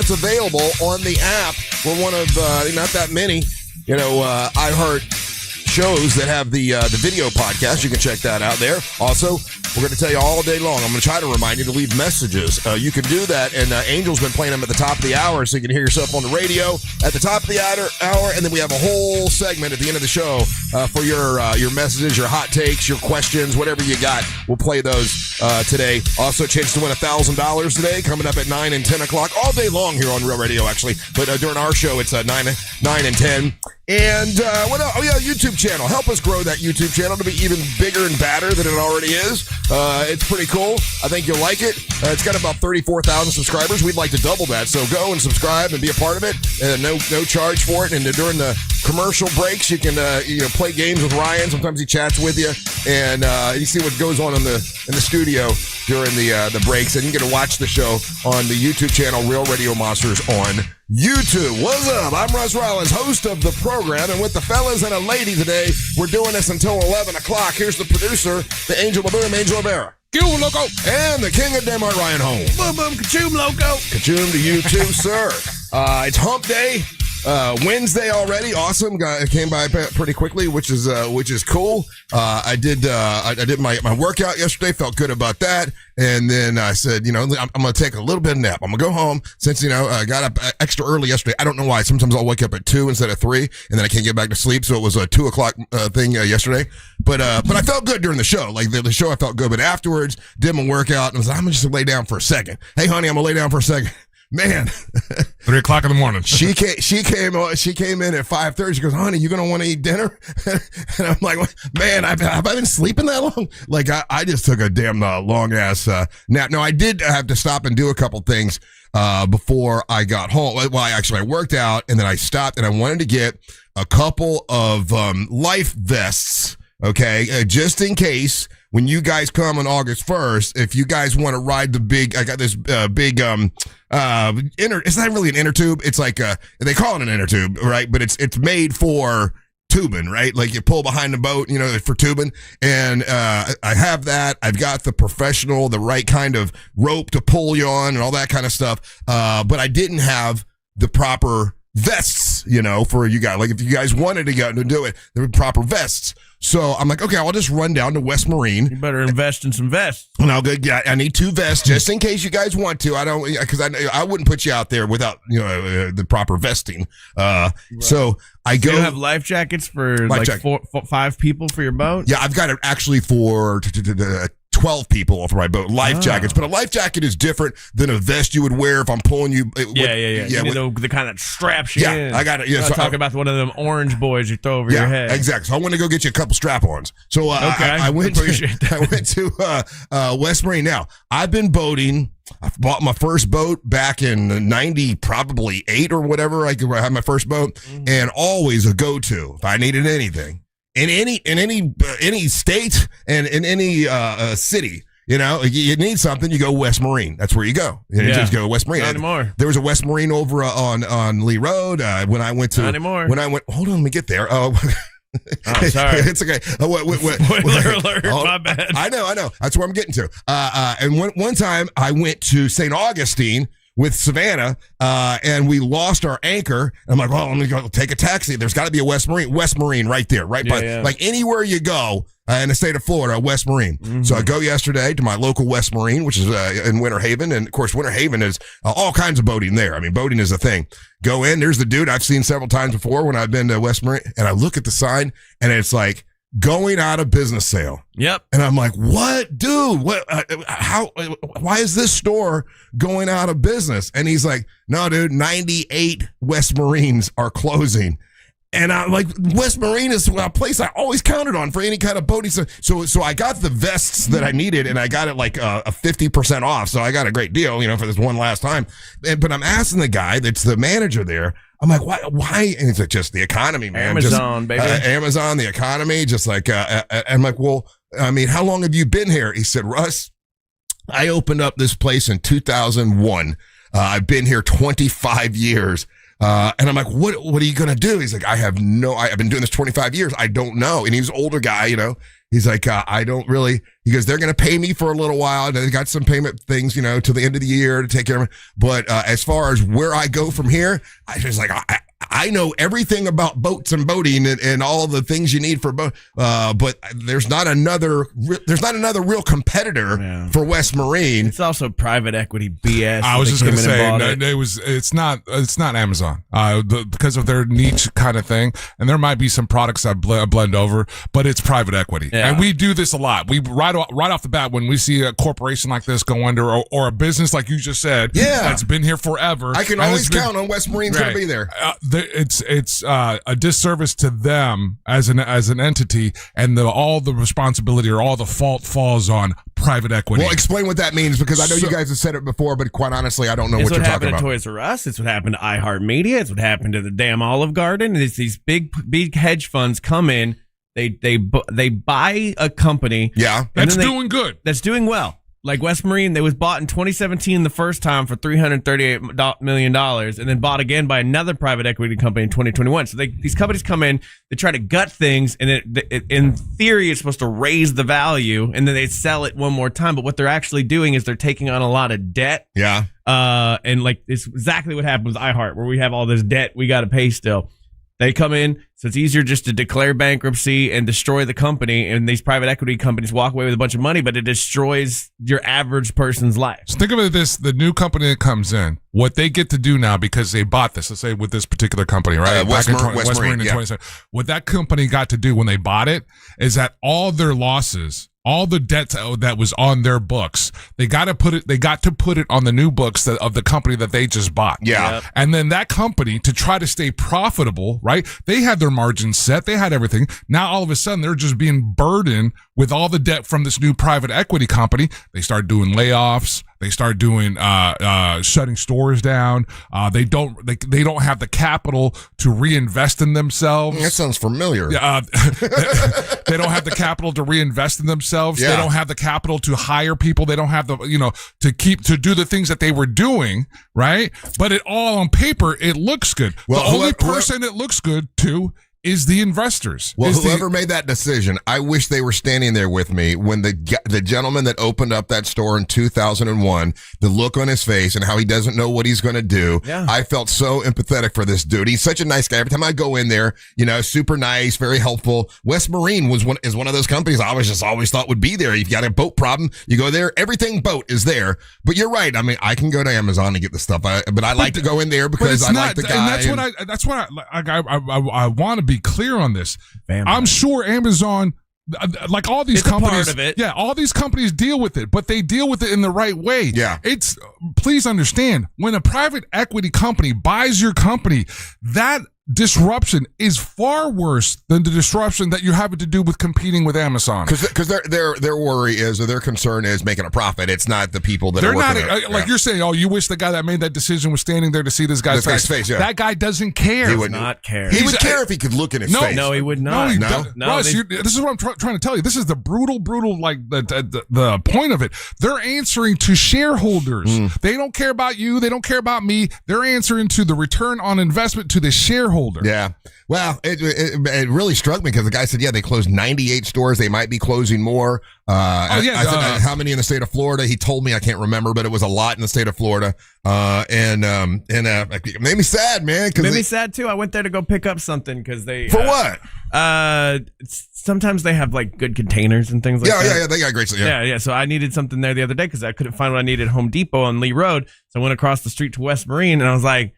That's available on the app. We're one of not that many, iHeart shows that have the video podcast. You can check that out there. Also, we're going to tell you all day long. I'm going to try to remind you to leave messages. You can do that, and Angel's been playing them at the top of the hour, so you can hear yourself on the radio at the top of the hour, and then we have a whole segment at the end of the show for your messages, your hot takes, your questions, whatever you got. We'll play those today. Also, chance to win $1,000 today, coming up at 9 and 10 o'clock, all day long here on Real Radio, actually. But during our show, it's 9 and 10. And what else? Oh, yeah, YouTube channel. Help us grow that YouTube channel to be even bigger and badder than it already is. It's pretty cool. I think you'll like it. It's got about 34,000 subscribers. We'd like to double that. So go and subscribe and be a part of it. No charge for it. And during the commercial breaks, you can play games with Ryan. Sometimes he chats with you, and you see what goes on in the studio during the breaks. And you get to watch the show on the YouTube channel, Real Radio Monsters on YouTube. What's up? I'm Russ Rollins, host of the program, and with the fellas and a lady today, we're doing this until 11 o'clock. Here's the producer, the Angel of Boom, Angel Rivera. Cool, loco. And the king of Denmark, Ryan Holmes. Boom, boom, ka-choom, loco. Ka-choom to you too, sir. It's hump day. Wednesday already. Awesome. It came by pretty quickly, which is cool. I did my workout yesterday. Felt good about that. And then I said, I'm going to take a little bit of nap. I'm going to go home since, I got up extra early yesterday. I don't know why. Sometimes I'll wake up at 2 instead of 3 and then I can't get back to sleep. So it was a 2 o'clock thing yesterday. But I felt good during the show. Like the show, I felt good. But afterwards, did my workout and I was like, I'm going to just lay down for a second. Hey, honey, I'm going to lay down for a second. Man, 3 o'clock in the morning. She came in at 5:30. She goes, honey, you gonna want to eat dinner? And I'm like, man, have I been sleeping that long? Like I just took a damn long ass nap. No, I did have to stop and do a couple things before I got home. Well, I worked out and then I stopped and I wanted to get a couple of life vests. Okay, just in case when you guys come on August 1st, if you guys want to ride the big, I got this big it's not really an inner tube. It's like they call it an inner tube, right? But it's made for tubing, right? Like you pull behind the boat, for tubing. And I have that. I've got the professional, the right kind of rope to pull you on and all that kind of stuff. But I didn't have the proper vests, for you guys. Like if you guys wanted to go and do it, there were proper vests. So I'm like, okay, I'll just run down to West Marine. You better invest in some vests. And I need 2 vests just in case you guys want to. I don't, because I wouldn't put you out there without the proper vesting. Right. So I go. You have life jackets for 5 people for your boat? Yeah, I've got it actually for 12 people for my boat. Life jackets, but a life jacket is different than a vest you would wear if I'm pulling you. Yeah. The kind that straps you in. I got it. Yeah, so talking about one of them orange boys you throw over your head. Exactly. So I went to go get you a couple strap-ons. So I went to West Marine. Now I've been boating. I bought my first boat back in 90, probably 8 or whatever. I had my first boat, and always a go-to if I needed anything. In any state and in any city, you need something, you go West Marine. That's where you go. Just go West Marine. Not anymore. There was a West Marine over on Lee Road. When I went to, not anymore. Hold on, let me get there. Oh, sorry. It's okay. Spoiler alert, my bad. I know. That's where I'm getting to. And one time I went to St. Augustine with Savannah, and we lost our anchor. I'm like, well, let me go take a taxi. There's got to be a West Marine right there, right? Like anywhere you go in the state of Florida, West Marine. Mm-hmm. So I go yesterday to my local West Marine, which is in Winter Haven. And of course, Winter Haven is all kinds of boating there. I mean, boating is a thing. Go in, there's the dude I've seen several times before when I've been to West Marine, and I look at the sign and it's like, going out of business sale. Yep. And I'm like, what, dude? What? How? Why is this store going out of business? And he's like, no, dude, 98 West Marines are closing. And I'm like, West Marine is a place I always counted on for any kind of boating. So I got the vests that I needed, and I got it like a 50% off. So I got a great deal, for this one last time. But I'm asking the guy that's the manager there, I'm like, why? And it's like, just the economy, man. Amazon, baby. Amazon, the economy, just like, I'm like, well, I mean, how long have you been here? He said, Russ, I opened up this place in 2001. I've been here 25 years. And I'm like, what are you going to do? He's like, I've been doing this 25 years. I don't know. And he's an older guy, He's like, I don't really. He goes, they're going to pay me for a little while. And they got some payment things, till the end of the year to take care of it. But as far as where I go from here, I just like, I know everything about boats and boating and all the things you need for boat. But there's not another real competitor for West Marine. It's also private equity BS. I was just going to say, it's not Amazon because of their niche kind of thing. And there might be some products that blend over, but it's private equity. Yeah. And we do this a lot. We right off the bat, when we see a corporation like this go under or a business like you just said, that's been here forever. I can always count on West Marine's going to be there. It's a disservice to them as an entity, and all the responsibility or all the fault falls on private equity. Well, explain what that means, because I know you guys have said it before, but quite honestly, I don't know what you're talking about. It's what happened to Toys R Us. It's what happened to iHeartMedia. It's what happened to the damn Olive Garden. It's these big hedge funds come in. They buy a company. Yeah, that's doing good. That's doing well. Like West Marine, they was bought in 2017 the first time for $338 million, and then bought again by another private equity company in 2021. So these companies come in, they try to gut things, and it in theory it's supposed to raise the value, and then they sell it one more time. But what they're actually doing is they're taking on a lot of debt. Yeah. And like it's exactly what happened with iHeart, where we have all this debt we got to pay still. They come in, so it's easier just to declare bankruptcy and destroy the company, and these private equity companies walk away with a bunch of money, but it destroys your average person's life. So think of it this, the new company that comes in, what they get to do now because they bought this, let's say with this particular company, right? West Marine in 2017. What that company got to do when they bought it is that all their losses, all the debt that was on their books, they got to put it on the new books of the company that they just bought. Yeah. Yep. And then that company, to try to stay profitable, right? They had their margins set. They had everything. Now all of a sudden they're just being burdened with all the debt from this new private equity company. They start doing layoffs. They start doing shutting stores down. They don't have the capital to reinvest in themselves. That sounds familiar. They don't have the capital to reinvest in themselves. Yeah. They don't have the capital to hire people. They don't have the to do the things that they were doing, right? But it all on paper, it looks good. Well, the only person it looks good to is the investors. Well, whoever made that decision, I wish they were standing there with me when the gentleman that opened up that store in 2001, the look on his face and how he doesn't know what he's going to do. Yeah. I felt so empathetic for this dude. He's such a nice guy. Every time I go in there, super nice, very helpful. West Marine is one of those companies I always thought would be there. You've got a boat problem, you go there, everything boat is there. But you're right. I mean, I can go to Amazon and get the stuff, but I like to go in there because I like the guy. And that's what I want to be clear on this. I'm sure Amazon, like all these companies, part of it. Yeah, all these companies deal with it, but they deal with it in the right way. Yeah. Please understand, when a private equity company buys your company, that disruption is far worse than the disruption that you're having to do with competing with Amazon. Because their worry is, or their concern is making a profit. It's not the people that are working there. Like you're saying, you wish the guy that made that decision was standing there to see this guy's face. Yeah. That guy doesn't care. He would not care. He would care if he could look in his face. No, he would not. Russ, this is what I'm trying to tell you. This is the brutal, like the point of it. They're answering to shareholders. They don't care about you. They don't care about me. They're answering to the return on investment to the shareholder. Yeah. Well, it really struck me because the guy said, they closed 98 stores. They might be closing more. I said, how many in the state of Florida? He told me, I can't remember, but it was a lot in the state of Florida. It made me sad, man. It made me sad too. I went there to go pick up something because they. For what? Sometimes they have like good containers and things like that. Yeah. They got great stuff. Yeah. So I needed something there the other day because I couldn't find what I needed at Home Depot on Lee Road. So I went across the street to West Marine and I was like,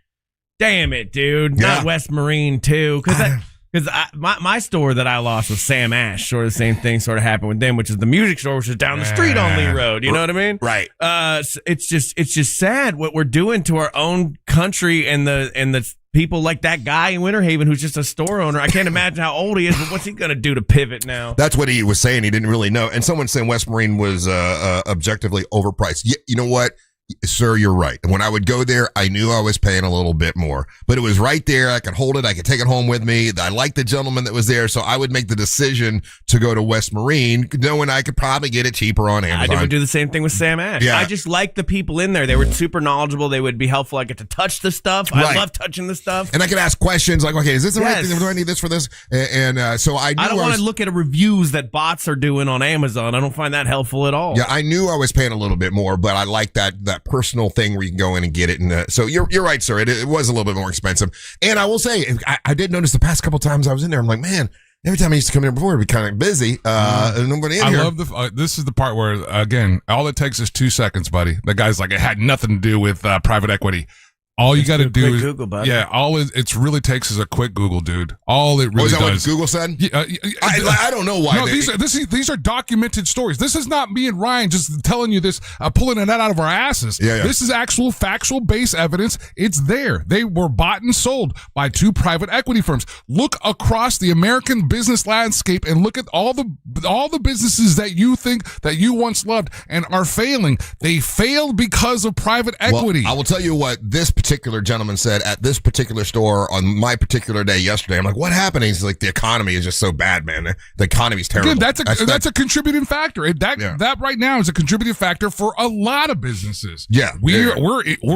damn it, dude. Yeah. Not West Marine too. Because my store that I lost was Sam Ash. Sort of the same thing sort of happened with them, which is the music store, which is down the street on Lee Road. You know what I mean? Right. It's just sad what we're doing to our own country and the people like that guy in Winter Haven who's just a store owner. I can't imagine how old he is, but what's he going to do to pivot now? That's what he was saying. He didn't really know. And someone saying West Marine was objectively overpriced. You know what? Sir, you're right. And when I would go there, I knew I was paying a little bit more, but it was right there. I could hold it. I could take it home with me. I liked the gentleman that was there, so I would make the decision to go to West Marine, knowing I could probably get it cheaper on Amazon. I would do the same thing with Sam Ash. Yeah. I just liked the people in there. They were super knowledgeable. They would be helpful. I get to touch the stuff. Right. I love touching the stuff. And I could ask questions like, okay, is this the right Yes. thing? Do I need this for this? And so I knew I don't want to look at reviews that bots are doing on Amazon. I don't find that helpful at all. Yeah, I knew I was paying a little bit more, but I like that personal thing where you can go in and get it. And so you're right, sir. It was a little bit more expensive. And I will say, I did notice the past couple times I was in there, I'm like, man, every time I used to come in before, it'd be kind of busy. And nobody in here. I love this is the part where, again, all it takes is 2 seconds, buddy. The guy's like, it had nothing to do with private equity. All you got to do is Google, buddy. Yeah, all it really takes is a quick Google, dude. All it really is that does. what Google said? Yeah, I don't know why. No, these are documented stories. This is not me and Ryan just telling you this, pulling it out of our asses. Yeah. This is actual factual base evidence. It's there. They were bought and sold by 2 private equity firms. Look across the American business landscape and look at all the businesses that you think that you once loved and are failing. They failed because of private equity. Well, I will tell you what this particular gentleman said at this particular store on my particular day yesterday. I'm like, what happened? He's like, the economy is just so bad, man. The economy's terrible. Again, that's a contributing factor. That right now is a contributing factor for a lot of businesses. Yeah, we're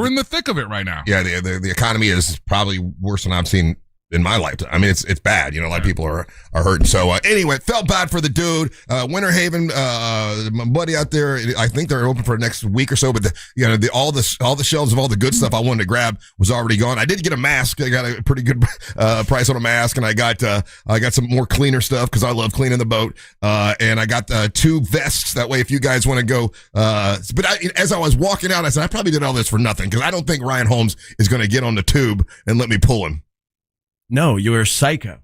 in the thick of it right now. Yeah, the economy is probably worse than I've seen in my lifetime. I mean, it's bad. You know, a lot of people are hurting. So anyway, felt bad for the dude. Winter Haven, my buddy out there. I think they're open for the next week or so. But all the shelves of all the good stuff I wanted to grab was already gone. I did get a mask. I got a pretty good price on a mask, and I got some more cleaner stuff because I love cleaning the boat. And I got 2 vests. That way, if you guys want to go. But as I was walking out, I said I probably did all this for nothing because I don't think Ryan Holmes is going to get on the tube and let me pull him. No, you're a psycho.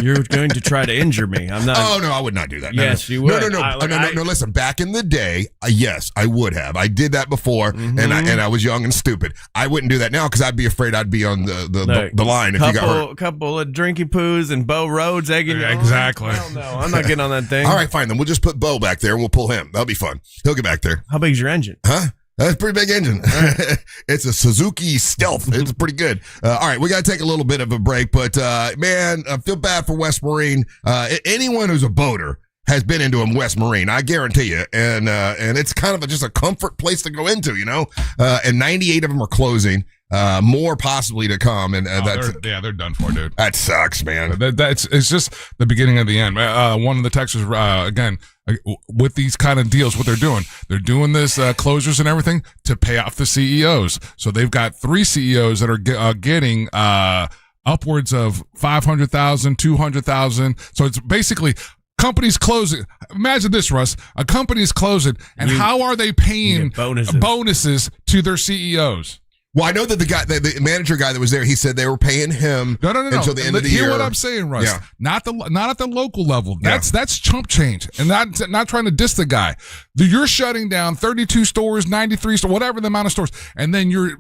You're going to try to injure me. I'm not. Oh no, I would not do that. Yes, you would. No. Listen, back in the day, yes, I would have. I did that before, and I was young and stupid. I wouldn't do that now because I'd be afraid I'd be on the line if you got hurt. Couple of drinky poos and Bo Rhodes egging you on. Exactly. Hell no, I'm not getting on that thing. All right, fine. Then we'll just put Bo back there and we'll pull him. That'll be fun. He'll get back there. How big's your engine? Huh? That's a pretty big engine. It's a Suzuki Stealth. It's pretty good. All right, we got to take a little bit of a break, but man, I feel bad for West Marine. Anyone who's a boater has been into a West Marine, I guarantee you, and it's kind of just a comfort place to go into, you know. And 98 of them are closing. More possibly to come, and they're done for, dude. That sucks, man. It's just the beginning of the end. One of the texters again with these kind of deals, what they're doing this closures and everything to pay off the CEOs. So they've got 3 CEOs that are getting upwards of $500,000, $200,000. So it's basically companies closing. Imagine this, Russ. A company's closing, and how are they paying bonuses to their CEOs? Well, I know that the manager guy that was there, he said they were paying him until the end of the year. Hear what I'm saying, Russ. Yeah. Not at the local level. That's chump change, and not trying to diss the guy. You're shutting down 32 stores, 93 stores, whatever the amount of stores, and then you're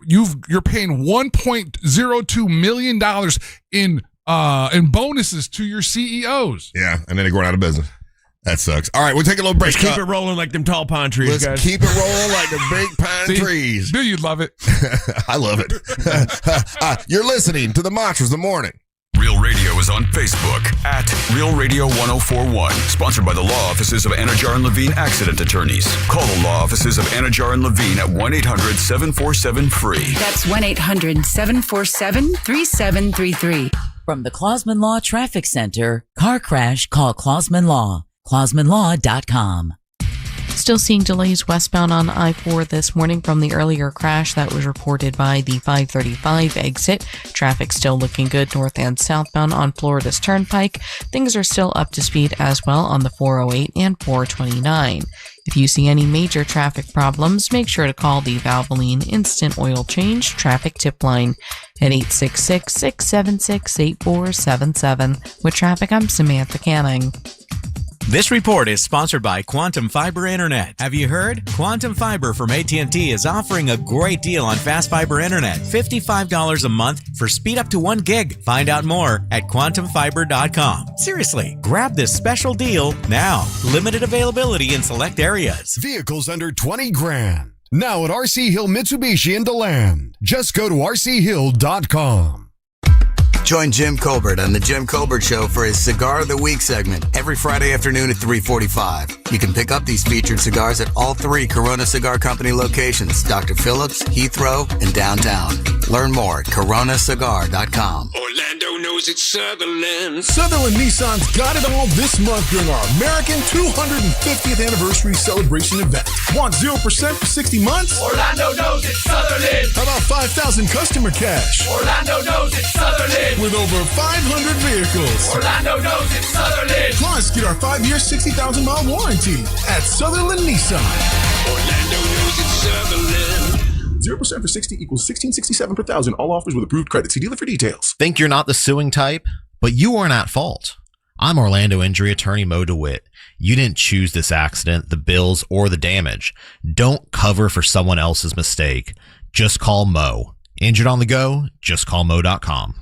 paying $1.02 million in bonuses to your CEOs. Yeah, and then they're going out of business. That sucks. All right, we'll take a little break. Let's keep it rolling like them tall pine trees, Let's keep it rolling like the big pine trees. Do you love it? I love it. You're listening to the Mantras of the Morning. Real Radio is on Facebook at Real Radio 1041. Sponsored by the law offices of Anajar and Levine Accident Attorneys. Call the law offices of Anajar and Levine at 1-800-747-FREE. That's 1-800-747-3733. From the Clausman Law Traffic Center, car crash, call Clausman Law. ClausmanLaw.com. Still seeing delays westbound on I-4 this morning from the earlier crash that was reported by the 535 exit. Traffic still looking good north and southbound on Florida's Turnpike. Things are still up to speed as well on the 408 and 429. If you see any major traffic problems, make sure to call the Valvoline Instant Oil Change Traffic Tip Line at 866-676-8477. With traffic, I'm Samantha Canning. This report is sponsored by Quantum Fiber Internet. Have you heard? Quantum Fiber from AT&T is offering a great deal on fast fiber internet. $55 a month for speed up to 1 gig. Find out more at quantumfiber.com. Seriously, grab this special deal now. Limited availability in select areas. Vehicles under 20 grand. Now at RC Hill Mitsubishi in DeLand. Just go to rchill.com. Join Jim Colbert on The Jim Colbert Show for his Cigar of the Week segment every Friday afternoon at 3:45. You can pick up these featured cigars at all 3 Corona Cigar Company locations, Dr. Phillips, Heathrow, and downtown. Learn more at coronacigar.com. Orlando knows it's Sutherland. Sutherland Nissan's got it all this month during our American 250th anniversary celebration event. Want 0% for 60 months? Orlando knows it's Sutherland. How about 5,000 customer cash? Orlando knows it's Sutherland. With over 500 vehicles. Orlando knows it's Sutherland. Plus, get our 5-year, 60,000-mile warranty at Sutherland Nissan. Orlando knows it's Sutherland. 0% for 60 equals $1,667 per thousand. All offers with approved credit. See dealer for details. Think you're not the suing type? But you aren't at fault. I'm Orlando injury attorney Mo DeWitt. You didn't choose this accident, the bills, or the damage. Don't cover for someone else's mistake. Just call Mo. Injured on the go? Just call Mo.com.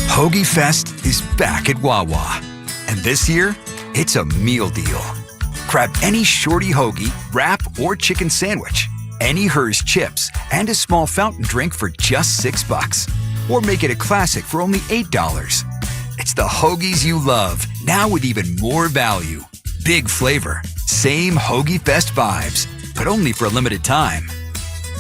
Hoagie Fest is back at Wawa. And this year, it's a meal deal. Grab any shorty hoagie, wrap, or chicken sandwich, any Hers chips, and a small fountain drink for just $6. Or make it a classic for only $8. It's the hoagies you love, now with even more value. Big flavor, same Hoagie Fest vibes, but only for a limited time.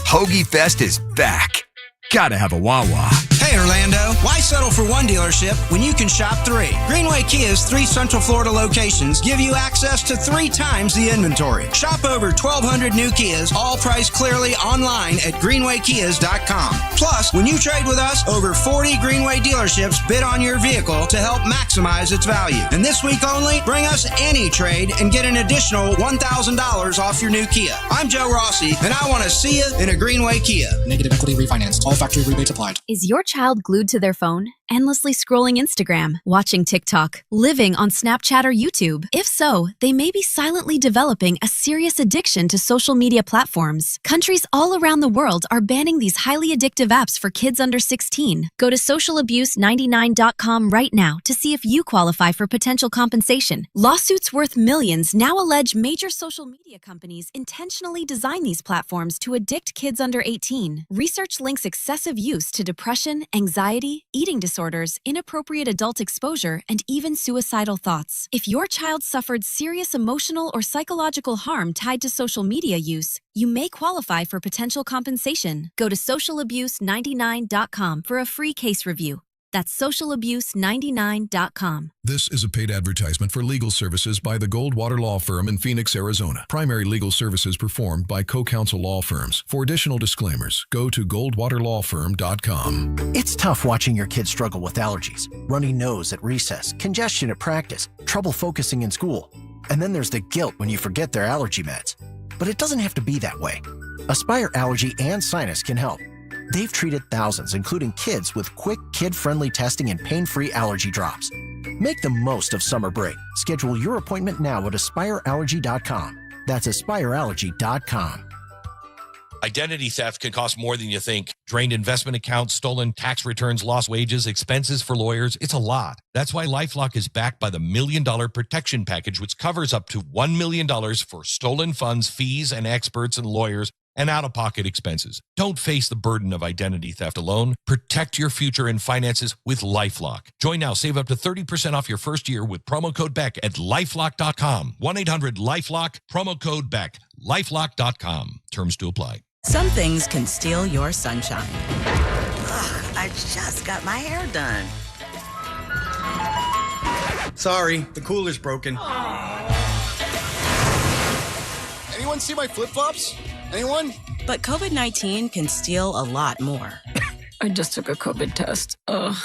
Hoagie Fest is back. Gotta have a Wawa. Hey Orlando, why settle for one dealership when you can shop 3? Greenway Kia's 3 Central Florida locations give you access to 3 times the inventory. Shop over 1,200 new Kias, all priced clearly online at greenwaykias.com. Plus, when you trade with us, over 40 Greenway dealerships bid on your vehicle to help maximize its value. And this week only, bring us any trade and get an additional $1,000 off your new Kia. I'm Joe Rossi, and I want to see you in a Greenway Kia. Negative equity refinanced. All factory rebates applied. Is your child glued to their phone, endlessly scrolling Instagram, watching TikTok, living on Snapchat or YouTube? If so, they may be silently developing a serious addiction to social media platforms. Countries all around the world are banning these highly addictive apps for kids under 16. Go to socialabuse99.com right now to see if you qualify for potential compensation. Lawsuits worth millions now allege major social media companies intentionally design these platforms to addict kids under 18. Research links excessive use to depression, anxiety, eating disorders, inappropriate adult exposure, and even suicidal thoughts. If your child suffered serious emotional or psychological harm tied to social media use, you may qualify for potential compensation. Go to socialabuse99.com for a free case review. That's socialabuse99.com. This is a paid advertisement for legal services by the Goldwater Law Firm in Phoenix, Arizona. Primary legal services performed by co-counsel law firms. For additional disclaimers, go to goldwaterlawfirm.com. It's tough watching your kids struggle with allergies, runny nose at recess, congestion at practice, trouble focusing in school. And then there's the guilt when you forget their allergy meds. But it doesn't have to be that way. Aspire Allergy and Sinus can help. They've treated thousands, including kids, with quick, kid-friendly testing and pain-free allergy drops. Make the most of summer break. Schedule your appointment now at AspireAllergy.com. That's AspireAllergy.com. Identity theft can cost more than you think. Drained investment accounts, stolen tax returns, lost wages, expenses for lawyers. It's a lot. That's why LifeLock is backed by the $1 Million Protection Package, which covers up to $1 million for stolen funds, fees, and experts and lawyers, and out-of-pocket expenses. Don't face the burden of identity theft alone. Protect your future and finances with LifeLock. Join now. Save up to 30% off your first year with promo code BECK at LifeLock.com. 1-800-LifeLock, promo code BECK. LifeLock.com. Terms to apply. Some things can steal your sunshine. Ugh, I just got my hair done. Sorry, the cooler's broken. Anyone see my flip-flops? Anyone? But COVID-19 can steal a lot more. I just took a COVID test. Ugh.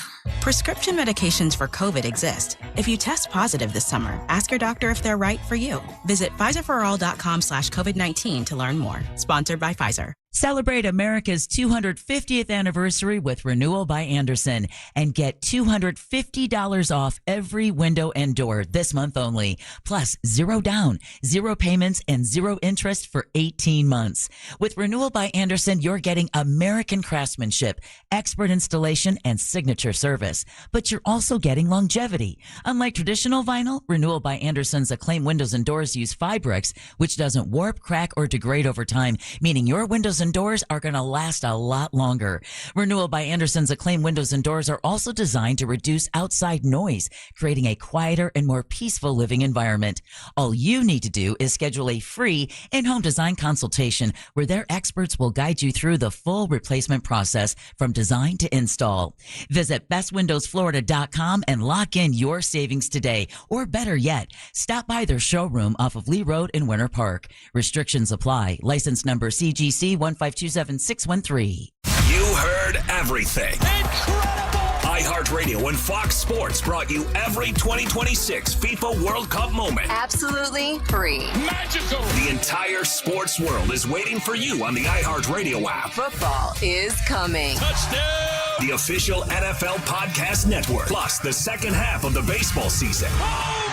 Prescription medications for COVID exist. If you test positive this summer, ask your doctor if they're right for you. Visit PfizerForAll.com/COVID-19 to learn more. Sponsored by Pfizer. Celebrate America's 250th anniversary with Renewal by Andersen and get $250 off every window and door this month only. Plus, 0 down, 0 payments, and 0 interest for 18 months. With Renewal by Andersen, you're getting American craftsmanship, expert installation, and signature service. But you're also getting longevity. Unlike traditional vinyl, Renewal by Andersen's acclaimed windows and doors use Fibrex, which doesn't warp, crack, or degrade over time, meaning your windows and doors are going to last a lot longer. Renewal by Andersen's acclaimed windows and doors are also designed to reduce outside noise, creating a quieter and more peaceful living environment. All you need to do is schedule a free in-home design consultation where their experts will guide you through the full replacement process from design to install. Visit bestwindowsflorida.com and lock in your savings today. Or better yet, stop by their showroom off of Lee Road in Winter Park. Restrictions apply. License number CGC 1527613. You heard everything. Incredible! iHeartRadio and Fox Sports brought you every 2026 FIFA World Cup moment. Absolutely free. Magical! The entire sports world is waiting for you on the iHeartRadio app. Football is coming. Touchdown! The official NFL podcast network. Plus the second half of the baseball season. Oh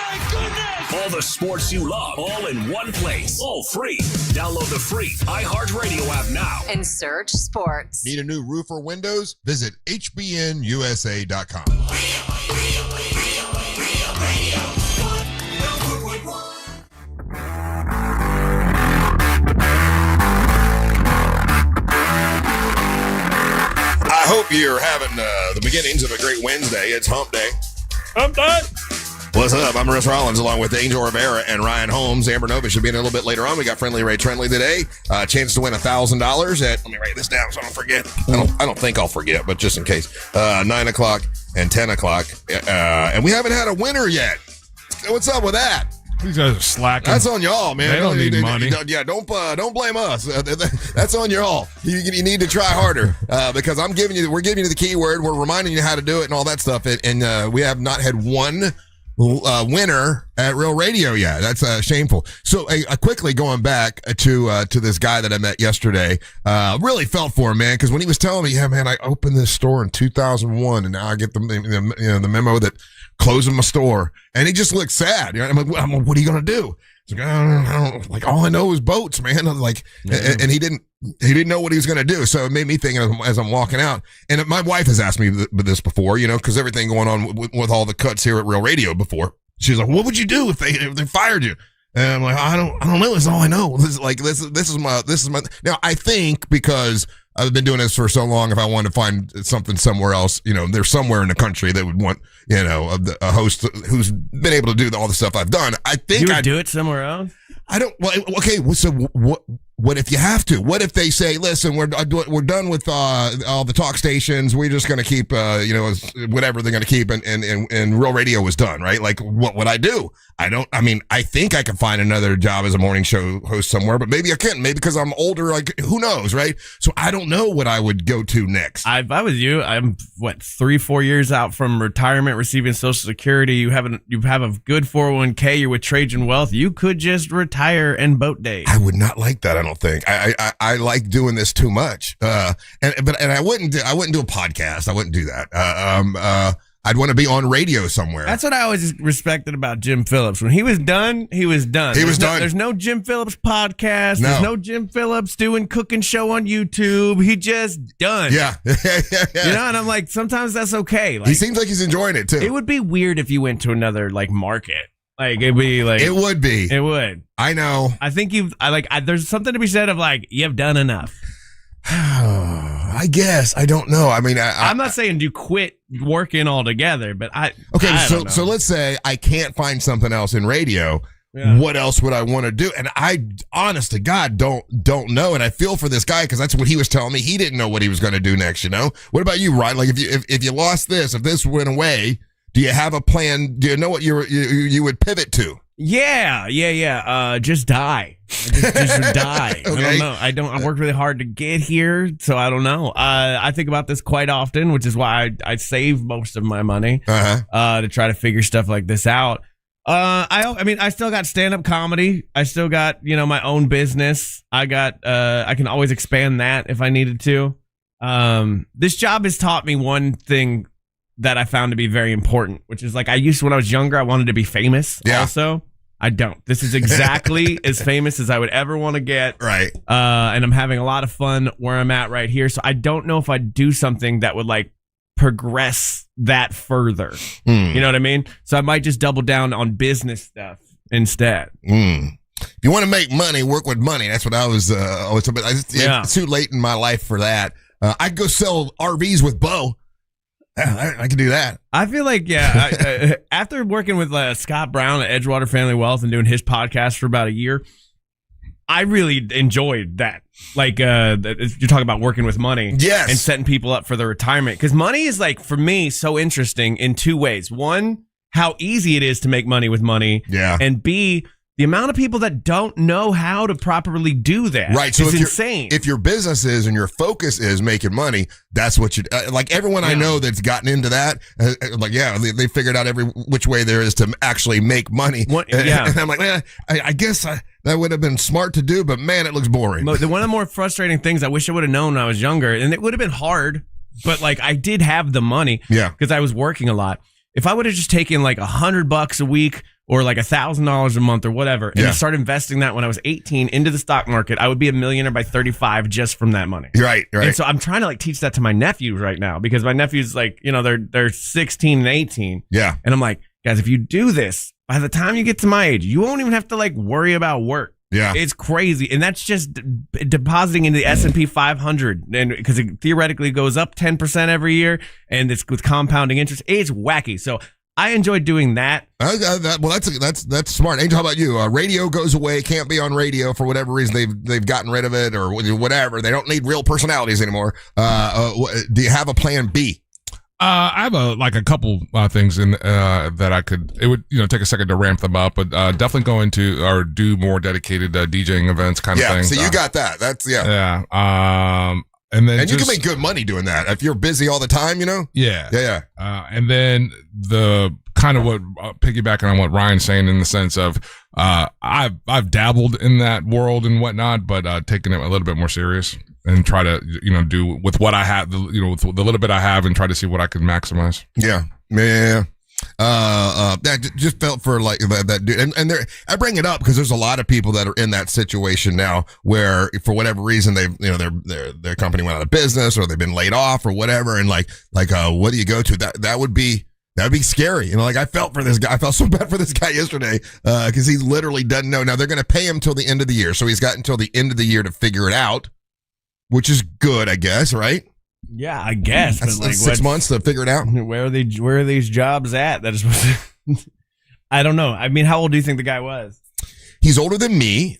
my goodness! All the sports you love, all in one place. All free. Download the free iHeartRadio app now. And search sports. Need a new roof or windows? Visit hbnusa.com. I hope you're having the beginnings of a great Wednesday. It's hump day. Hump day. What's up? I'm Russ Rollins along with Angel Rivera and Ryan Holmes. Amber Nova should be in a little bit later on. We got Friendly Ray Trentley today. Chance to win $1,000 at, let me write this down so I don't forget. I don't think I'll forget, but just in case. 9 o'clock and 10 o'clock. And we haven't had a winner yet. What's up with that? These guys are slacking. That's on y'all, man. They don't need money. Don't blame us. That's on y'all. You need to try harder because we're giving you the keyword. We're reminding you how to do it and all that stuff. And we have not had one winner at Real Radio yet. That's shameful. So quickly going back to this guy that I met yesterday, really felt for him, man, because when he was telling me, yeah, man, I opened this store in 2001 and now I get the memo that closing my store, and he just looked sad. I'm like, what are you gonna do? He's like, I don't, like, all I know is boats, man. Like, and he didn't know what he was gonna do. So it made me think as I'm walking out. And my wife has asked me this before, because everything going on with all the cuts here at Real Radio before. She's like, what would you do if they fired you? And I'm like, I don't know. That's all I know. This is my. Now I think because I've been doing this for so long, if I wanted to find something somewhere else, there's somewhere in the country that would want, a host who's been able to do all the stuff I've done. I think I'd do it somewhere else. I don't. Well, okay. So what if you have to? What if they say, listen, we're done with all the talk stations. We're just going to keep, whatever they're going to keep, and Real Radio was done, right? Like, what would I do? I think I can find another job as a morning show host somewhere, but maybe I can't. Maybe because I'm older, like, who knows, right? So I don't know what I would go to next. If I was you, I'm 3-4 years out from retirement, receiving Social Security. You have a good 401k. You're with Trajan Wealth. You could just retire and boat day. I would not like that. I don't think I like doing this too much. And I wouldn't do a podcast. I wouldn't do that. I'd want to be on radio somewhere. That's what I always respected about Jim Phillips. When he was done, he was done. There's no Jim Phillips podcast. No. There's no Jim Phillips doing cooking show on YouTube. He just done. Yeah. And I'm like, sometimes that's okay. Like, he seems like he's enjoying it too. It would be weird if you went to another market. It'd be like, it would be. It would. I know. I think there's something to be said of you've done enough. I guess. I don't know. I'm not saying you quit working altogether, but so let's say I can't find something else in radio. Yeah. What else would I want to do? And I, honest to God, don't know. And I feel for this guy because that's what he was telling me. He didn't know what he was going to do next. What about you, Ryan? Like if you lost this, if this went away, do you have a plan? Do you know what you would pivot to? Yeah. Just die. Just die. Okay. I don't know. I worked really hard to get here, so I don't know. I think about this quite often, which is why I save most of my money to try to figure stuff like this out. I mean, I still got stand-up comedy. I still got, my own business. I can always expand that if I needed to. This job has taught me one thing that I found to be very important, which is when I was younger, I wanted to be famous. Yeah. Also, I don't. This is exactly as famous as I would ever want to get. Right. And I'm having a lot of fun where I'm at right here. So I don't know if I'd do something that would progress that further. You know what I mean? So I might just double down on business stuff instead. If you want to make money, work with money. That's what I was always. It's too late in my life for that. I'd go sell RVs with Bo. I could do that. I feel like, after working with Scott Brown at Edgewater Family Wealth and doing his podcast for about a year, I really enjoyed that. You're talking about working with money. Yes. And setting people up for their retirement. Because money is, for me, so interesting in two ways. One, how easy it is to make money with money. Yeah. And B, the amount of people that don't know how to properly do that. Right. So it's if insane. If your business is and your focus is making money, that's what you everyone I know that's gotten into that. They figured out every which way there is to actually make money. And I'm like, I guess that would have been smart to do, but man, it looks boring. One of the more frustrating things I wish I would have known when I was younger, and it would have been hard, but I did have the money. Yeah. Because I was working a lot. If I would have just taken $100 a week or $1,000 a month or whatever, and start investing that when I was 18 into the stock market, I would be a millionaire by 35 just from that money. Right. And so I'm trying to teach that to my nephews right now, because my nephews they're 16 and 18. Yeah. And I'm like, guys, if you do this, by the time you get to my age, you won't even have to worry about work. Yeah. It's crazy. And that's just depositing into the S&P 500, and because it theoretically goes up 10% every year, and it's with compounding interest. It's wacky. So I enjoy doing that. That's smart. Angel, how about you? Radio goes away, can't be on radio for whatever reason. They've gotten rid of it or whatever. They don't need real personalities anymore. Do you have a plan B? I have a couple things in that I could. It would take a second to ramp them up, but definitely going to or do more dedicated DJing events kind of thing. Yeah, so you got that. That's Yeah. And you can make good money doing that if you're busy all the time. Yeah. And then the kind of what piggybacking on what Ryan's saying in the sense of I've dabbled in that world and whatnot, but taking it a little bit more serious. And try to, do with what I have, with the little bit I have, and try to see what I can maximize. Yeah. That just felt for that dude. And I bring it up because there's a lot of people that are in that situation now where for whatever reason they've, their company went out of business or they've been laid off or whatever. And what do you go to? That would be scary. I felt for this guy. I felt so bad for this guy yesterday because he literally doesn't know. Now they're going to pay him till the end of the year. So he's got until the end of the year to figure it out. Which is good, I guess, right? Yeah, I guess. That's 6 months to figure it out. Where are these jobs at? That is supposed to, I don't know. I mean, how old do you think the guy was? He's older than me.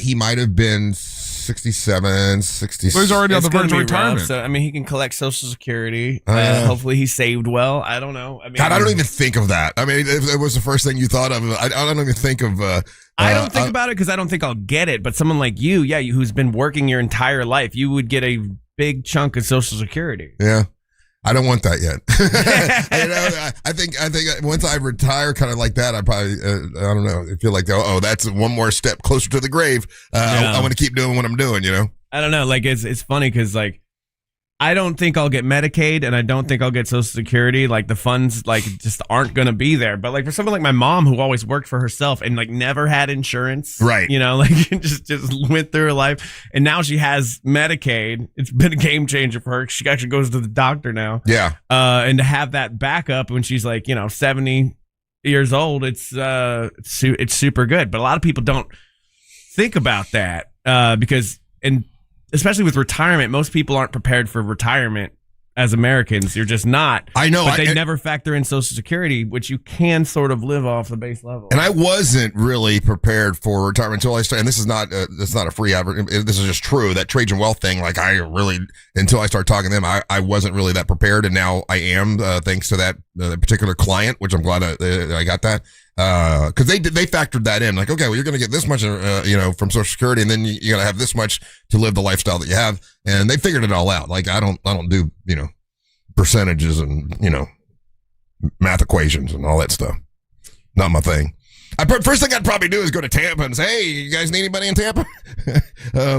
He might have been 67, 66. Well, he's already on the verge of retirement. So, I mean, he can collect Social Security. Hopefully he saved well. I don't know. I mean, God, I don't even think of that. I mean, if it was the first thing you thought of, I don't even think of... I don't think about it because I don't think I'll get it. But someone like you, who's been working your entire life, you would get a big chunk of Social Security. Yeah. I don't want that yet. I think once I retire kind of like that, I probably, I don't know, I feel like, that's one more step closer to the grave. I want to keep doing what I'm doing, I don't know. It's funny because I don't think I'll get Medicaid and I don't think I'll get Social Security. The funds just aren't going to be there. But for someone like my mom who always worked for herself and never had insurance, right? Just went through her life, and now she has Medicaid. It's been a game changer for her. She actually goes to the doctor now. Yeah. And to have that backup when she's 70 years old, it's super good. But a lot of people don't think about that because especially with retirement, most people aren't prepared for retirement as Americans. You're just not. I know. But they never factor in Social Security, which you can sort of live off the base level. And I wasn't really prepared for retirement until I started. And this is not a free advert. This is just true. That Trajan Wealth thing, until I started talking to them, I wasn't really that prepared. And now I am, thanks to that particular client, which I'm glad I got that. Cause they factored that in okay, well, you're going to get this much, from Social Security, and then you got to have this much to live the lifestyle that you have. And they figured it all out. I don't do, percentages and, math equations and all that stuff. Not my thing. First thing I'd probably do is go to Tampa and say, "Hey, you guys need anybody in Tampa?"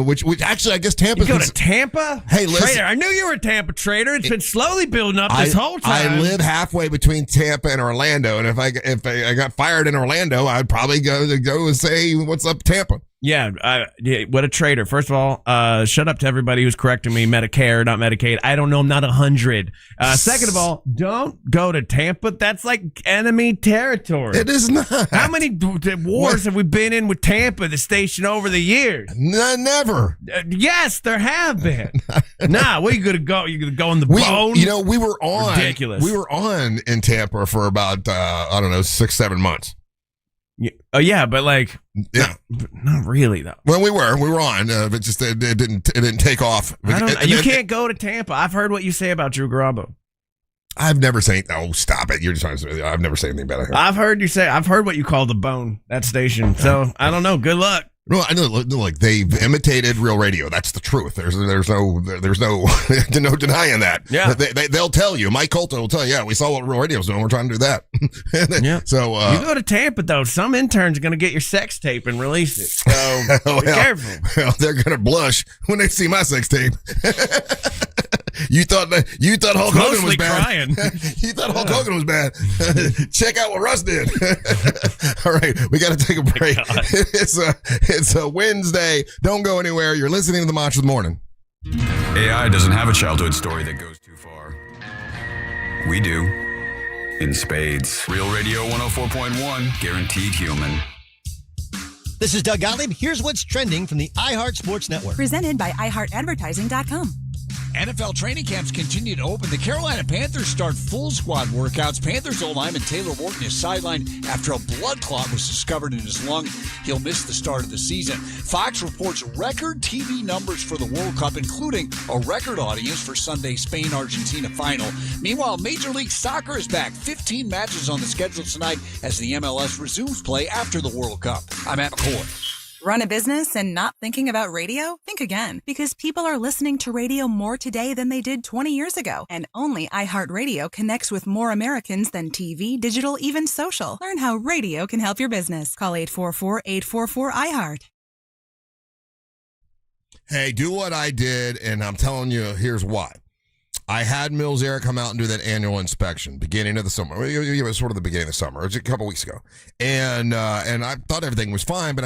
which actually, I guess Tampa. You go to Tampa? Hey, listen. Trader, I knew you were a Tampa trader. It's been slowly building up this whole time. I live halfway between Tampa and Orlando, and if I got fired in Orlando, I'd probably go and say, "What's up, Tampa?" Yeah, what a traitor. First of all, shut up to everybody who's correcting me. Medicare, not Medicaid. I don't know. I'm not 100. Second of all, don't go to Tampa. That's like enemy territory. It is not. How many wars have we been in with Tampa, the station, over the years? Never. Yes, there have been. Nah, where you gonna go? You gonna go in the bone? We were on. Ridiculous. We were on in Tampa for about 6-7 months. Yeah, but like, not really though. Well, we were on, but just it didn't take off. You can't go to Tampa. I've heard what you say about Drew Garabo. I've never said. Oh, stop it! You're just trying to say. I've never said anything bad. I've heard what you call the bone, that station. So I don't know. Good luck. No, I know. Look, they've imitated real radio. That's the truth. There's no denying that. Yeah, they'll tell you. Mike Colton will tell you. Yeah, we saw what real radio's doing. We're trying to do that. Yeah. So you go to Tampa though. Some intern's gonna get your sex tape and release it. So be careful. Well, they're gonna blush when they see my sex tape. You thought Hulk Hogan was bad. Crying. You thought Hulk Hogan was bad. Check out what Russ did. All right, we got to take a break. It's a Wednesday. Don't go anywhere. You're listening to the Mantra of the Morning. AI doesn't have a childhood story that goes too far. We do. In spades. Real Radio 104.1, guaranteed human. This is Doug Gottlieb. Here's what's trending from the iHeart Sports Network. Presented by iHeartAdvertising.com. NFL training camps continue to open. The Carolina Panthers start full squad workouts. Panthers O-lineman Taylor Wharton is sidelined after a blood clot was discovered in his lung. He'll miss the start of the season. Fox reports record TV numbers for the World Cup, including a record audience for Sunday's Spain-Argentina final. Meanwhile, Major League Soccer is back. 15 matches on the schedule tonight as the MLS resumes play after the World Cup. I'm Matt McCoy. Run a business and not thinking about radio? Think again, because people are listening to radio more today than they did 20 years ago. And only iHeartRadio connects with more Americans than TV, digital, even social. Learn how radio can help your business. Call 844-844-iHeart. Hey, do what I did, and I'm telling you, here's why. I had Mills Air come out and do that annual inspection, beginning of the summer. It was sort of the beginning of the summer. It was a couple weeks ago. And I thought everything was fine, but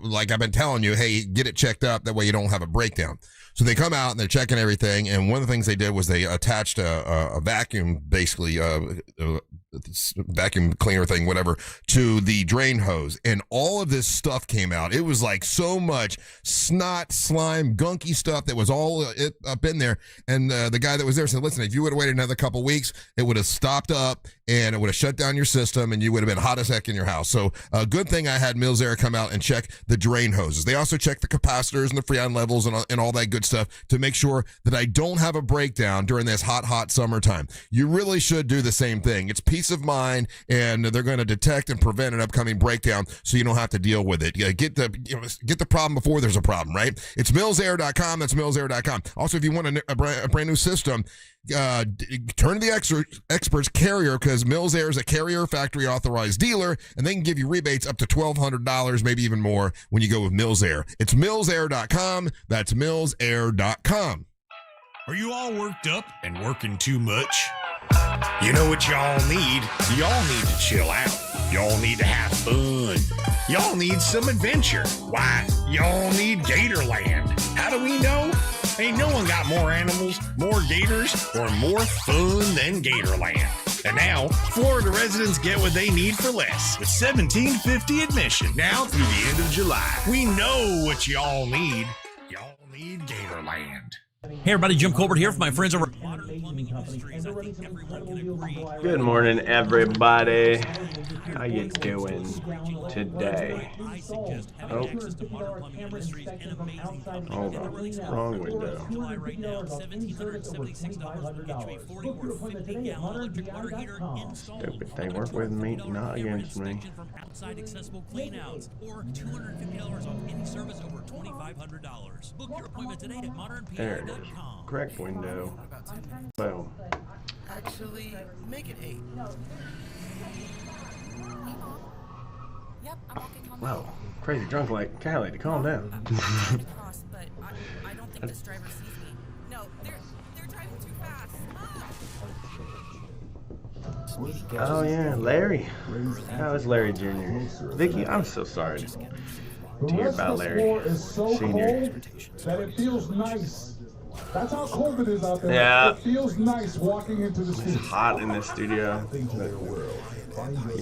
like I've been telling you, hey, get it checked up. That way you don't have a breakdown. So they come out and they're checking everything. And one of the things they did was they attached a vacuum, basically, vacuum cleaner thing, whatever, to the drain hose. And all of this stuff came out. It was like so much snot, slime, gunky stuff that was all up in there. And the guy that was there said, listen, if you would have waited another couple weeks, it would have stopped up and it would have shut down your system and you would have been hot as heck in your house. So a good thing I had Mills Air come out and check the drain hoses. They also check the capacitors and the freon levels and all that good stuff to make sure that I don't have a breakdown during this hot summertime. You really should do the same thing. It's peace of mind, and they're going to detect and prevent an upcoming breakdown so you don't have to deal with it. Get the problem before there's a problem, right? It's millsair.com. That's millsair.com. Also, if you want a brand new system, turn to the experts Carrier, because Mills Air is a Carrier factory authorized dealer, and they can give you rebates up to $1,200, maybe even more when you go with Mills Air. It's millsair.com. That's millsair.com. Are you all worked up and working too much? You know what y'all need? Y'all need to chill out. Y'all need to have fun. Y'all need some adventure. Why? Y'all need Gatorland. How do we know? Ain't no one got more animals, more gators, or more fun than Gatorland. And now, Florida residents get what they need for less with $17.50 admission now through the end of July. We know what y'all need. Y'all need Gatorland. Hey everybody, Jim Colbert here from my friends over at Good morning, everybody. How you doing today? Oh, hold on, wrong window. Stupid thing, work with me, not against me. Outside accessible cleanouts or $250 off any service over $2,500. Book your appointment today at modernpa.com. There it is. Correct window. Boom. Actually, make it 8. Whoa, crazy drunk like cat lady, calm down. I don't think this driver sees me. No, they're driving too fast. Oh yeah, Larry. How is Larry Jr.? Vicky, I'm so sorry to hear about Larry is so Sr. cold that it feels nice. That's how cold it is out there. Yeah. It feels nice walking into the studio. It's hot in this studio. You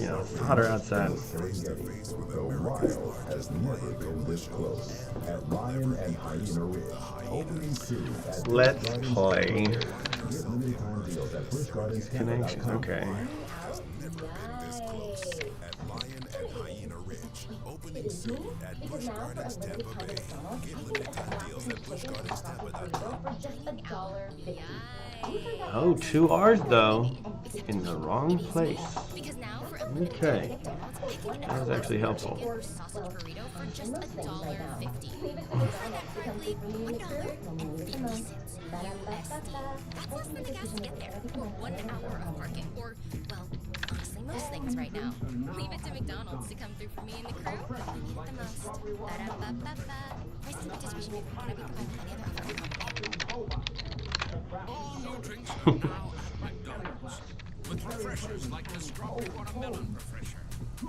know, it's hotter outside. The wild has never been this close. At Lion and Hyena Ridge. Opening soon at Let's play. Connection. Okay. Opening soon at Busch Gardens, Tampa Bay. Get limited time deals at buschgardenstampa.com. Oh, 2 R's though. In the wrong place. Okay. That was actually helpful. That's less than the gas to get there, or 1 hour of parking, or, well, honestly, most things right now. Leave it to McDonald's to come through for me and the crew. We need the most. Ba-da-ba-ba-ba. Prices and distribution may vary. Can I be combined with any other All new drinks are now at McDonald's. With refreshers like the strawberry watermelon refresher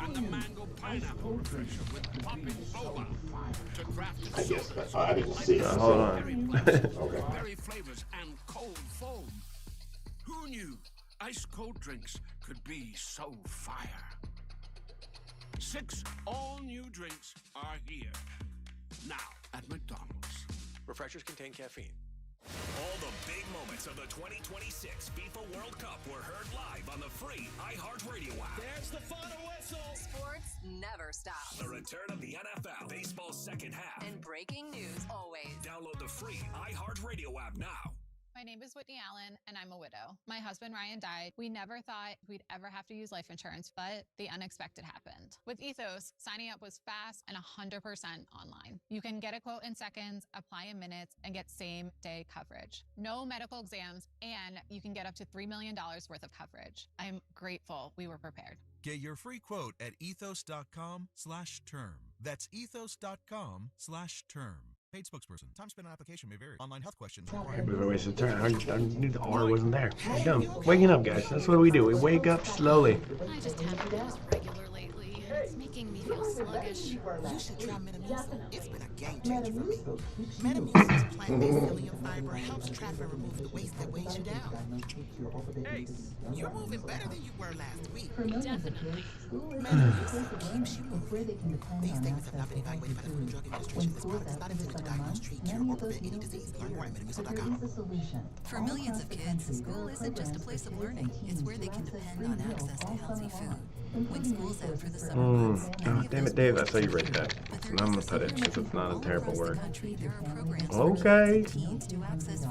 and the mango pineapple refresher with popping boba to craft I guess I didn't see it. Hold on. Okay. berry flavors and cold foam. Who knew ice cold drinks could be so fire? 6 all new drinks are here now at McDonald's. Refreshers contain caffeine. All the big moments of the 2026 FIFA World Cup were heard live on the free iHeartRadio app. There's the final whistle. Sports never stop. The return of the NFL, baseball's second half. And breaking news always. Download the free iHeartRadio app now. My name is Whitney Allen, and I'm a widow. My husband, Ryan, died. We never thought we'd ever have to use life insurance, but the unexpected happened. With Ethos, signing up was fast and 100% online. You can get a quote in seconds, apply in minutes, and get same-day coverage. No medical exams, and you can get up to $3 million worth of coverage. I'm grateful we were prepared. Get your free quote at ethos.com/term. That's ethos.com/term. Paid spokesperson. Time spent on application may vary. Online health questions required. It was a waste of time. I knew the R wasn't there. There you go. Waking up, guys. That's what we do. We wake up slowly. I just haven't been as regular lately. It's making me feel sluggish. You should try Metamucil. It's been a game changer for me. Metamucil's plant-based psyllium fiber helps trap and remove the waste that weighs you down. Hey, you're moving better than you were last week. Definitely. Metamucil keeps you moving. These statements have not been evaluated by the Food and Drug Administration. This product is not intended to diagnose, treat, cure, or prevent any disease. Learn more at metamucil.com. For millions of kids, school isn't just a place of learning. It's where they can depend on access to healthy food. When school's out for the summer months, Oh, damn it, Dave. I saw you write that. And I'm going to put it since it's not a terrible word. Okay.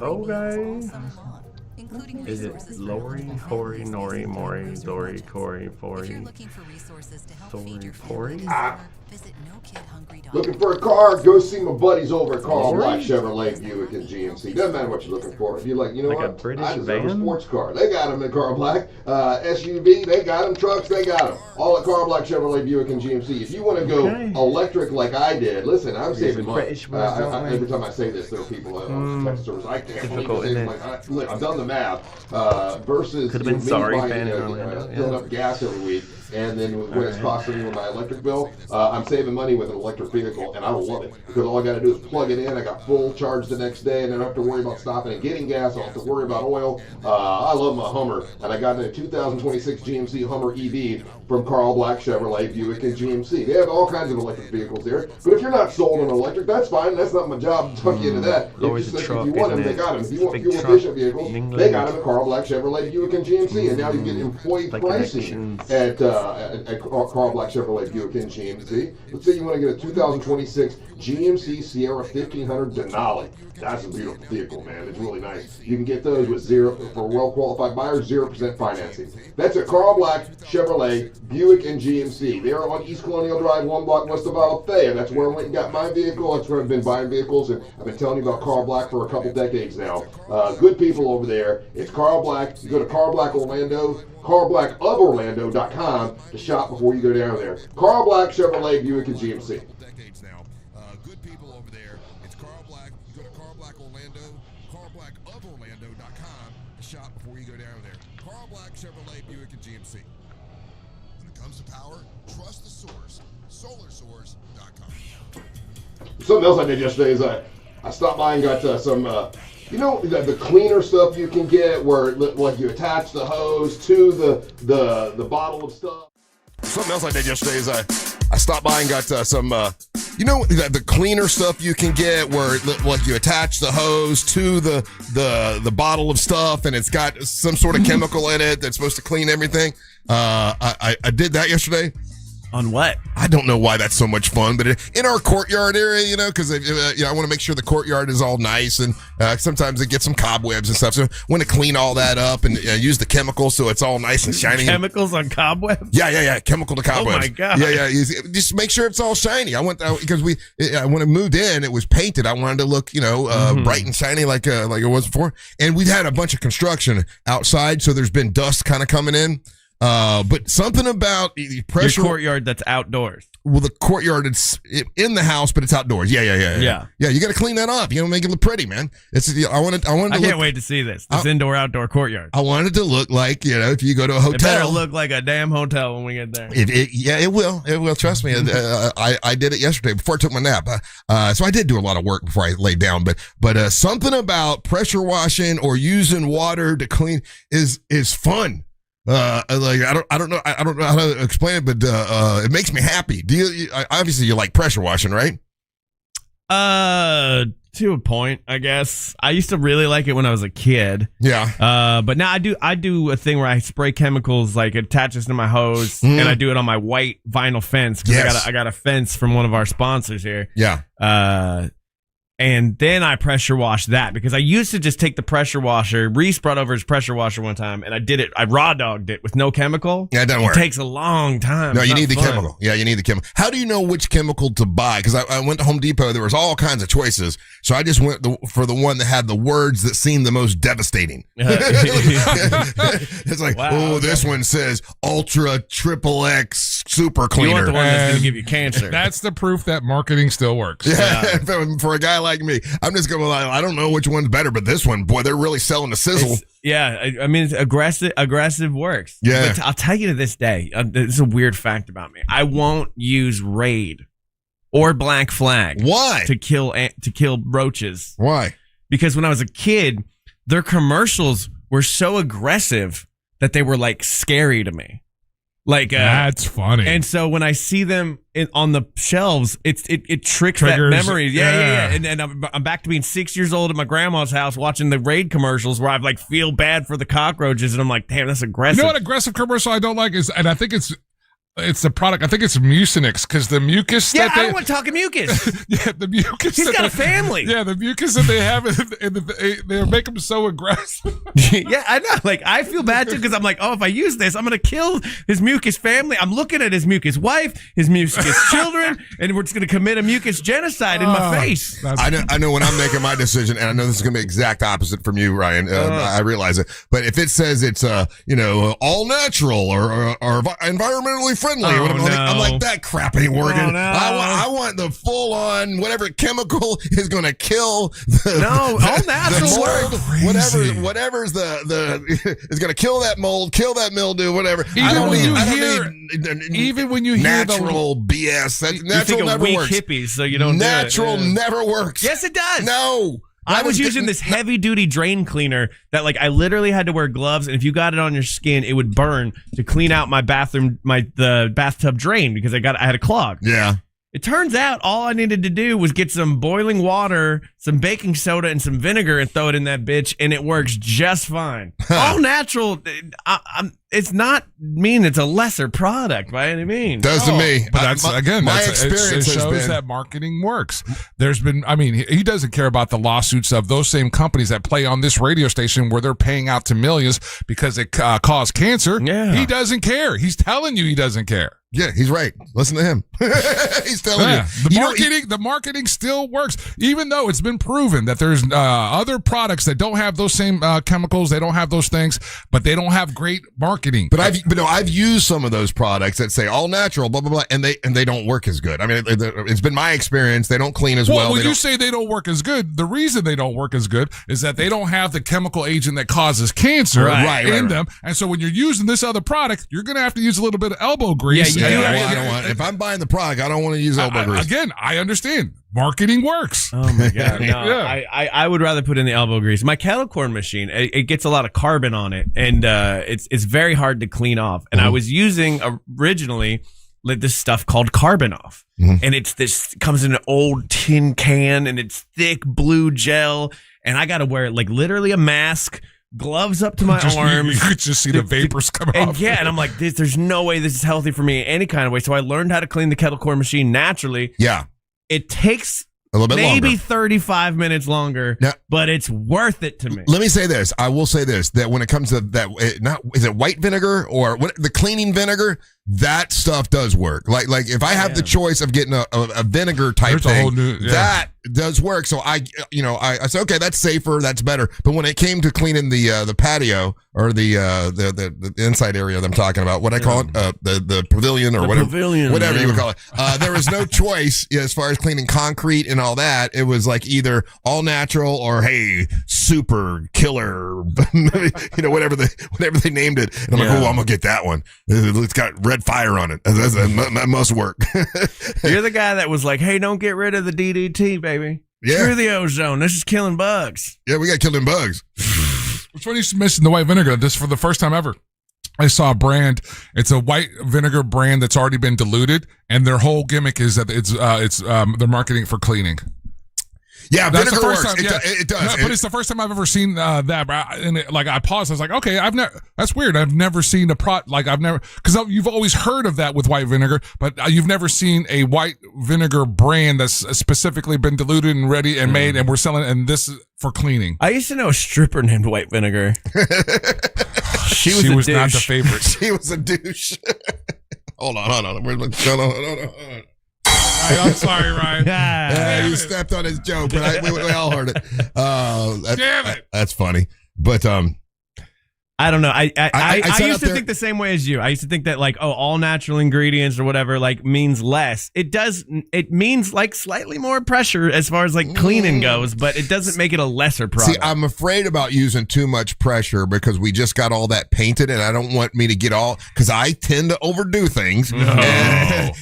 Okay. Is it Lori, Hori, Nori, Mori, Dori, Corey, Fori, Thori, Fori? Looking for a car? Go see my buddies over at Carl Black Chevrolet Buick and GMC. Doesn't matter what you're looking for. If you're like, you know Like what? a British I deserve a van? sports car. They got them at Carl Black. SUV, they got them. Trucks, they got them. All at Carl Black Chevrolet Buick and GMC. If you want to go electric like I did, listen, I'm saving money. Every time I say this, there are people on text service. I can't believe this. Look, I've done the math. Versus Could have been me sorry, buying, fan in Orlando. filling up gas every week. And then when it's costing me with my electric bill, I'm saving money with an electric vehicle, and I love it because all I got to do is plug it in. I got full charge the next day, and I don't have to worry about stopping and getting gas. I don't have to worry about oil. I love my Hummer, and I got a 2026 GMC Hummer EV from Carl Black Chevrolet Buick and GMC. They have all kinds of electric vehicles there, but if you're not sold on electric, that's fine. That's not my job to tuck you into that. Always a truck, If you want them, isn't they it? got them. If you want Big fuel truck efficient vehicles, in they England. got them at Carl Black Chevrolet Buick and GMC, and now you get employee Like pricing connections. at Carl Black Chevrolet Buick and GMC. Let's say you want to get a 2026 GMC Sierra 1500 Denali. That's a beautiful vehicle, man. It's really nice. You can get those with for well-qualified buyers, 0% financing. That's at Carl Black, Chevrolet, Buick, and GMC. They are on East Colonial Drive, 1 block west of Althea. That's where I went and got my vehicle. That's where I've been buying vehicles, and I've been telling you about Carl Black for a couple decades now. Good people over there. It's Carl Black. You go to Carl Black Orlando, CarlBlackofOrlando.com to shop before you go down there. Carl Black, Chevrolet, Buick, and GMC. Decades now. Good people over there. It's Carl Black. You go to Carl Black Orlando, CarlBlackofOrlando.com to shop before you go down there. Carl Black, Chevrolet, Buick, and GMC. When it comes to power, trust the source. SolarSource.com. Something else I did yesterday is I stopped by and got some, the cleaner stuff you can get where like you attach the hose to the bottle of stuff. Something else I did yesterday is I stopped by and got some, the cleaner stuff you can get where like you attach the hose to the bottle of stuff and it's got some sort of chemical in it that's supposed to clean everything. I did that yesterday. On what? I don't know why that's so much fun, but in our courtyard area, because I want to make sure the courtyard is all nice, and sometimes it gets some cobwebs and stuff. So I want to clean all that up and use the chemicals so it's all nice and shiny. Chemicals on cobwebs? Yeah. Chemical to cobwebs. Oh my god. Yeah. Just make sure it's all shiny. I want because when I moved in, it was painted. I wanted to look, bright and shiny like it was before. And we've had a bunch of construction outside, so there's been dust kind of coming in. But something about the pressure. Your courtyard that's outdoors. Well, the courtyard, it's in the house, but it's outdoors. Yeah. You got to clean that up. Make it look pretty, man. I can't wait to see this indoor-outdoor courtyard. I wanted to look like, if you go to a hotel. It better look like a damn hotel when we get there. It will. It will. Trust me. I did it yesterday before I took my nap. So I did do a lot of work before I laid down. But something about pressure washing or using water to clean is fun. I don't know how to explain it, but it makes me happy. Obviously you like pressure washing, right? To a point, I guess. I used to really like it when I was a kid. Yeah. But now I do a thing where I spray chemicals, like it attaches to my hose, and I do it on my white vinyl fence because I got a fence from one of our sponsors here. Yeah. And then I pressure wash that because I used to just take the pressure washer. Reese brought over his pressure washer one time, and I raw dogged it with no chemical. Yeah, it doesn't work. It takes a long time. No, you need the chemical. Yeah, you need the chemical. How do you know which chemical to buy? Because I went to Home Depot. There was all kinds of choices. So I just went for the one that had the words that seemed the most devastating. It's like, this one says Ultra Triple X Super Cleaner. You want the one that's going to give you cancer. That's the proof that marketing still works. Yeah. For a guy like me, I'm just going to I don't know which one's better, but this one, boy, they're really selling the sizzle. It's aggressive works. Yeah. But I'll tell you to this day, this is a weird fact about me. I won't use Raid or Black Flag. Why? To kill roaches. Why? Because when I was a kid, their commercials were so aggressive that they were like scary to me. That's funny. And so when I see them on the shelves, it tricks that memory. Yeah. And I'm back to being 6 years old at my grandma's house watching the Raid commercials where I feel bad for the cockroaches, and I'm like, damn, that's aggressive. You know what aggressive commercial I don't like is, and I think it's the product. I think it's Mucinex because the mucus. Yeah, I don't want talking mucus. Yeah, the mucus. He's got a family. Yeah, the mucus that they have, they make them so aggressive. Yeah, I know. I feel bad too because I'm like, if I use this, I'm gonna kill his mucus family. I'm looking at his mucus wife, his mucus children, and we're just gonna commit a mucus genocide in my face. I know when I'm making my decision, and I know this is gonna be exact opposite from you, Ryan. I realize it, but if it says it's all natural or environmentally friendly. I'm like, that crap ain't working. Oh, no. I want the full on whatever chemical is going to kill all natural the mold, whatever's is going to kill that mold, kill that mildew, whatever. Even when you hear natural BS. Natural never works. Hippies, so you don't. Natural never works. Yes, it does. No. I was using this heavy-duty drain cleaner that, I literally had to wear gloves, and if you got it on your skin, it would burn to clean out my bathroom, the bathtub drain because I had a clog. Yeah. It turns out all I needed to do was get some boiling water, some baking soda, and some vinegar and throw it in that bitch, and it works just fine. All natural. It's not mean it's a lesser product by any means. Does to me. But that's my experience it has shows been that marketing works. There's been, he doesn't care about the lawsuits of those same companies that play on this radio station where they're paying out to millions because it caused cancer. Yeah. He doesn't care. He's telling you he doesn't care. Yeah, he's right. Listen to him. He's telling you. The marketing still works, even though it's been proven that there's other products that don't have those same chemicals. They don't have those things, but they don't have great marketing. But I've used some of those products that say all natural, blah blah blah, and they don't work as good. I mean, it's been my experience. They don't clean as well. When you say they don't work as good, the reason they don't work as good is that they don't have the chemical agent that causes cancer in them. And so when you're using this other product, you're going to have to use a little bit of elbow grease. I don't want. If I'm buying the product, I don't want to use elbow grease. Again, I understand. Marketing works. Oh my god! No, I would rather put in the elbow grease. My kettle corn machine, it gets a lot of carbon on it, and it's very hard to clean off. And I was using originally this stuff called Carbon-Off, and comes in an old tin can, and it's thick blue gel, and I got to wear like literally a mask. Gloves up to my arms. You could just see the vapors come off. And I'm like, there's no way this is healthy for me in any kind of way. So I learned how to clean the kettle corn machine naturally. Yeah. It takes a little bit maybe longer. 35 minutes longer, but it's worth it to me. Let me say this. I will say this, that when it comes to that, is it white vinegar or the cleaning vinegar? That stuff does work. Like if I have the choice of getting a vinegar type thing, that does work. So I said, okay, that's safer, that's better. But when it came to cleaning the patio or the inside area that I'm talking about, what I call it, the pavilion or whatever you would call it, there was no choice as far as cleaning concrete and all that. It was like either all natural or hey, super killer, whatever they named it. And I'm like, oh, I'm gonna get that one. It's got red fire on it. That must work. You're the guy that was like, hey, don't get rid of the DDT, baby. Yeah. Screw the ozone. This is killing bugs. Yeah, we got killing bugs. Which one you mentioned the white vinegar? This for the first time ever. I saw a brand. It's a white vinegar brand that's already been diluted, and their whole gimmick is that they're marketing for cleaning. Yeah, that's vinegar the first works. time. It does. No, but it's the first time I've ever seen that. And I paused. I was like, okay, that's weird. I've never seen because you've always heard of that with white vinegar, but you've never seen a white vinegar brand that's specifically been diluted and ready and made, and we're selling it, and this is for cleaning. I used to know a stripper named White Vinegar. She was not the favorite. She was a douche. Hold on. Where's my hold on. I'm sorry, Ryan. Yeah, you stepped on his joke, but we all heard it. Damn it. That's funny. But I don't know. I used to think the same way as you. I used to think that like, all natural ingredients or whatever like means less. It does. It means like slightly more pressure as far as like cleaning goes, but it doesn't make it a lesser product. See, I'm afraid about using too much pressure because we just got all that painted, and I don't want me to get because I tend to overdo things. No.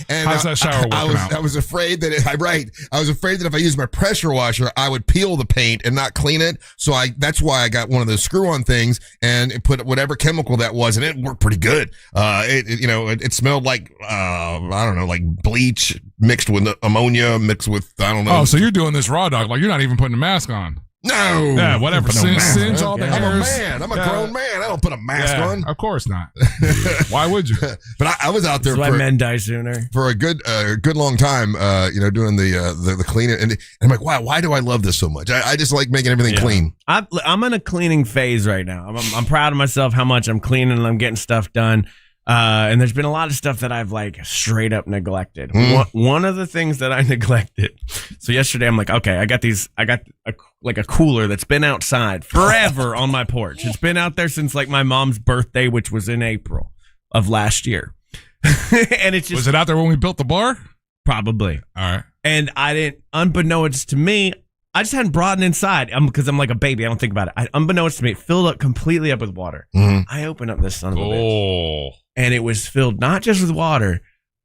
And how's that shower working out? I was afraid that I was afraid that if I used my pressure washer, I would peel the paint and not clean it. So that's why I got one of those screw-on things and put whatever chemical that was, and it worked pretty good. It smelled like I don't know, like bleach mixed with ammonia mixed with I don't know. Oh, so you're doing this raw dog like you're not even putting a mask on. No. Yeah, whatever. Singe all the hairs. I'm a man. I'm a grown man. I don't put a mask on. Of course not. Why would you? But I was out there That's why men die sooner. For a good long time, doing the cleaning. And I'm like, wow, why do I love this so much? I just like making everything clean. I'm in a cleaning phase right now. I'm proud of myself how much I'm cleaning and I'm getting stuff done. And there's been a lot of stuff that I've like straight up neglected. One of the things that I neglected. So yesterday I'm like, okay, I got a cooler that's been outside forever on my porch. It's been out there since like my mom's birthday, which was in April of last year. And it's just. Was it out there when we built the bar? Probably. All right. And I didn't, unbeknownst to me, I just hadn't brought it inside because I'm like a baby. I don't think about it. Unbeknownst to me, it filled up completely up with water. I opened up this son of a bitch. And it was filled not just with water,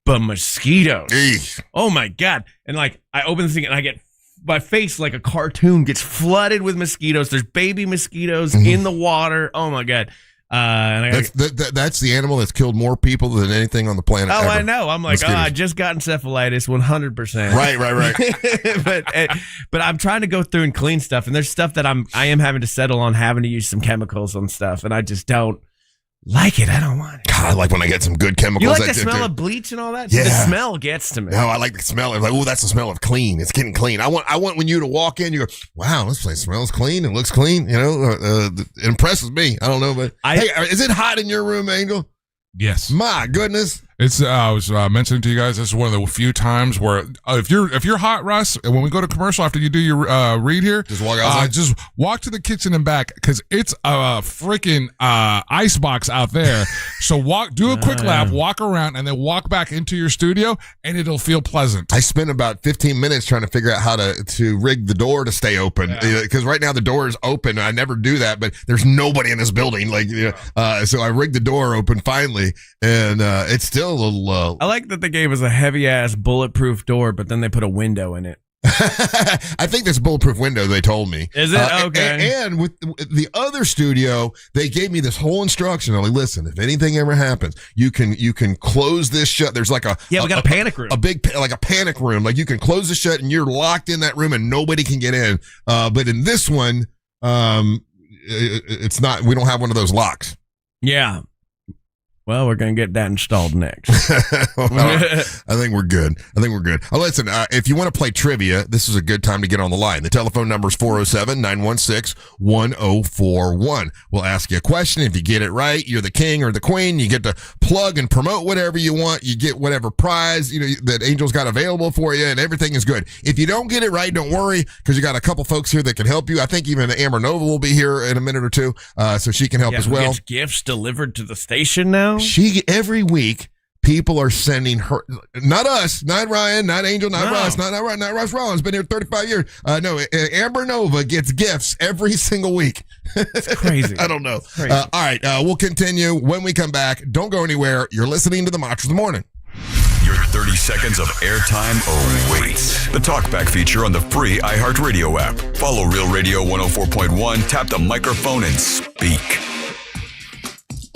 but mosquitoes. Eesh. Oh my God. And like I open the thing and I get my face like a cartoon gets flooded with mosquitoes. There's baby mosquitoes in the water. Oh my God. That's the animal that's killed more people than anything on the planet. Oh, ever. I know. I'm like, I just got encephalitis 100%. Right. but I'm trying to go through and clean stuff, and there's stuff that I am having to settle on having to use some chemicals on stuff, and I just don't like it. I don't want it. God, I like when I get some good chemicals. You like the smell of bleach and all that? Yeah. The smell gets to me. No, I like the smell. It's like, oh, that's the smell of clean. It's getting clean. I want when you to walk in, you go, wow, this place smells clean. It looks clean. You know, it impresses me. I don't know, but hey, is it hot in your room, Angel? Yes. My goodness. It's I was mentioning to you guys, this is one of the few times where if you're hot, Russ, and when we go to commercial after you do your read here, just walk outside. Just walk to the kitchen and back because it's a freaking ice box out there. So do a quick lap, walk around, and then walk back into your studio, and it'll feel pleasant. I spent about 15 minutes trying to figure out how to rig the door to stay open because right now the door is open. I never do that, but there's nobody in this building. So I rigged the door open finally, and it's still a little. I like that they gave us a heavy ass bulletproof door, but then they put a window in it. I think there's a bulletproof window, they told me. Is it? Okay. And with the other studio, they gave me this whole instruction. They're like, listen, if anything ever happens, you can close this shut. There's like we got a panic room. A big, like a panic room. Like you can close the shut and you're locked in that room and nobody can get in. But in this one, it's not, we don't have one of those locks. Yeah. Well, we're going to get that installed next. I think we're good. Listen, if you want to play trivia, this is a good time to get on the line. The telephone number is 407-916-1041. We'll ask you a question. If you get it right, you're the king or the queen. You get to plug and promote whatever you want. You get whatever prize that Angel's got available for you, and everything is good. If you don't get it right, don't worry, because you got a couple folks here that can help you. I think even Amber Nova will be here in a minute or two, so she can help as well. Gets gifts delivered to the station now. Every week, people are sending her, not us, not Ryan, not Angel, not Russ, not Russ Rollins, been here 35 years. No, Amber Nova gets gifts every single week. It's crazy. I don't know. All right, we'll continue when we come back. Don't go anywhere. You're listening to the Matcha of the Morning. Your 30 seconds of airtime awaits. The Talkback feature on the free iHeartRadio app. Follow Real Radio 104.1, tap the microphone, and speak.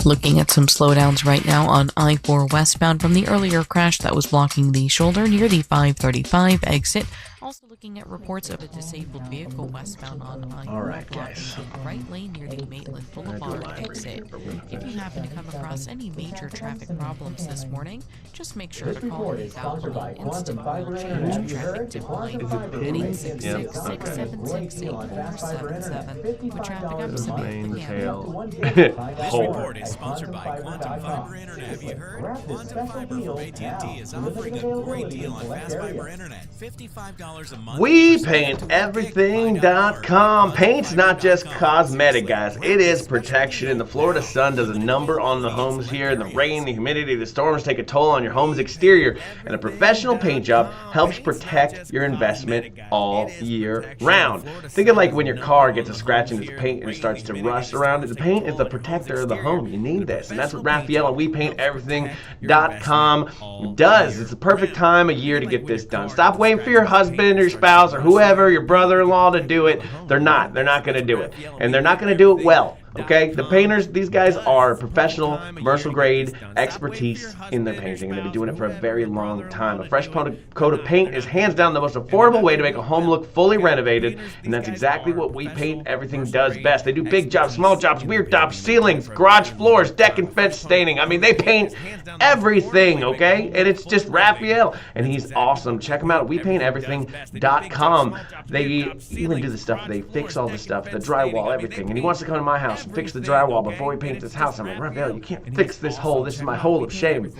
Looking at some slowdowns right now on I-4 westbound from the earlier crash that was blocking the shoulder near the 535 exit. Also looking at reports of a disabled vehicle westbound on I-4 blocking the right lane near the Maitland Boulevard exit. If you happen to come across any major traffic problems this morning, just make sure to call the Valvoline Instant Oil Change traffic tip line at 866-676-8477 for traffic up Samantha. This report is sponsored by Quantum Fiber Internet. Have you heard? Quantum Fiber from AT&T is offering a great deal on fast fiber internet. $55 a month. WePaintEverything.com. Paint's not just cosmetic, guys. It is protection, and the Florida sun does a number on the homes here. The rain, the humidity, the storms take a toll on your home's exterior, and a professional paint job helps protect your investment all year round. Think of like when your car gets a scratch in its paint and it starts to rust around it. The paint is the protector of the home. You need this, and that's what Raphael at WePaintEverything.com does. It's the perfect time of year to get this done. Stop waiting for your husband or your spouse or whoever, your brother-in-law, to do it. They're not going to do it, and they're not going to do it well. Okay, the painters, these guys are professional, commercial grade expertise in their painting, and they've been doing it for a very long time. A fresh coat of paint is hands down the most affordable way to make a home look fully renovated, and that's exactly what We Paint Everything does best. They do big jobs, small jobs, weird jobs, ceilings, garage floors, deck and fence staining. I mean, they paint everything, okay? And it's just Raphael, and he's awesome. Check him out at WePaintEverything.com. They even do the stuff, they fix all the stuff, the drywall, everything, and he wants to come to my house and fix the drywall before we paint this house. I'm like, Raphael, you can't fix this hole. This is my hole of shame.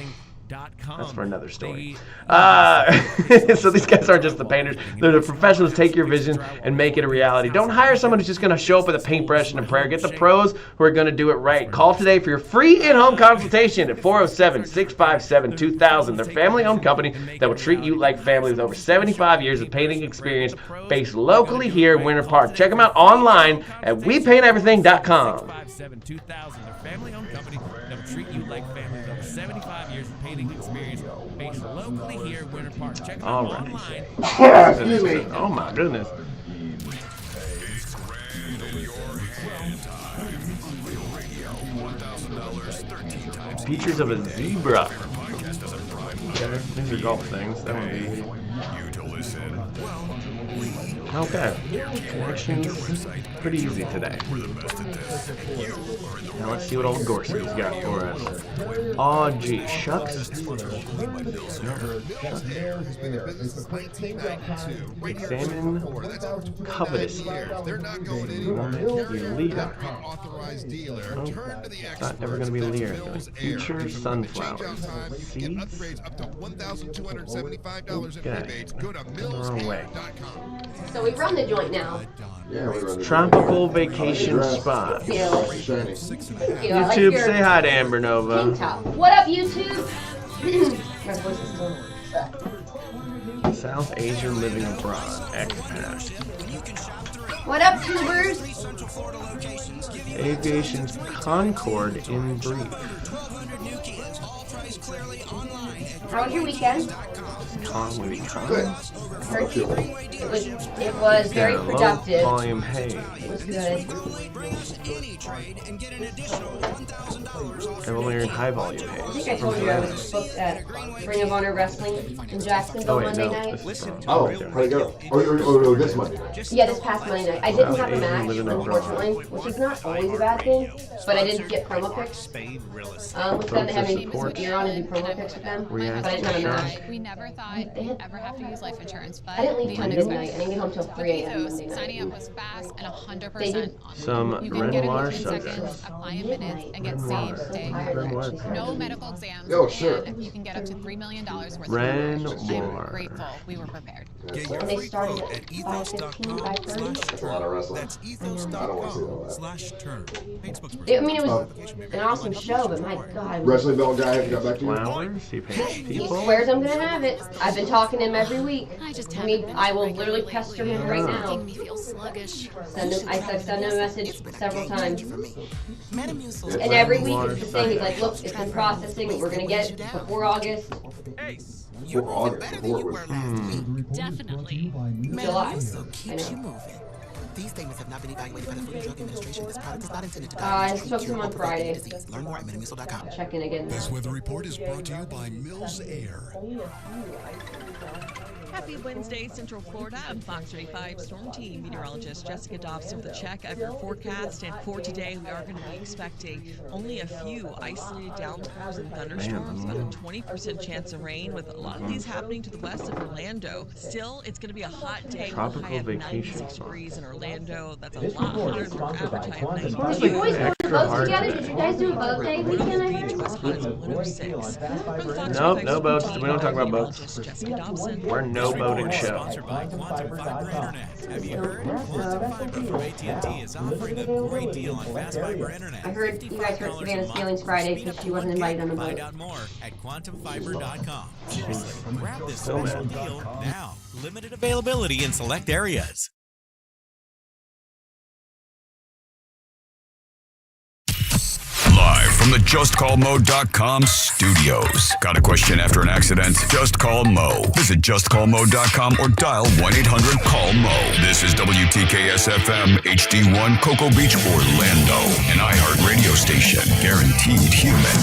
That's for another story. So these guys aren't just the painters. They're the professionals. Take your vision and make it a reality. Don't hire someone who's just going to show up with a paintbrush and a prayer. Get the pros who are going to do it right. Call today for your free in-home consultation at 407-657-2000. They're a family-owned company that will treat you like family with over 75 years of painting experience based locally here in Winter Park. Check them out online at WePaintEverything.com. 557-2000. They're a family-owned company that will treat you like family with over 75 years of painting experience based locally here in Winter Park. Check them out online. Excuse me. Oh my goodness. Features of a zebra. Okay, these are golf things. That would be. Okay. Connections pretty easy today. Now let's see what old Gorski's got for us. Oh gee, shucks. Examine covetous here. Leader. Oh, it's not ever going to be Lear. Future sunflowers. Seeds? Okay. The wrong way. So we run the joint now. Yeah, we run the Tropical vacation spot. Thank you. YouTube, say hi to Amber Nova. Tank top. What up, YouTube? My voice is still South Asian living abroad. Expat. What up, tubers? Aviation's Concorde in brief. How was your weekend? Good. It was very productive. Low volume hay. It was good. And we're in high volume hay. I think I told you I was booked at Ring of Honor Wrestling in Jacksonville Monday night. Oh, how'd it go? Oh, this Monday night. Yeah, this past Monday night. I didn't have a match, unfortunately, which is not always a bad thing, but I didn't get promo picks. With them, they had me put ear on and do promo picks with them, but I didn't have a match. We never thought we'd ever have to use life insurance, but I didn't leave till midnight. I didn't get home till 3 a.m. Monday night. Signing up was fast and 100% on. Some You can get it Renoir within seconds, subjects. apply in minutes, and get same day coverage. No medical exams. Oh, sure. And you can get up to $3 million worth of coverage. Renoir. I'm grateful we were prepared. And they started at 5:15, 5:30. That's a lot of wrestling. That's I don't want to see all that. ethos.com/turn. I mean, it was an awesome show, but my God. Wrestling belt guy hasn't got back to you? Flowers, he paints He people. swears I'm gonna have it. I've been talking to him every week. I will literally pester him right now. Send him a message several times. And every week it's the same. He's like, look, it's in processing. We're gonna get it before August. Before August, before it was. Definitely. July. So keeps you moving. These statements have not been evaluated by the Food and Drug Administration. This product is not intended to I spoke to him on Friday. Learn more at metamucil.com. Check in again. This weather report is brought to you by Mills Air. Happy Wednesday, Central Florida. I'm Fox 35 Storm Team meteorologist Jessica Dobson with a check of your forecast. And for today, we are going to be expecting only a few isolated downpours and thunderstorms, about a 20% chance of rain, with a lot of these happening to the west of Orlando. Still, it's going to be a hot day with a high of 96 degrees in Orlando. That's a lot hotter than our average high of 90. Did you boys go to boats together? Did you guys do a boat day weekend? I heard? Nope, no boats. We don't talk about boats. Jessica Dobson. We're no boating show. Sponsored by Quantum Fiber Internet. Have you heard? Quantum Fiber from AT&T is offering a great deal on fast fiber internet. I heard you guys hurt Savannah's feelings Friday because she wasn't invited on the boat. Find out more at quantumfiber.com. Seriously, grab this special deal now. Limited availability in select areas. Live from the JustCallMo.com studios. Got a question after an accident? Just call Mo. Visit JustCallMo.com or dial 1-800-CALL-MO. This is WTKS-FM HD1 Cocoa Beach, Orlando. An iHeart radio station. Guaranteed human.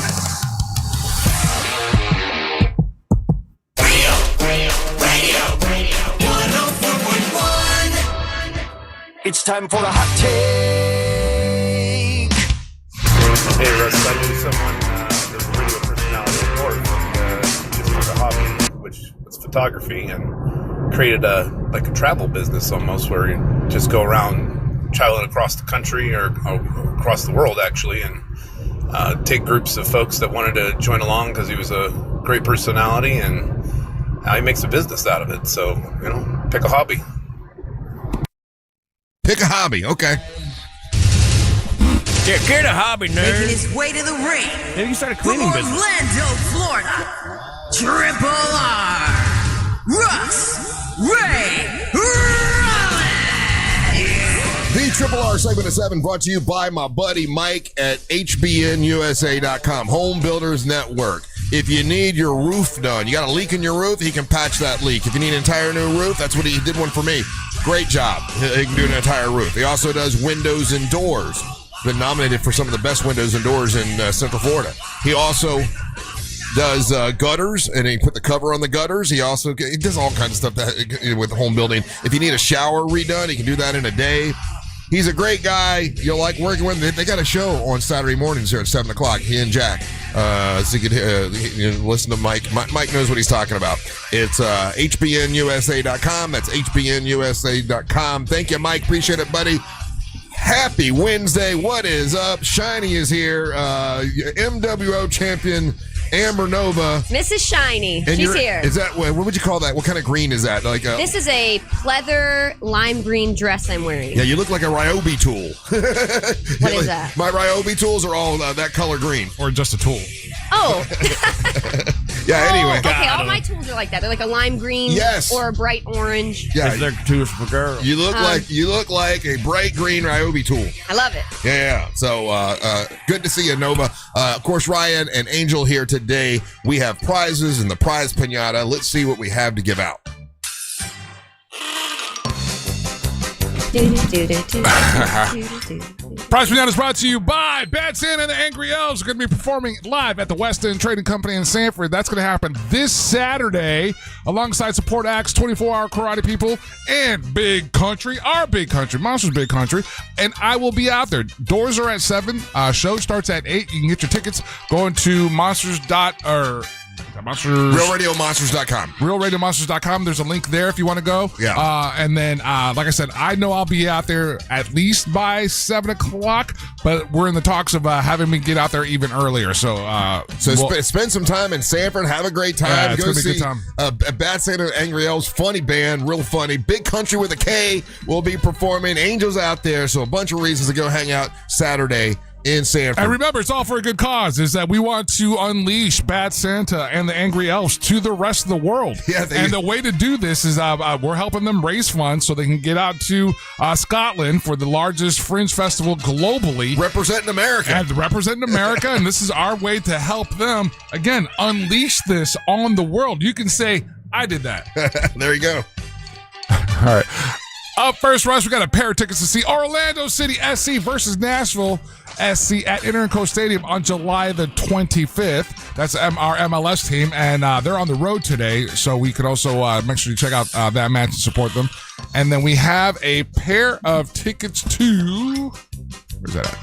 Radio 104.1. It's time for a hot take. Hey Russ, I knew someone that's a radio personality in North, just for the hobby, which was photography, and created a travel business almost, where you just go around traveling across the country or across the world actually, and take groups of folks that wanted to join along because he was a great personality, and he makes a business out of it. So, pick a hobby. Pick a hobby, okay. Yeah, get a hobby, nerd. Making his way to the ring. Maybe you start a cleaning From business. Orlando, Florida. Triple R. Russ Ray The Triple R segment of 7 brought to you by my buddy Mike at HBNUSA.com, Home Builders Network. If you need your roof done, you got a leak in your roof, he can patch that leak. If you need an entire new roof, that's what he did one for me. Great job. He can do an entire roof. He also does windows and doors. been nominated for some of the best windows and doors in Central Florida. He also does gutters, and he put the cover on the gutters. He does all kinds of stuff with the home building. If you need a shower redone, he can do that in a day. He's a great guy. You'll like working with him. They got a show on Saturday mornings here at 7 o'clock, he and Jack. So you can listen to Mike. Mike knows what he's talking about. It's hbnusa.com. That's hbnusa.com. Thank you, Mike. Appreciate it, buddy. Happy Wednesday. What is up? Shiny is here. MWO champion Amber Nova. Mrs. Shiny. And She's here. Is that, what would you call that? What kind of green is that? Like This is a pleather lime green dress I'm wearing. Yeah, you look like a Ryobi tool. What is that? My Ryobi tools are all that color green. Or just a tool. Oh. Yeah, anyway. Okay, all my tools are like that. They're like a lime green or a bright orange. Yeah, they're tools for girls. You look like a bright green Ryobi tool. I love it. Yeah. So good to see you, Nova. Of course, Ryan and Angel here today. We have prizes in the prize pinata. Let's see what we have to give out. Prize Pinata is brought to you by Bad Santa and the Angry Elves. Are going to be performing live at the West End Trading Company in Sanford. That's going to happen this Saturday alongside support acts 24-Hour Karate People and Big Country, our Big Country, Monsters Big Country. And I will be out there. Doors are at 7. Show starts at 8. You can get your tickets going to RealRadioMonsters.com. RealRadioMonsters.com. There's a link there if you want to go. Yeah. And then, like I said, I know I'll be out there at least by 7 o'clock, but we're in the talks of having me get out there even earlier. So, spend some time in Sanford. Have a great time. Yeah, it's Go gonna be a see good time. Bad Santa and Angry Elves. Funny band, real funny. Big Country with a K will be performing. Angels out there. So a bunch of reasons to go hang out Saturday in Sanford. And remember, it's all for a good cause, is that we want to unleash Bad Santa and the Angry Elves to the rest of the world. Yeah, and the way to do this is we're helping them raise funds so they can get out to Scotland for the largest fringe festival globally. Representing America. And representing America, and this is our way to help them, again, unleash this on the world. You can say, I did that. There you go. All right. Up first, Russ, we got a pair of tickets to see Orlando City SC versus Nashville SC at Interco Stadium on July the 25th. That's our MLS team, and they're on the road today, so we could also make sure you check out that match and support them. And then we have a pair of tickets to... Where's that at?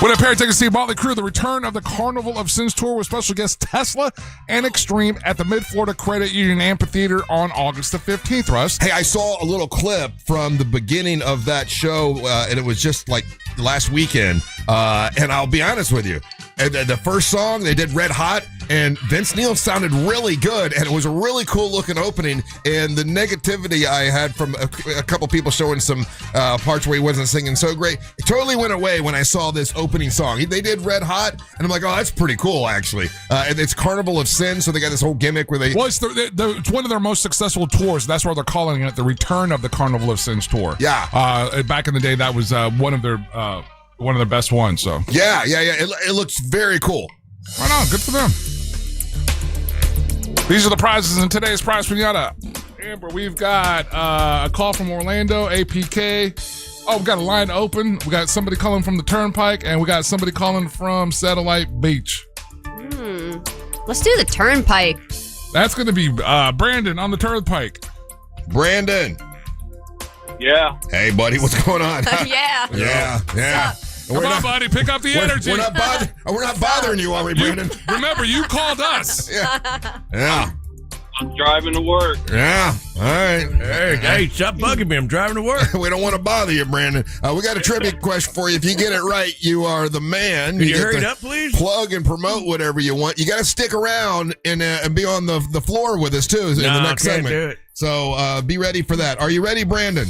With a pair of tickets to see Motley Crue, the return of the Carnival of Sins tour with special guests Tesla and Extreme at the Mid-Florida Credit Union Amphitheater on August the 15th, Russ. Hey, I saw a little clip from the beginning of that show, and it was just like last weekend. And I'll be honest with you, the first song, they did Red Hot, and Vince Neil sounded really good, and it was a really cool looking opening. And the negativity I had from a couple people showing some parts where he wasn't singing so great, it totally went away when I saw this opening song. They did Red Hot, and I'm like, oh, that's pretty cool, actually. And it's Carnival of Sin, so they got this whole gimmick where they... Well, it's one of their most successful tours. That's why they're calling it the Return of the Carnival of Sins tour. Yeah. Back in the day, that was one of their best ones. So yeah. It looks very cool. Right on. Good for them. These are the prizes in today's prize pinata. Amber, we've got a call from Orlando, APK. Oh, we got a line open. We got somebody calling from the Turnpike, and we got somebody calling from Satellite Beach. Let's do the Turnpike. That's going to be Brandon on the Turnpike. Brandon. Yeah. Hey, buddy, what's going on? Yeah. Yeah. Come on, buddy, pick up the energy. We're not bothering you, are we, Brandon? Remember, you called us. Yeah. I'm driving to work. Yeah. All right. Hey, stop bugging me. I'm driving to work. We don't want to bother you, Brandon. We got a trivia question for you. If you get it right, you are the man. Can you hurry it up, please? Plug and promote whatever you want. You got to stick around and be on the floor with us, too, in the next segment. Do it. So be ready for that. Are you ready, Brandon?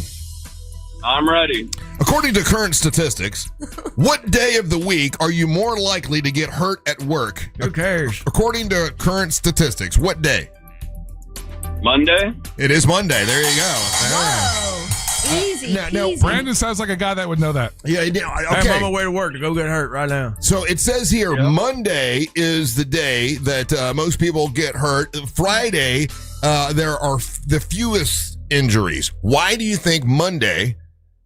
I'm ready. According to current statistics, what day of the week are you more likely to get hurt at work? Who cares? According to current statistics, what day? Monday? It is Monday. There you go. Whoa. Easy. Now, Brandon sounds like a guy that would know that. Yeah, okay. I'm on my way to work to go get hurt right now. So it says here, Monday is the day that most people get hurt. Friday, there are the fewest injuries. Why do you think Monday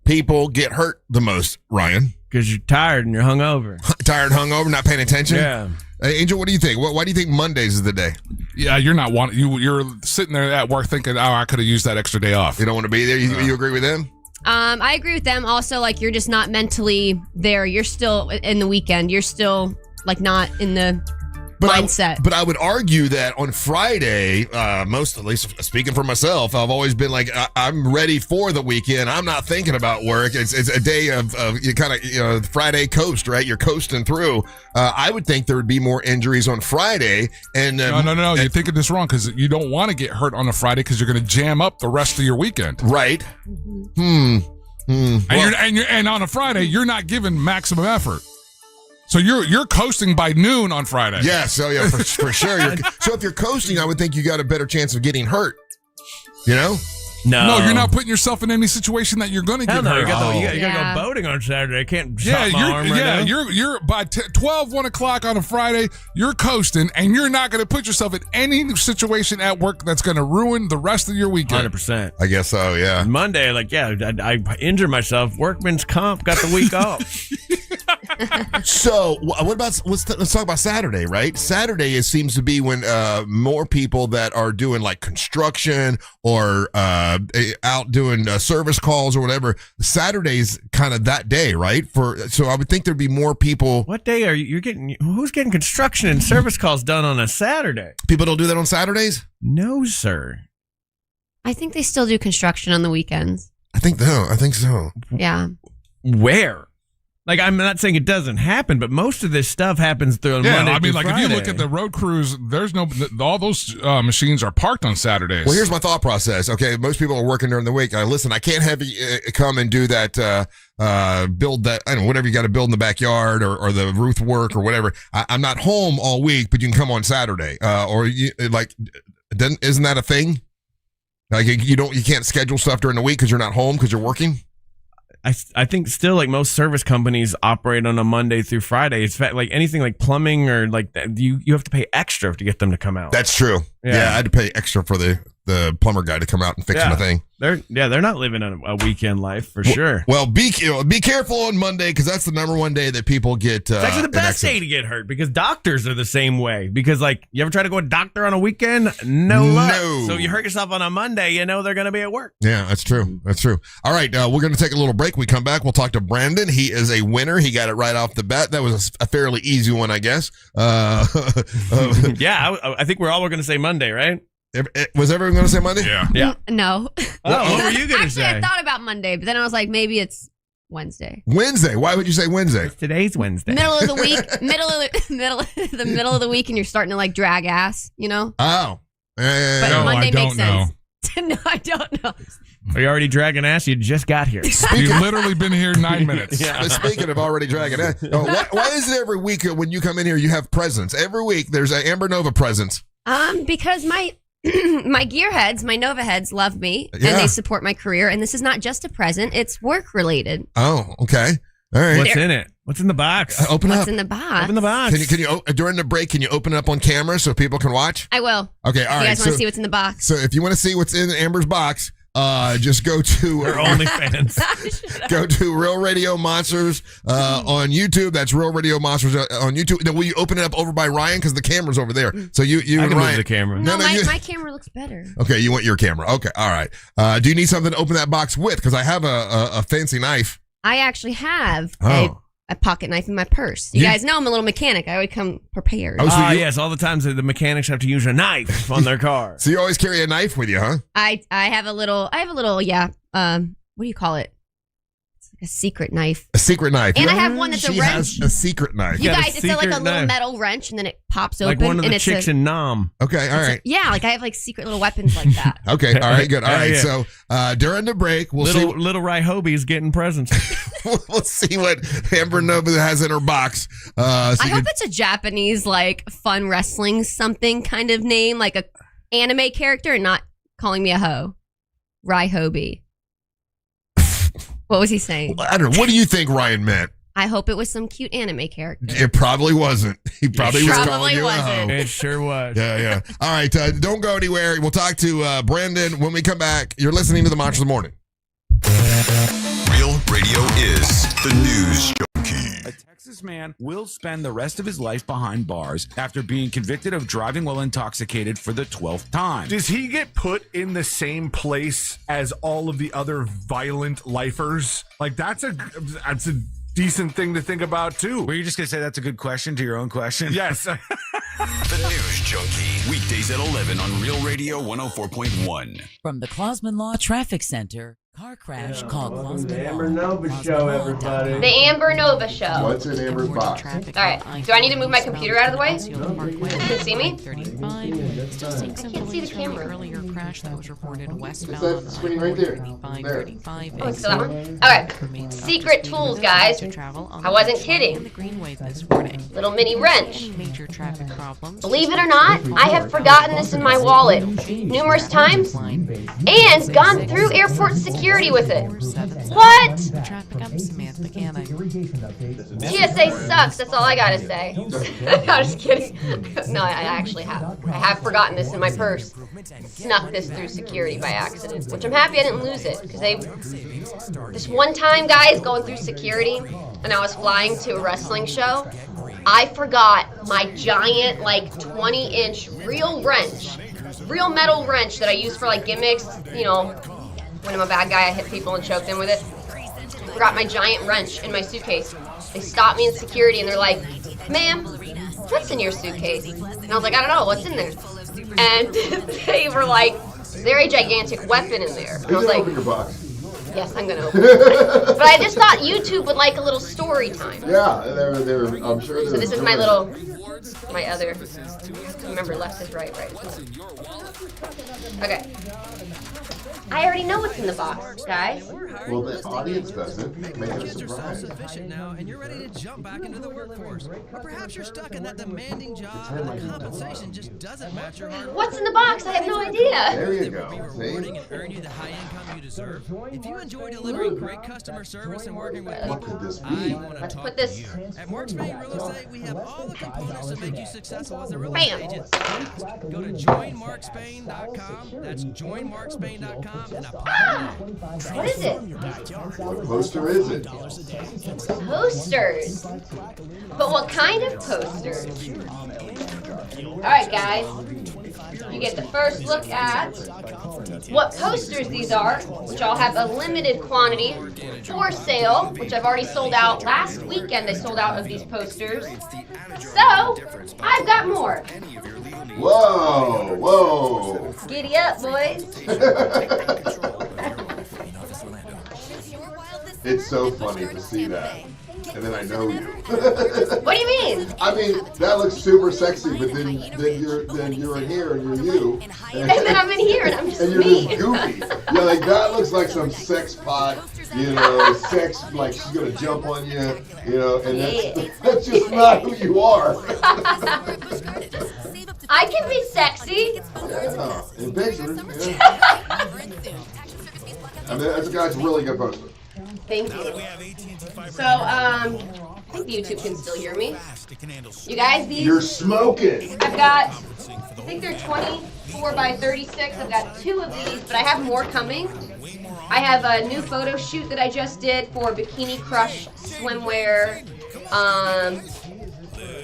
people get hurt the most, Ryan? because you're tired and you're hungover. Tired, hungover, not paying attention? Yeah. Angel, what do you think? Why do you think Mondays is the day? Yeah, you're not wanting. You're sitting there at work thinking, "Oh, I could have used that extra day off." You don't want to be there. You agree with them? I agree with them. Also, like, you're just not mentally there. You're still in the weekend. You're still like not in the mindset. But I would argue that on Friday, most, at least speaking for myself, I've always been like, I'm ready for the weekend. I'm not thinking about work. It's a day of you kind of, Friday coast, right? You're coasting through. I would think there would be more injuries on Friday. And No. You're thinking this wrong because you don't want to get hurt on a Friday because you're going to jam up the rest of your weekend. Right. And on a Friday, you're not giving maximum effort. So you're coasting by noon on Friday. Yeah, so yeah, for sure. So if you're coasting, I would think you got a better chance of getting hurt. You know? No, you're not putting yourself in any situation that you're going to get hurt. You got to go boating on Saturday. I can't shot my arm right now. You're by 12, 1 o'clock on a Friday, you're coasting, and you're not going to put yourself in any situation at work that's going to ruin the rest of your weekend. 100%. I guess so, yeah. Monday, I injured myself. Workman's comp, got the week off. So what about let's talk about Saturday, right? Saturday seems to be when more people that are doing like construction or out doing service calls or whatever. Saturday's kind of that day, right? So I would think there'd be more people. What day are you getting? Who's getting construction and service calls done on a Saturday? People don't do that on Saturdays? No, sir. I think they still do construction on the weekends. I think so. Yeah. Where? Like, I'm not saying it doesn't happen, but most of this stuff happens through Monday through like Friday. if you look at the road crews, there's all those machines are parked on Saturdays. Well, here's my thought process. Okay, most people are working during the week. Listen, I can't have you come and do that, build that, I don't know, whatever you got to build in the backyard or the roof work or whatever. I'm not home all week, but you can come on Saturday. Isn't that a thing? Like you can't schedule stuff during the week because you're not home because you're working. I think still like most service companies operate on a Monday through Friday. It's like anything like plumbing or like that, you have to pay extra to get them to come out. That's true. Yeah, I had to pay extra for the plumber guy to come out and fix my thing. They're not living a weekend life for sure. Well, be careful on Monday because that's the number one day that people get. It's actually the best day to get hurt because doctors are the same way. Because like you ever try to go to a doctor on a weekend? No luck. So you hurt yourself on a Monday, you know they're going to be at work. Yeah, that's true. That's true. All right, we're going to take a little break. We come back. We'll talk to Brandon. He is a winner. He got it right off the bat. That was a fairly easy one, I guess. Yeah, I think we're all going to say Monday, right? Was everyone going to say Monday? Yeah. No. What were you going to Actually, say? I thought about Monday, but then I was like, maybe it's Wednesday. Wednesday? Why would you say Wednesday? Today's Wednesday. Middle of the week, middle of the week, and you're starting to like drag ass, you know? Oh. But No, Monday I don't makes sense. No, I don't know. Are you already dragging ass? You just got here. You've literally been here 9 minutes. Speaking of already dragging ass, why is it every week when you come in here you have presents? Every week there's an Amber Nova presents. Because my gearheads, my Nova heads love me and they support my career. And this is not just a present, it's work related. Oh, okay. All right. What's in it? What's in the box? Open What's up. in the box? Open the box. Can you during the break, can you open it up on camera so people can watch? I will. Okay, all right. You guys want to see what's in the box? So if you want to see what's in Amber's box, just go to Her OnlyFans. Go to Real Radio Monsters on YouTube. That's Real Radio Monsters on YouTube. Now, will you open it up over by Ryan because the camera's over there? So you I and can Ryan. move the camera. No, my camera looks better. Okay, you want your camera. Okay, all right. Do you need something to open that box with? Because I have a fancy knife. I actually have a pocket knife in my purse. You Yeah. guys know I'm a little mechanic. I always come prepared. Yes, all the times that the mechanics have to use a knife on their car. So you always carry a knife with you, huh? I have a little what do you call it? It's like a secret knife. A secret knife. And I have one that's she a wrench. has a secret knife. You guys, it's like a secret little knife. metal wrench and then it pops Like open. one of and the it's chicks in Nom. Okay, all right. Yeah, like I have like secret little weapons like that. Okay, all right, good. All right, Yeah. so during the break, we'll see. Little Ry Hobie's getting presents. We'll see what Amber Nova has in her box. I hope it's a Japanese like fun wrestling something kind of name, like a anime character, and not calling me a hoe. Rai Hobie. What was he saying? I don't know. What do you think Ryan meant? I hope it was some cute anime character. It probably wasn't. He probably was calling you a hoe. It sure was. Yeah. All right, don't go anywhere. We'll talk to Brandon when we come back. You're listening to the Monsters of the Morning. Real Radio is the news junkie. Texas man will spend the rest of his life behind bars after being convicted of driving while intoxicated for the 12th time. Does he get put in the same place as all of the other violent lifers? Like, that's a decent thing to think about, too. Were you just going to say that's a good question to your own question? Yes. The News Junkie, weekdays at 11 on Real Radio 104.1. From the Clausman Law Traffic Center, car crash called Clausman The Law. Amber Nova Show, everybody. The Amber Nova Show. What's in Amber's box? All right. Do I need to move my computer out of the way? You can see me? Still seeing some can't see the delays from camera. the earlier crash that was reported westbound It's that screen right there. There. Oh, it's still that one? Okay. Secret tools, guys. I wasn't kidding. Little mini wrench. Believe it or not, I have forgotten this in my wallet numerous times and gone through airport security with it. What? TSA sucks. That's all I gotta say. I'm just kidding. No, I actually have. I have forgotten this in my purse. Snuck this through security by accident, which I'm happy I didn't lose it because this one time, guys, going through security, and I was flying to a wrestling show. I forgot my giant, like 20-inch real metal wrench that I use for like gimmicks. You know, when I'm a bad guy, I hit people and choke them with it. Forgot my giant wrench in my suitcase. They stopped me in security and they're like, "Ma'am, what's in your suitcase?" And I was like, "I don't know, what's in there?" And they were like, "There a gigantic weapon in there." And I was like, Open your box. "Yes, I'm gonna open it." But I just thought YouTube would like a little story time. Yeah, they're I'm sure they're. So this is my other. Remember, left is right. Okay. I already know what's in the box, guys. Well, the audience doesn't. Make it a surprise. Self-sufficient now, and you're ready to jump back into the workforce. Or perhaps you're stuck in that demanding job, and the compensation just doesn't match your hard work. What's in the box? I have no idea. There you go. Rewarding and earn you the high income you deserve. If you enjoy delivering great customer service and working with people, I want to talk to you. At Mark Spain Real Estate, we have all the components to make you successful as a real estate agent. Go to joinmarkspain.com. That's joinmarkspain.com. And apply. What is it? What poster is it? Posters. But what kind of posters? Alright, guys. You get the first look at what posters these are, which I'll have a limited quantity for sale, which I've already sold out. Last weekend I sold out of these posters. So, I've got more. Whoa. Giddy up, boys. It's so funny to see that. And then I know you. What do you mean? I mean, that looks super sexy, but then you're in here and you're you. And then I'm in here and I'm just and you're me. just goofy. Yeah, like that looks like some sex pot, sex, like she's gonna jump on you, and that's just not who you are. I can be sexy. Yeah, in pictures, I mean, that's a really good poster. Thank you. So, I think YouTube can still hear me. You guys, these... You're smoking. I've got, I think they're 24 by 36. I've got 2 of these, but I have more coming. I have a new photo shoot that I just did for Bikini Crush swimwear.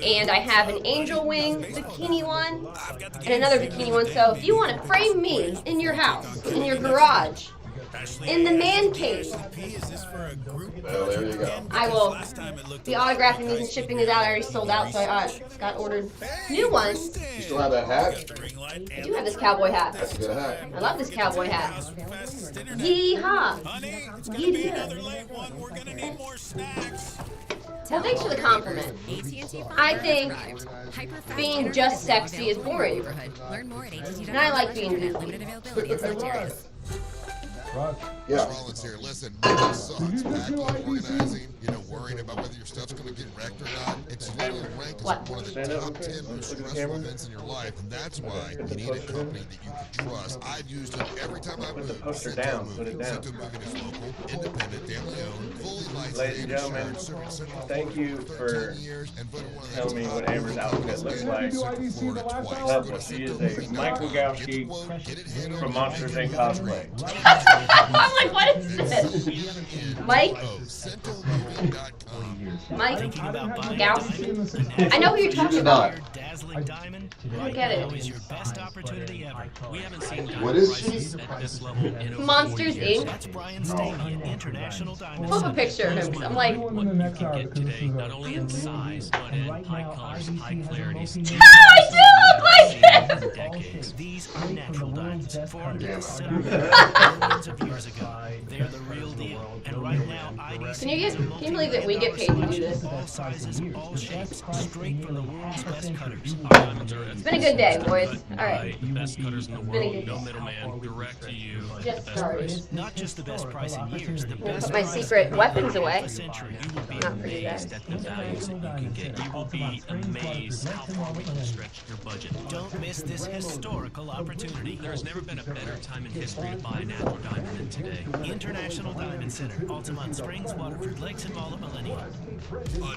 And I have an angel wing bikini one and another bikini one. So if you want to frame me in your house, in your garage, in the man cave, Oh, there you go. I will be autographing these and shipping these out. I already sold out, so I got ordered new ones. You still have that hat? I do have this cowboy hat. That's a good hat. I love this cowboy hat. Yee-haw. Well, thanks for the compliment. I think being just sexy is boring. And I like being goofy. Yeah. Rollins here. Listen, it sucks. Back organizing, worrying about whether your stuff's going to get wrecked or not. It's literally ranked as one of the top 10 most stressful events in your life, and that's why you need a company that you can trust. I've used it every time I've moved. Cento Moving is local, independent, family owned, fully licensed. Ladies and gentlemen, thank you for telling me what Amber's outfit looks like. She is a Mike Wagowski from Monsters Inc. cosplay. I'm like, what is this? Mike? Gauss? I know who you're talking about. Dazzling diamond. I get it. Now is your best opportunity ever. We haven't seen What is prices at this level in over Monsters, 4 years. Inc. That's Brian Stamian, International Diamond. Flip a picture of him. I'm like, what you can get today, not only in size, but in high colors, high clarities. I do look like this! Decades. These are natural diamonds formed in the center millions of years ago. They're the real deal. And right now, IDC Can you believe that we get paid to do this? all sizes, all shapes, straight from the world's best cutters. It's been a good day, boys. All right. The best cutters in the It's been a world, good no day. middleman, direct to you. Just the best started. price. Not just the best price in years, the Put best my price secret in weapons away. half a century. You will be Not for you guys. amazed at the values that you can get. You will be amazed how far we can stretch your budget. Don't miss this historical opportunity. There's never been a better time in history to buy a natural diamond than today. International Diamond Center, Altamont Springs, Waterford Lakes, and Mall of Millennium.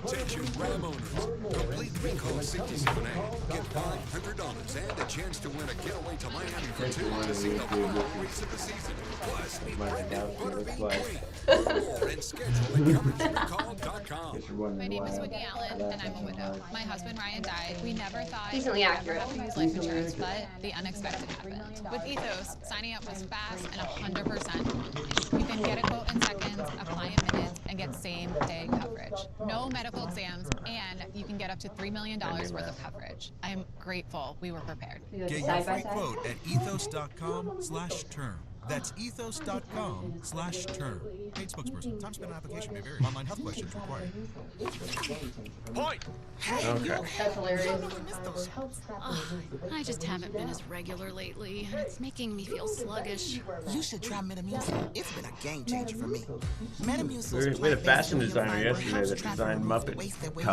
Attention Ram owners. Complete recall 67A. Get $500 and a chance to win a getaway to Miami for two to see the final race of the season. Plus, meet Brandon Butterbean Green. For more and schedule at CoverageRecall.com. My name is Whitney Allen, and I'm a widow. My husband Ryan died. We never thought Decently we'd accurate. ever have to use life insurance, but the unexpected happened. With Ethos, signing up was fast and 100%. You can get a quote in seconds, apply in minutes, and get same-day coverage. No medical exams, and you can get up to $3 million worth of coverage. I am grateful we were prepared. Get your free quote at ethos.com/term. That's ethos.com/term. Paid spokesperson. Time spent on application may vary. Online health questions required. Point. Okay. That's hilarious. I just haven't been as regular lately, and it's making me feel sluggish. You should try Metamucil. It's been a game changer for me. Metamucil's We had a fashion designer yesterday that designed Muppet I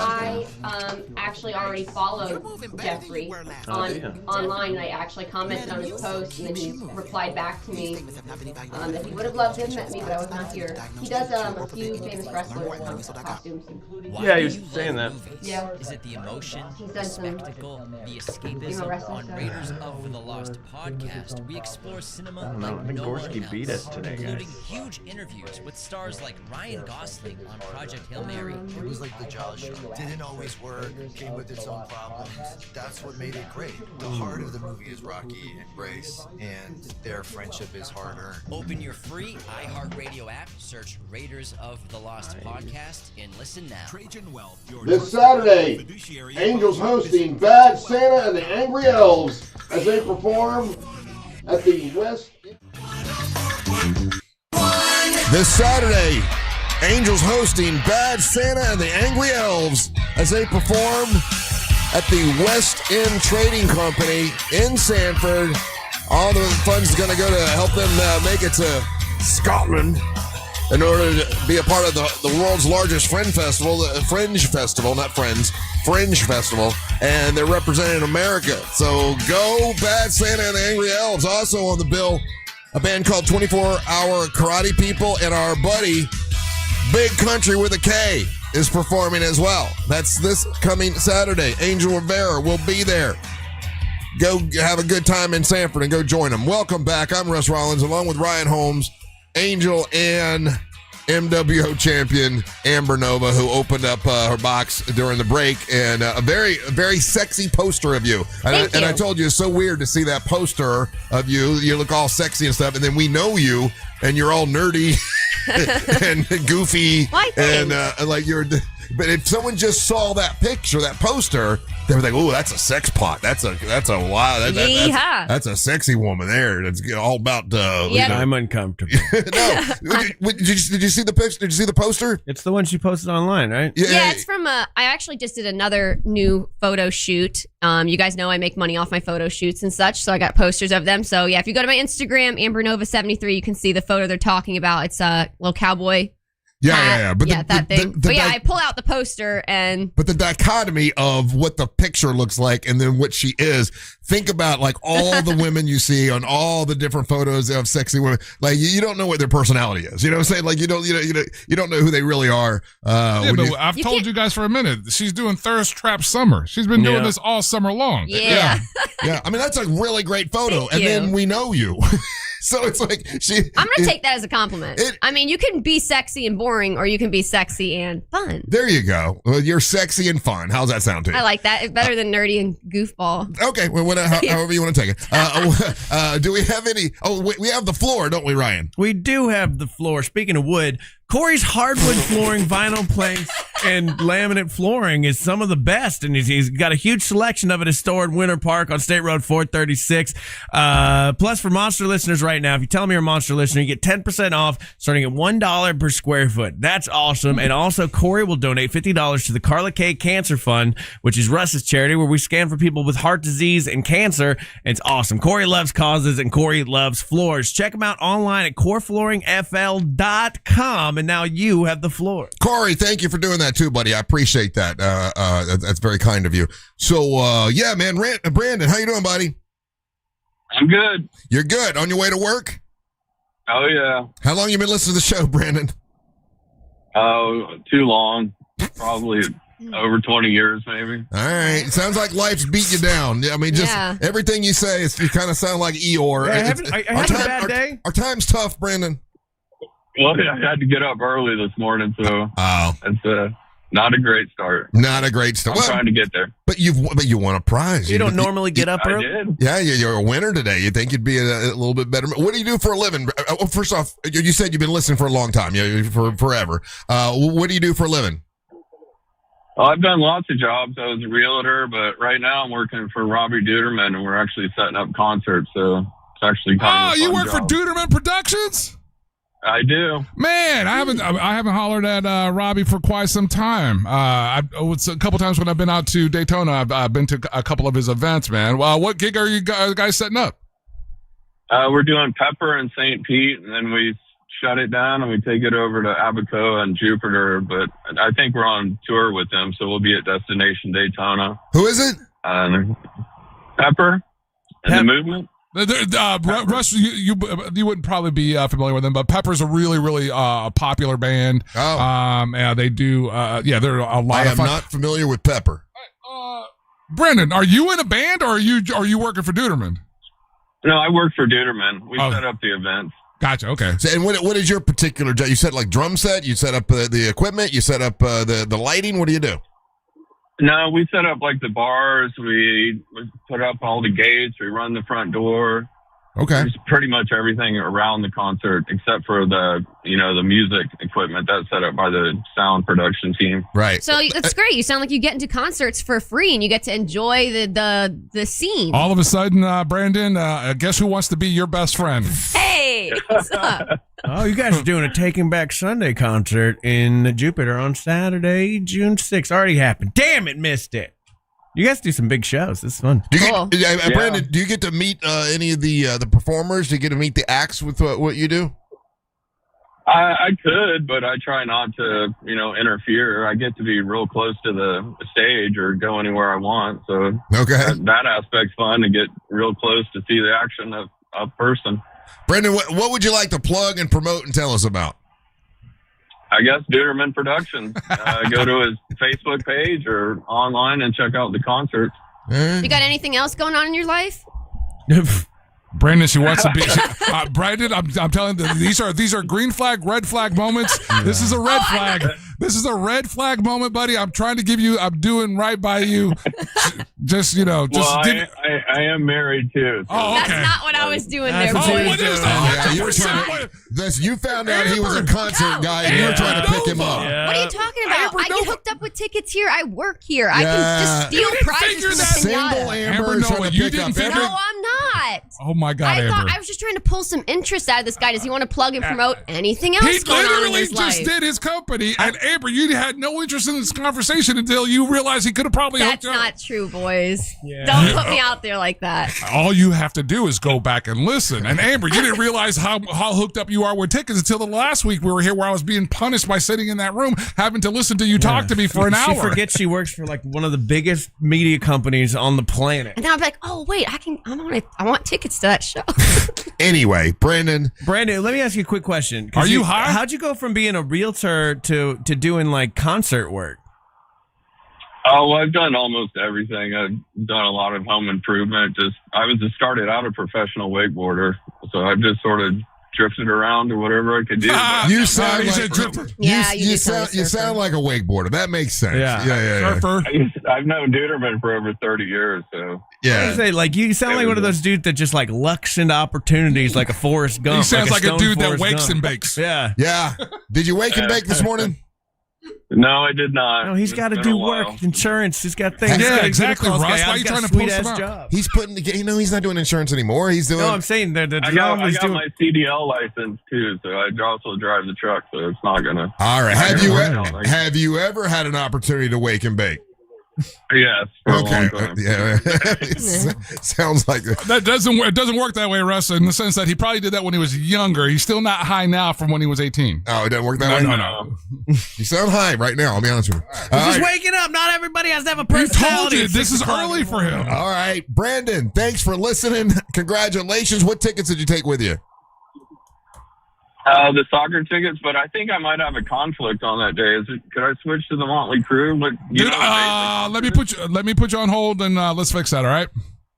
costumes. actually already followed Jeffrey online. I actually commented on his post, and then he replied back to me that he would have loved to have met me, but I was not here. He does a few famous wrestlers costumes. Yeah, he was saying that. Yeah. Is it the emotion, He's the done some spectacle, the female escapism? wrestling On stuff. Raiders of the Lost podcast, we explore cinema I don't know. I like think no Gorski one beat else, us today, including guys. huge interviews with stars like Ryan Gosling on Project Hail Mary. It was like the Jaws show. Didn't always work, came with its own problems. That's what made it great. The heart of the movie is Rocky and Grace, and their friendship is harder. Open your free iHeartRadio app, search Raiders of the Lost podcast, and listen now. Trajan Wealth, your This Saturday, Angels hosting Bad Santa and the Angry Elves as they perform at the West. This Saturday, Angels hosting Bad Santa and the Angry Elves as they perform at the West End Trading Company in Sanford. All the funds is going to go to help them make it to Scotland in order to be a part of the world's largest Fringe Festival, Fringe Festival, and they're representing America. So go Bad Santa and the Angry Elves. Also on the bill, a band called 24-Hour Karate People, and our buddy Big Country with a K is performing as well. That's this coming Saturday. Angel Rivera will be there. Go have a good time in Sanford and go join them. Welcome back. I'm Russ Rollins along with Ryan Holmes, Angel, and MWO champion Amber Nova, who opened up her box during the break, and a very sexy poster of you. And I told you, it's so weird to see that poster of you. You look all sexy and stuff, and then we know you, and you're all nerdy and goofy, and like you're. But if someone just saw that picture, that poster, they were like, "Oh, that's a sex pot. That's a wow. That's a sexy woman there. That's all about." I'm uncomfortable. Did you see the picture? Did you see the poster? It's the one she posted online, right? Yeah, it's from I actually just did another new photo shoot. You guys know I make money off my photo shoots and such, so I got posters of them. So yeah, if you go to my Instagram, AmberNova73, you can see the photo they're talking about. It's a little cowboy. Yeah. But that thing. But I pull out the poster and. But the dichotomy of what the picture looks like and then what she is. Think about like all the women you see on all the different photos of sexy women. Like you don't know what their personality is. You know what I'm saying? Like you don't know who they really are. I've told you guys for a minute. She's doing Thirst Trap Summer. She's been doing this all summer long. Yeah. I mean, that's a really great photo. Thank you. Then we know you. So it's like I'm gonna take that as a compliment. I mean, you can be sexy and boring, or you can be sexy and fun. There you go. Well, you're sexy and fun. How's that sound to you? I like that. It's better than nerdy and goofball. Okay, well, however you want to take it. Do we have any? Oh, we have the floor, don't we, Ryan? We do have the floor. Speaking of wood, Corey's hardwood flooring, vinyl planks, and laminate flooring is some of the best, and he's got a huge selection of it is stored in Winter Park on State Road 436. Plus, for Monster listeners right now, if you tell me you're a Monster listener, you get 10% off starting at $1 per square foot. That's awesome. And also, Corey will donate $50 to the Carla K Cancer Fund, which is Russ's charity, where we scan for people with heart disease and cancer. And it's awesome. Corey loves causes, and Corey loves floors. Check him out online at coreflooringfl.com. And now you have the floor. Corey, thank you for doing that too, buddy. I appreciate that. That's very kind of you. So, yeah, man, Brandon, how you doing, buddy? I'm good. You're good. On your way to work? Oh, yeah. How long you been listening to the show, Brandon? Oh, too long. Probably over 20 years, maybe. All right. It sounds like life's beat you down. I mean, just everything you say, you kind of sound like Eeyore. I had a bad day. Our time's tough, Brandon. Well, I had to get up early this morning, so it's not a great start. Not a great start. I'm trying to get there. But you won a prize. You don't normally get up early? I did. Yeah, you're a winner today. You think you'd be a little bit better. What do you do for a living? First off, you said you've been listening for a long time, for forever. What do you do for a living? Well, I've done lots of jobs. I was a realtor, but right now I'm working for Robbie Duderman, and we're actually setting up concerts, so it's actually kind of a fun you work job. for Duderman Productions? I do. Man, I haven't hollered at Robbie for quite some time. It's a couple times when I've been out to Daytona, I've been to a couple of his events, man. What gig are you guys setting up? We're doing Pepper and St. Pete, and then we shut it down and we take it over to Abacoa and Jupiter. But I think we're on tour with them, so we'll be at Destination Daytona. Who is it? Pepper and the Movement. Russ, you wouldn't probably be familiar with them, but Pepper's a really, really popular band. Yeah, they do. They're a lot I of am fun. not familiar with Pepper. Brendan, are you in a band or are you working for Duderman? No, I work for Duderman. We set up the events. Gotcha. Okay. So, and what is your particular job? You set like drum set. You set up the equipment. You set up the lighting. What do you do? No, we set up like the bars. We put up all the gates. We run the front door. Okay. It's pretty much everything around the concert except for the music equipment that's set up by the sound production team. Right. So that's great. You sound like you get into concerts for free and you get to enjoy the scene. All of a sudden, Brandon, guess who wants to be your best friend? Hey, what's up? Oh, you guys are doing a Taking Back Sunday concert in Jupiter on Saturday, June 6th. Already happened. Damn it, missed it. You guys do some big shows. This is fun. Brandon, do you get to meet any of the performers? Do you get to meet the acts with what you do? I could, but I try not to, interfere. I get to be real close to the stage or go anywhere I want. So that aspect's fun to get real close to see the action of a person. Brendan, what would you like to plug and promote and tell us about? I guess Duderman Productions. Go to his Facebook page or online and check out the concerts. You got anything else going on in your life? Brandon, she wants to be. Brandon, I'm telling you, these are green flag, red flag moments. This is a red flag. This is a red flag moment, buddy. I'm trying to give you. I'm doing right by you. I am married too. So. Oh, okay. That's not what I was doing there. What is that? You were trying you found out he was a concert guy, and you were trying to pick him up. What are you talking about? I get hooked up with tickets here. I work here. I can just steal prizes from the Single pinata. Amber is trying to pick up every. No, I'm not. Oh my God, I Amber. was just trying to pull some interest out of this guy. Does he want to plug and promote anything else He going on in literally his just life? did his company, and Amber, you had no interest in this conversation until you realized he could have probably That's hooked up. not true, boys. Don't put me out there like that. All you have to do is go back and listen. And Amber, you didn't realize how hooked up you are with tickets until the last week we were here, where I was being punished by sitting in that room having to listen to you talk to me for an hour. She forgets she works for like one of the biggest media companies on the planet. And then I'm like, oh wait, I want tickets to that show. Anyway, Brandon, let me ask you a quick question. Are you high? How'd you go from being a realtor to doing like concert work? Oh, well, I've done almost everything. I've done a lot of home improvement. Started out a professional wakeboarder, so I've just sort of drifted around or whatever I could do. You sound like you sound like a wakeboarder. That makes sense. Yeah. Surfer. I've known Duderman for over 30 years, so. Yeah. You sound like one of those dudes that just like lucks into opportunities like a Forrest Gump. He sounds like a dude that wakes and and bakes. Yeah. Yeah. Did you wake and bake this morning? No, I did not. No, he's got to do work, insurance. He's got things. Yeah, exactly, Russ. Why are you trying to post him out? Job. He's putting, he's not doing insurance anymore. He's doing. No, I'm saying that I got my CDL license too, so I also drive the truck, so it's not gonna. All right. Have you ever had an opportunity to wake and bake? Yes. Okay. Yeah. Sounds like that doesn't work that way, Russ. In the sense that he probably did that when he was younger. He's still not high now from when he was 18. Oh, it doesn't work that way. No. You sound high right now. I'll be honest with you. He's just waking up. Not everybody has to have a personality. We told you this is early for him. All right, Brandon. Thanks for listening. Congratulations. What tickets did you take with you? The soccer tickets, but I think I might have a conflict on that day. Could I switch to the Motley Crue? Let me put you on hold and let's fix that. All right,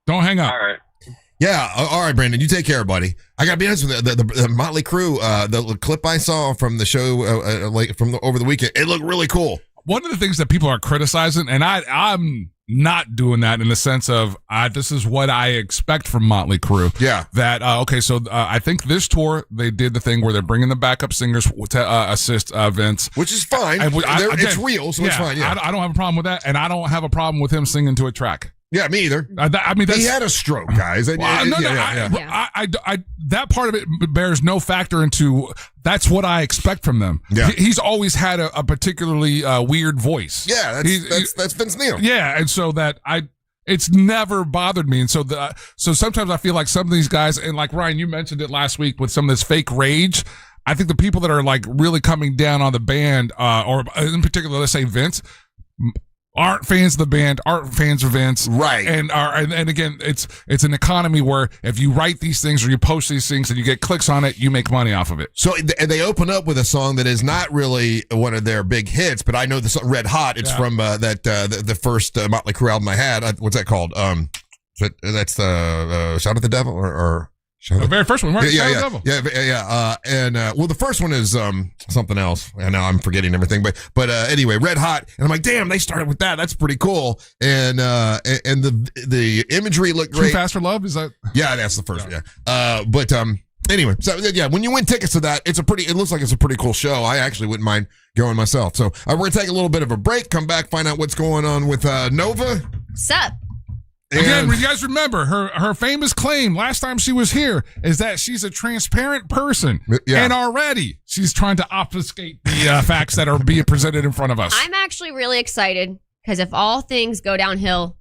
don't hang up. All right. Yeah, all right, Brandon. You take care, buddy. I gotta be honest with you. The Motley Crue, the clip I saw from the show, over the weekend, it looked really cool. One of the things that people are criticizing, and I'm not doing that in the sense of this is what I expect from Motley Crue. Yeah. That so I think this tour they did the thing where they're bringing the backup singers to assist Vince, which is fine. It's real, so it's fine. Yeah, I don't have a problem with that, and I don't have a problem with him singing to a track. Yeah, me either. He had a stroke, guys. That part of it bears no factor into. That's what I expect from them. Yeah. He's always had a particularly weird voice. Yeah, that's Vince Neil. Yeah, and so it's never bothered me, and so sometimes I feel like some of these guys, and like Ryan, you mentioned it last week with some of this fake rage. I think the people that are like really coming down on the band, or in particular, let's say Vince, aren't fans of the band, aren't fans of Vince, right? And again, it's an economy where if you write these things or you post these things and you get clicks on it, you make money off of it. So they open up with a song that is not really one of their big hits, but I know the song Red Hot. It's from the first Motley Crue album I had. What's that called? That's the Shout at the Devil or. The very first one, right? Yeah. And the first one is something else. And now I'm forgetting everything. But anyway, Red Hot. And I'm like, damn, they started with that. That's pretty cool. And the imagery looked great. Too Fast for Love? Is that? Yeah, that's the first one. Yeah. But anyway, so yeah, when you win tickets to that, it looks like it's a pretty cool show. I actually wouldn't mind going myself. So we're gonna take a little bit of a break. Come back, find out what's going on with Nova. Sup? Again, you guys remember her famous claim last time she was here is that she's a transparent person, and already she's trying to obfuscate the facts that are being presented in front of us. I'm actually really excited because if all things go downhill,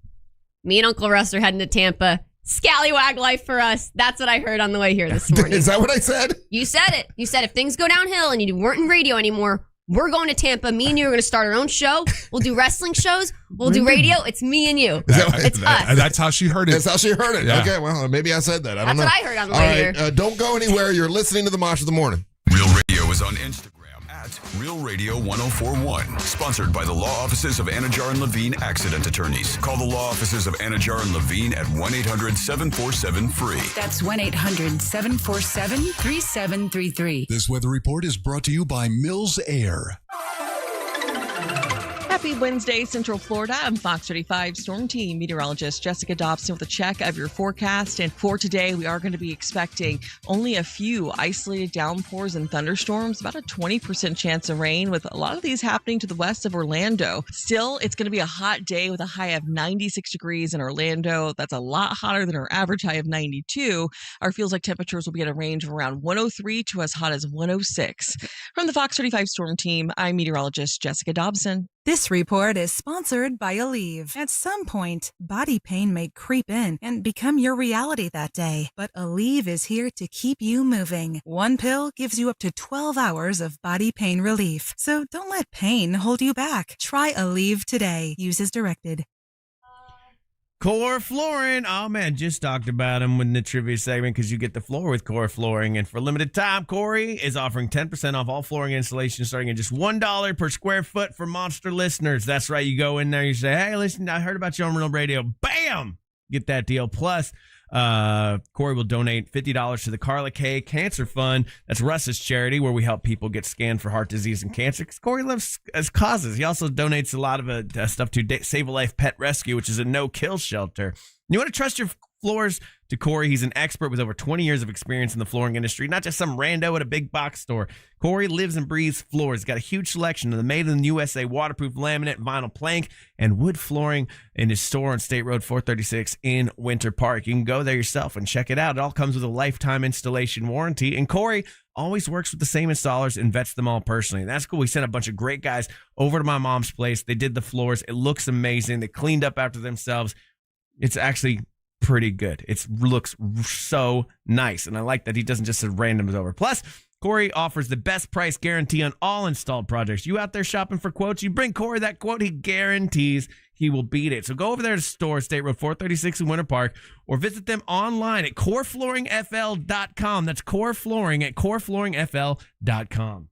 me and Uncle Russ are heading to Tampa. Scallywag life for us. That's what I heard on the way here this morning. Is that what I said? You said it. You said if things go downhill and you weren't in radio anymore, we're going to Tampa. Me and you are going to start our own show. We'll do wrestling shows. We'll do radio. It's me and you. It's us. That's how she heard it. That's how she heard it. Yeah. Okay, well, maybe I said that. I don't know. That's what I heard on the way here. Don't go anywhere. You're listening to the Mosh of the Morning. Real Radio is on Instagram at Real Radio 1041. Sponsored by the law offices of Anajar and Levine Accident Attorneys. Call the law offices of Anajar and Levine at 1-800-747-FREE. That's 1-800-747-3733. This weather report is brought to you by Mills Air. Happy Wednesday, Central Florida. I'm Fox 35 Storm Team meteorologist Jessica Dobson with a check of your forecast. And for today, we are going to be expecting only a few isolated downpours and thunderstorms, about a 20% chance of rain, with a lot of these happening to the west of Orlando. Still, it's going to be a hot day with a high of 96 degrees in Orlando. That's a lot hotter than our average high of 92. Our feels like temperatures will be at a range of around 103 to as hot as 106. From the Fox 35 Storm Team, I'm meteorologist Jessica Dobson. This report is sponsored by Aleve. At some point, body pain may creep in and become your reality that day. But Aleve is here to keep you moving. One pill gives you up to 12 hours of body pain relief. So don't let pain hold you back. Try Aleve today. Use as directed. Core Flooring. Oh, man, just talked about them in the trivia segment because you get the floor with Core Flooring. And for a limited time, Corey is offering 10% off all flooring installations starting at just $1 per square foot for Monster listeners. That's right. You go in there, you say, hey, listen, I heard about you on Real Radio. Bam! Get that deal. Plus, Corey will donate $50 to the Carla K Cancer Fund. That's Russ's charity where we help people get scanned for heart disease and cancer. Because Corey loves his causes. He also donates a lot of stuff to Save a Life Pet Rescue, which is a no-kill shelter. You want to trust your floors to Corey. He's an expert with over 20 years of experience in the flooring industry, not just some rando at a big box store. Corey lives and breathes floors. He's got a huge selection of the made in the USA waterproof laminate, vinyl plank, and wood flooring in his store on State Road 436 in Winter Park. You can go there yourself and check it out. It all comes with a lifetime installation warranty. And Corey always works with the same installers and vets them all personally. And that's cool. We sent a bunch of great guys over to my mom's place. They did the floors. It looks amazing. They cleaned up after themselves. It's actually pretty good. It looks so nice. And I like that he doesn't just send randoms over. Plus, Corey offers the best price guarantee on all installed projects. You out there shopping for quotes, you bring Corey that quote, he guarantees he will beat it. So go over there to store, State Road 436 in Winter Park, or visit them online at coreflooringfl.com. That's Core Flooring at coreflooringfl.com.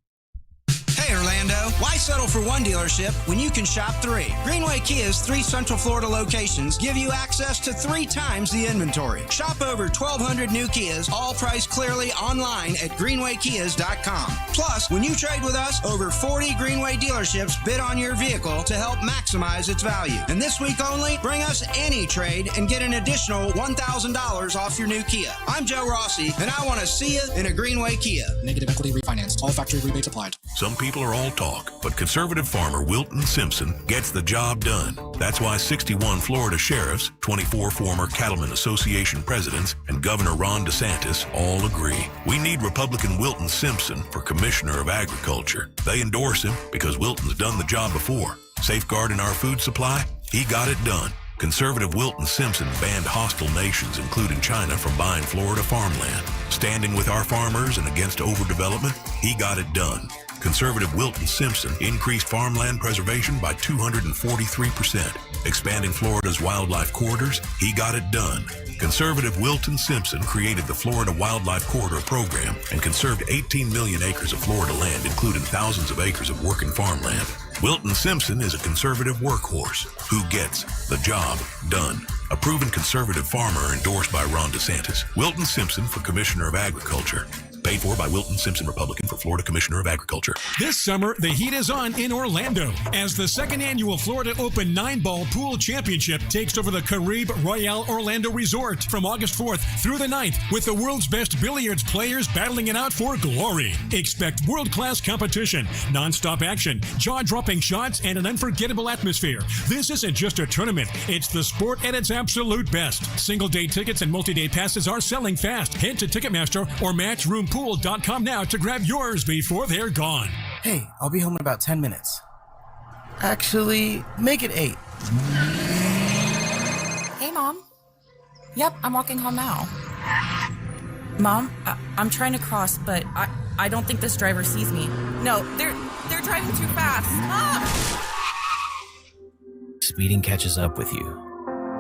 Hey Orlando, why settle for one dealership when you can shop three? Greenway Kia's 3 Central Florida locations give you access to 3 times the inventory. Shop over 1,200 new Kias, all priced clearly online at greenwaykias.com. Plus, when you trade with us, over 40 Greenway dealerships bid on your vehicle to help maximize its value. And this week only, bring us any trade and get an additional $1,000 off your new Kia. I'm Joe Rossi, and I want to see you in a Greenway Kia. Negative equity refinanced. All factory rebates applied. Some people are all talk, but conservative farmer Wilton Simpson gets the job done. That's why 61 Florida sheriffs, 24 former Cattlemen Association presidents, and Governor Ron DeSantis all agree. We need Republican Wilton Simpson for Commissioner of Agriculture. They endorse him because Wilton's done the job before. Safeguarding our food supply, he got it done. Conservative Wilton Simpson banned hostile nations, including China, from buying Florida farmland. Standing with our farmers and against overdevelopment, he got it done. Conservative Wilton Simpson increased farmland preservation by 243%. Expanding Florida's wildlife corridors, he got it done. Conservative Wilton Simpson created the Florida Wildlife Corridor Program and conserved 18 million acres of Florida land, including thousands of acres of working farmland. Wilton Simpson is a conservative workhorse who gets the job done. A proven conservative farmer endorsed by Ron DeSantis. Wilton Simpson for Commissioner of Agriculture. Paid for by Wilton Simpson, Republican, for Florida Commissioner of Agriculture. This summer, the heat is on in Orlando as the second annual Florida Open 9-Ball Pool Championship takes over the Caribe Royale Orlando Resort from August 4th through the 9th with the world's best billiards players battling it out for glory. Expect world-class competition, non-stop action, jaw-dropping shots, and an unforgettable atmosphere. This isn't just a tournament. It's the sport at its absolute best. Single-day tickets and multi-day passes are selling fast. Head to Ticketmaster or MatchRoomPool.com now to grab yours before they're gone. Hey, I'll be home in about 10 minutes. Actually, make it 8. Hey, Mom. Yep, I'm walking home now. Mom, I'm trying to cross, but I don't think this driver sees me. No, they're driving too fast. Ah! Speeding catches up with you.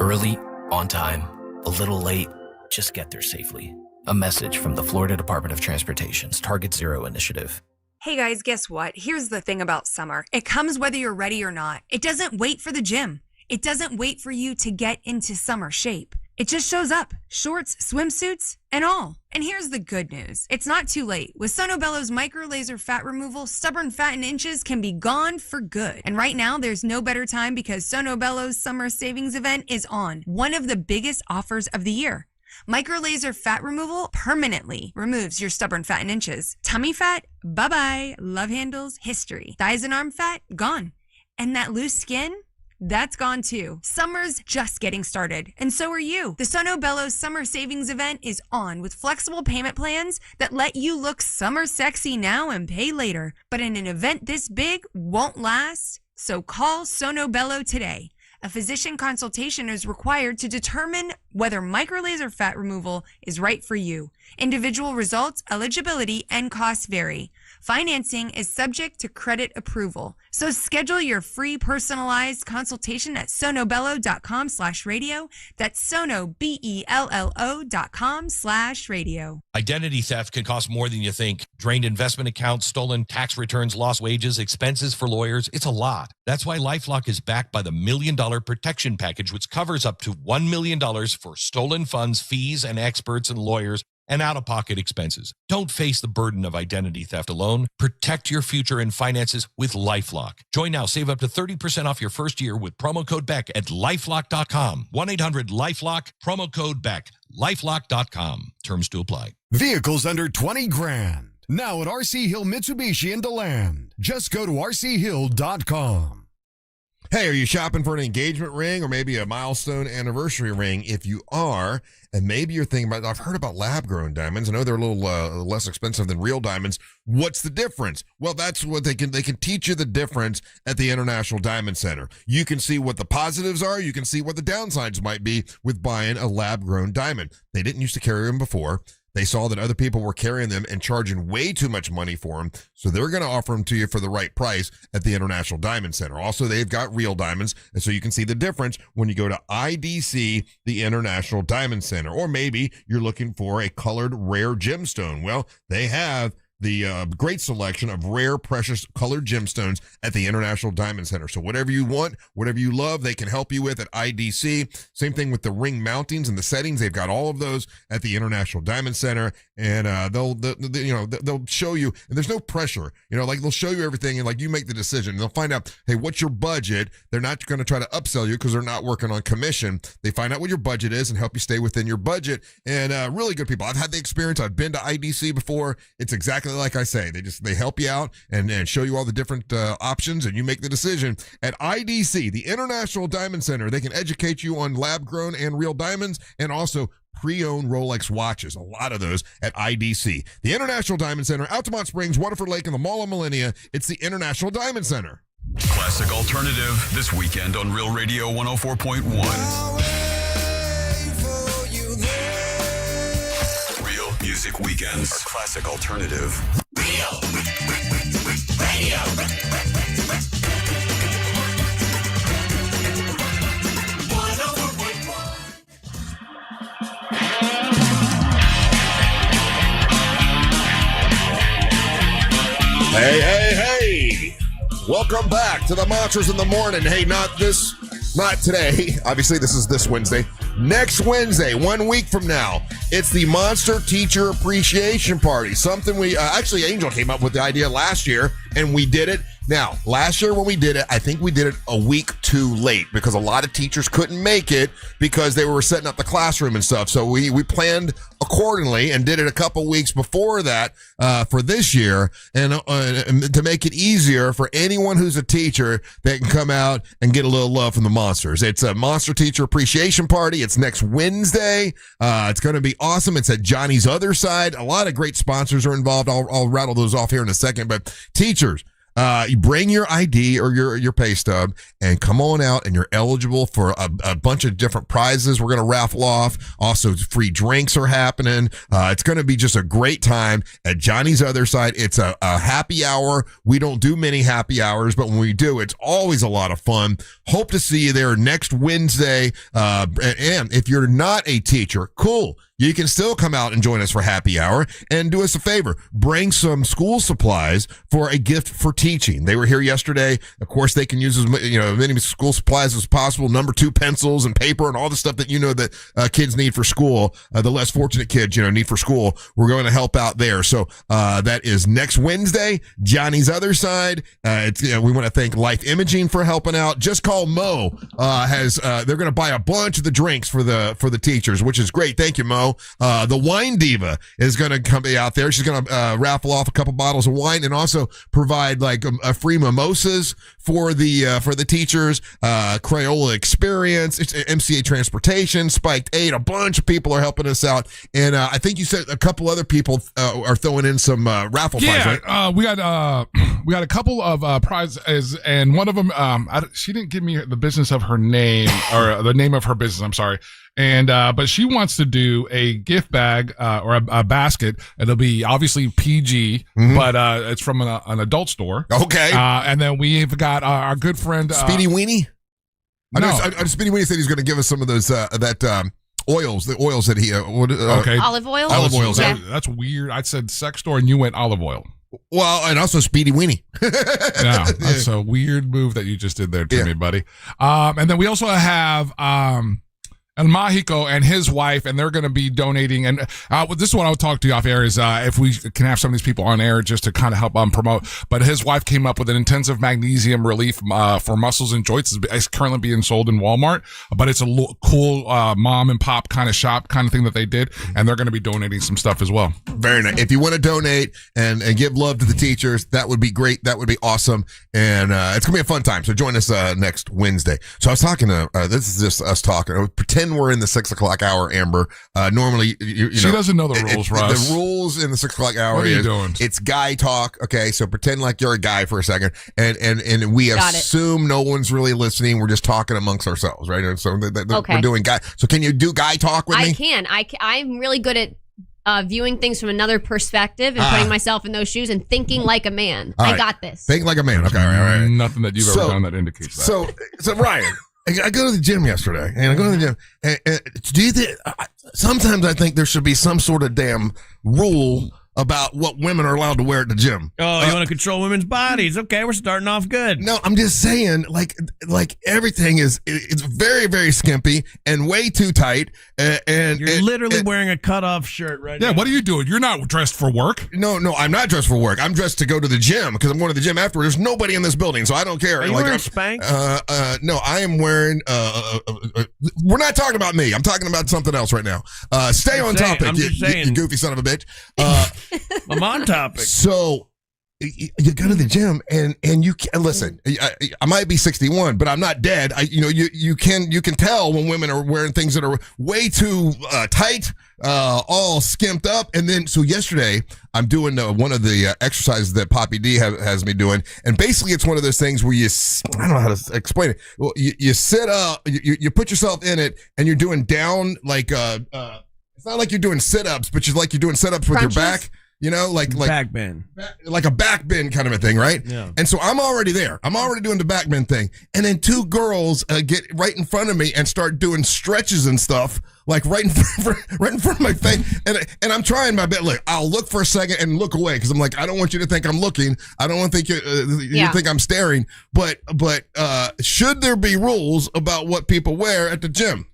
Early, on time, a little late, just get there safely. A message from the Florida Department of Transportation's Target Zero initiative. Hey guys, guess what? Here's the thing about summer. It comes whether you're ready or not. It doesn't wait for the gym. It doesn't wait for you to get into summer shape. It just shows up. Shorts, swimsuits, and all. And here's the good news. It's not too late. With Sonobello's micro laser fat removal, stubborn fat in inches can be gone for good. And right now, there's no better time because Sonobello's summer savings event is on. One of the biggest offers of the year. Micro laser fat removal permanently removes your stubborn fat in inches. Tummy fat, bye-bye. Love handles, history. Thighs and arm fat, gone. And that loose skin? That's gone too. Summer's just getting started, and so are you. The Sonobello's summer savings event is on with flexible payment plans that let you look summer sexy now and pay later. But an event this big won't last, so call Sonobello today. A physician consultation is required to determine whether microlaser fat removal is right for you. Individual results, eligibility, and costs vary. Financing is subject to credit approval. So schedule your free personalized consultation at sonobello.com/radio. That's sonobello.com/radio. Identity theft can cost more than you think. Drained investment accounts, stolen tax returns, lost wages, expenses for lawyers. It's a lot. That's why LifeLock is backed by the $1 Million Protection Package, which covers up to $1 million for stolen funds, fees, and experts and lawyers, and out-of-pocket expenses. Don't face the burden of identity theft alone. Protect your future and finances with LifeLock. Join now. Save up to 30% off your first year with promo code BECK at LifeLock.com. 1-800-LifeLock, promo code BECK. LifeLock.com. Terms to apply. Vehicles under 20 grand. Now at RC Hill Mitsubishi in DeLand. Just go to rchill.com. Hey, are you shopping for an engagement ring or maybe a milestone anniversary ring? If you are, and maybe you're thinking about, I've heard about lab-grown diamonds. I know they're a little less expensive than real diamonds. What's the difference? Well, that's what they can teach you the difference at the International Diamond Center. You can see what the positives are. You can see what the downsides might be with buying a lab-grown diamond. They didn't used to carry them before. They saw that other people were carrying them and charging way too much money for them, so they're going to offer them to you for the right price at the International Diamond Center. Also, they've got real diamonds, and so you can see the difference when you go to IDC, the International Diamond Center. Or maybe you're looking for a colored rare gemstone. Well, they have the great selection of rare, precious colored gemstones at the International Diamond Center. So whatever you want, whatever you love, they can help you with at IDC. Same thing with the ring mountings and the settings. They've got all of those at the International Diamond Center, and they'll show you. And there's no pressure, like they'll show you everything, and like you make the decision. They'll find out, hey, what's your budget? They're not going to try to upsell you because they're not working on commission. They find out what your budget is and help you stay within your budget. And really good people. I've had the experience. I've been to IDC before. It's exactly like I say. They help you out and show you all the different options, and you make the decision. At IDC, the International Diamond Center, they can educate you on lab-grown and real diamonds, and also pre-owned Rolex watches. A lot of those at IDC. The International Diamond Center, Altamont Springs, Waterford Lake, and the Mall of Millennia. It's the International Diamond Center. Classic Alternative this weekend on Real Radio 104.1. Music Weekends. Classic Alternative. Real Radio. Hey. Welcome back to the Monsters in the Morning. Hey, not today. Obviously, this is this Wednesday. Next Wednesday, 1 week from now, it's the Monster Teacher Appreciation Party. Something we, actually, Angel came up with the idea last year, and we did it. Now, last year when we did it, I think we did it a week too late because a lot of teachers couldn't make it because they were setting up the classroom and stuff. So we planned accordingly and did it a couple weeks before that for this year, and to make it easier for anyone who's a teacher that can come out and get a little love from the Monsters. It's a Monster Teacher Appreciation Party. It's next Wednesday. It's going to be awesome. It's at Johnny's Other Side. A lot of great sponsors are involved. I'll rattle those off here in a second, but teachers, you bring your ID or your pay stub and come on out, and you're eligible for a bunch of different prizes we're going to raffle off. Also, free drinks are happening. It's going to be just a great time at Johnny's Other Side. It's a happy hour. We don't do many happy hours, but when we do, it's always a lot of fun. Hope to see you there next Wednesday. And if you're not a teacher, cool. You can still come out and join us for happy hour, and do us a favor. Bring some school supplies for a gift for teaching. They were here yesterday. Of course, they can use as many school supplies as possible. Number 2 pencils and paper and all the stuff that that kids need for school. The less fortunate kids, need for school. We're going to help out there. So that is next Wednesday, Johnny's Other Side. We want to thank Life Imaging for helping out. Just Call Mo they're going to buy a bunch of the drinks for the teachers, which is great. Thank you, Mo. The Wine Diva is going to come out there. She's going to raffle off a couple bottles of wine and also provide like a free mimosas for the teachers. Crayola Experience, it's MCA Transportation, Spiked 8. A bunch of people are helping us out, and I think you said a couple other people are throwing in some raffle prizes. Right? We got a couple of prizes, and one of them she didn't give me the business of her name or the name of her business. I'm sorry. And but she wants to do a gift bag or a basket. It'll be obviously PG, but it's from an adult store. Okay. And then we've got our good friend Speedy Weenie. No. Speedy Weenie said he's going to give us some of those oils, the oils that he okay. Olive oil. Olive oils. Yeah. That's weird. I said sex store and you went olive oil. Well, and also Speedy Weenie. Yeah, that's a weird move that you just did there to me, buddy. And then we also have El Mágico and his wife, and they're going to be donating. And this is what I would talk to you off air is if we can have some of these people on air just to kind of help promote. But his wife came up with an intensive magnesium relief for muscles and joints. It's currently being sold in Walmart, but it's a cool mom and pop kind of shop kind of thing that they did, and they're going to be donating some stuff as well. Very nice. If you want to donate and give love to the teachers, that would be great. That would be awesome. And it's going to be a fun time. So join us next Wednesday. So I was talking to, this is just us talking. Pretend we're in the 6 o'clock hour, Amber. Normally, she doesn't know the rules, Russ. The rules in the 6 o'clock hour What are you doing? It's guy talk. Okay, so pretend like you're a guy for a second, and we assume no one's really listening. We're just talking amongst ourselves, right? And so we're doing guy. So can you do guy talk with me? I can. I'm really good at viewing things from another perspective and putting myself in those shoes and thinking like a man. I got this. Think like a man. Okay, all right. Nothing that you've ever done that indicates that. So Ryan. I go to the gym yesterday, and I go to the gym. And do you think? Sometimes I think there should be some sort of damn rule about what women are allowed to wear at the gym. Oh, you want to control women's bodies? Okay, we're starting off good. No, I'm just saying, like everything it's very, very skimpy and way too tight. And you're literally wearing a cutoff shirt right now. Yeah, what are you doing? You're not dressed for work. No, I'm not dressed for work. I'm dressed to go to the gym because I'm going to the gym after. There's nobody in this building, so I don't care. Are you wearing Spanx? No, I am wearing. We're not talking about me. I'm talking about something else right now. Stay on topic. I'm just saying. You goofy son of a bitch. I'm on topic. So you go to the gym and you can listen. I might be 61, but I'm not dead. You can tell when women are wearing things that are way too tight, all skimped up. And then so yesterday I'm doing one of the exercises that Poppy D has me doing, and basically it's one of those things where I don't know how to explain it. Well, you sit up, you put yourself in it, and you're doing down like it's not like you're doing sit-ups, but you're doing sit-ups with your back. Like back bend, like a back bend kind of a thing, right? Yeah. And so I'm already there. I'm already doing the back bend thing, and then two girls get right in front of me and start doing stretches and stuff, like right in front of my face. And I'm trying my best. Look, I'll look for a second and look away because I'm like, I don't want you to think I'm looking. I don't want to think you think I'm staring. But should there be rules about what people wear at the gym?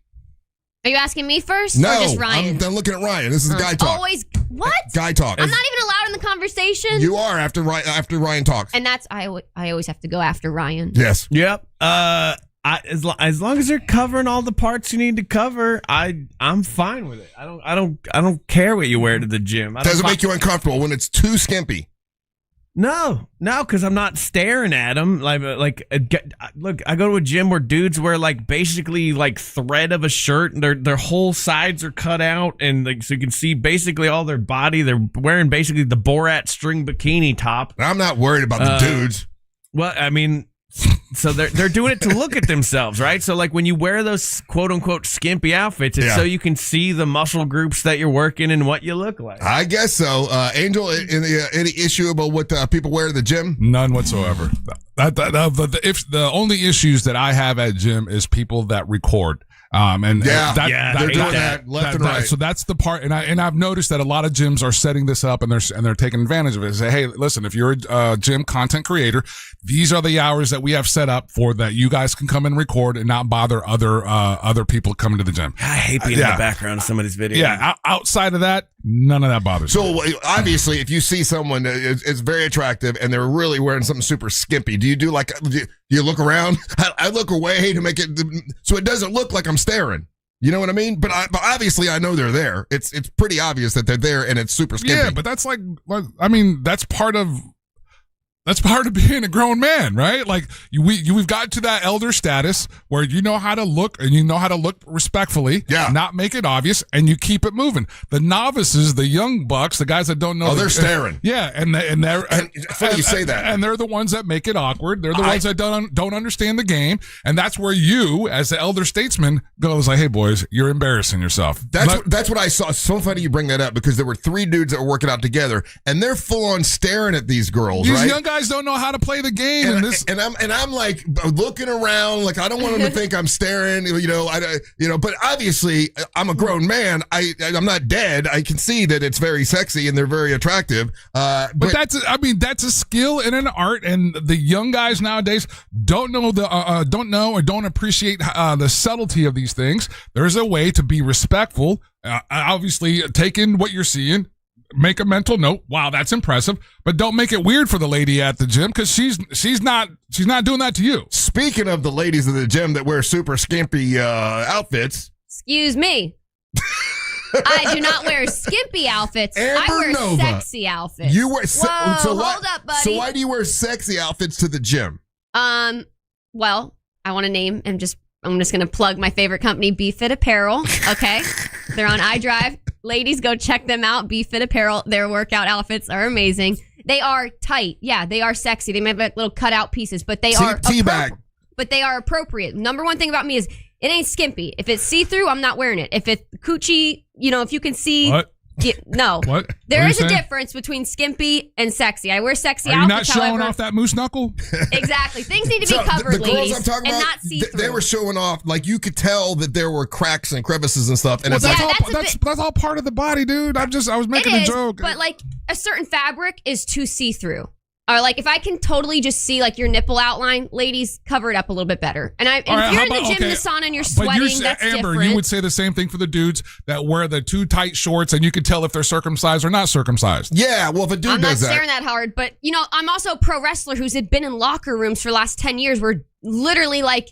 Are you asking me first? No, or just Ryan? I'm looking at Ryan. This is guy talk. Always what? Guy talk. I'm not even allowed in the conversation. You are after Ryan talks. And that's I always have to go after Ryan. Yes. Yep. As long as they're covering all the parts you need to cover, I'm fine with it. I don't care what you wear to the gym. Does it make you uncomfortable when it's too skimpy? No, because I'm not staring at them. Look, I go to a gym where dudes wear basically thread of a shirt, and their whole sides are cut out, and so you can see basically all their body. They're wearing basically the Borat string bikini top. I'm not worried about the dudes. Well, I mean, so they're doing it to look at themselves, right? So when you wear those quote unquote skimpy outfits, it's so you can see the muscle groups that you're working and what you look like. I guess so. Angel, any issue about what people wear to the gym? None whatsoever. The only issues that I have at gym is people that record. They're doing that left and right. So that's the part, and I've noticed that a lot of gyms are setting this up, and they're taking advantage of it. Say, hey, listen, if you're a gym content creator, these are the hours that we have set up for that you guys can come and record and not bother other people coming to the gym. I hate being in the background of somebody's video. Yeah, outside of that, none of that bothers me. So obviously, if you see someone is very attractive and they're really wearing something super skimpy, do you do you look around? I look away to make it so it doesn't look like I'm staring. You know what I mean? But obviously I know they're there. It's pretty obvious that they're there and it's super skimpy. Yeah, but that's that's part of That's part of being a grown man, right? Like we've got to that elder status where you know how to look and you know how to look respectfully, not make it obvious, and you keep it moving. The novices, the young bucks, the guys that don't know, they're staring. Yeah, and funny you say that, and they're the ones that make it awkward. They're the ones that don't understand the game, and that's where you, as the elder statesman, goes like, "Hey, boys, you're embarrassing yourself." That's what I saw. It's so funny you bring that up because there were 3 dudes that were working out together, and they're full on staring at these girls. These right? young guys don't know how to play the game, and I'm like looking around, like I don't want them to think I'm staring, But obviously, I'm a grown man. I'm not dead. I can see that it's very sexy and they're very attractive. But that's a skill and an art, and the young guys nowadays don't know or don't appreciate the subtlety of these things. There's a way to be respectful. Obviously, take in what you're seeing. Make a mental note. Wow, that's impressive. But don't make it weird for the lady at the gym because she's not doing that to you. Speaking of the ladies at the gym that wear super skimpy outfits. Excuse me. I do not wear skimpy outfits. Amber I wear Nova. sexy outfits. You wear hold up, buddy. So why do you wear sexy outfits to the gym? Well, I want to name and I'm just going to plug my favorite company, BeFit Apparel. Okay. They're on iDrive. Ladies, go check them out. BeFit Apparel. Their workout outfits are amazing. They are tight. Yeah, they are sexy. They may have like little cutout pieces, but they are But they are appropriate. Number one thing about me is it ain't skimpy. If it's see-through, I'm not wearing it. If it's coochie, if you can see. What? No. What? There is a difference between skimpy and sexy. I wear sexy outfits. Are you not showing off that moose knuckle? Exactly. Things need to be covered, the girls ladies, I'm talking about, not see-through. they were showing off, like you could tell that there were cracks and crevices and stuff. And that's all part of the body, dude. I was making a joke. But like a certain fabric is too see-through. Or like if I can totally just see like your nipple outline, ladies, cover it up a little bit better. And if you're in the gym, in the sauna, and you're sweating, that's Amber, different. you would say the same thing for the dudes that wear the too tight shorts, and you can tell if they're circumcised or not circumcised. Yeah, well, if a dude I'm does not staring that hard, but I'm also a pro wrestler who's been in locker rooms for the last 10 years where literally like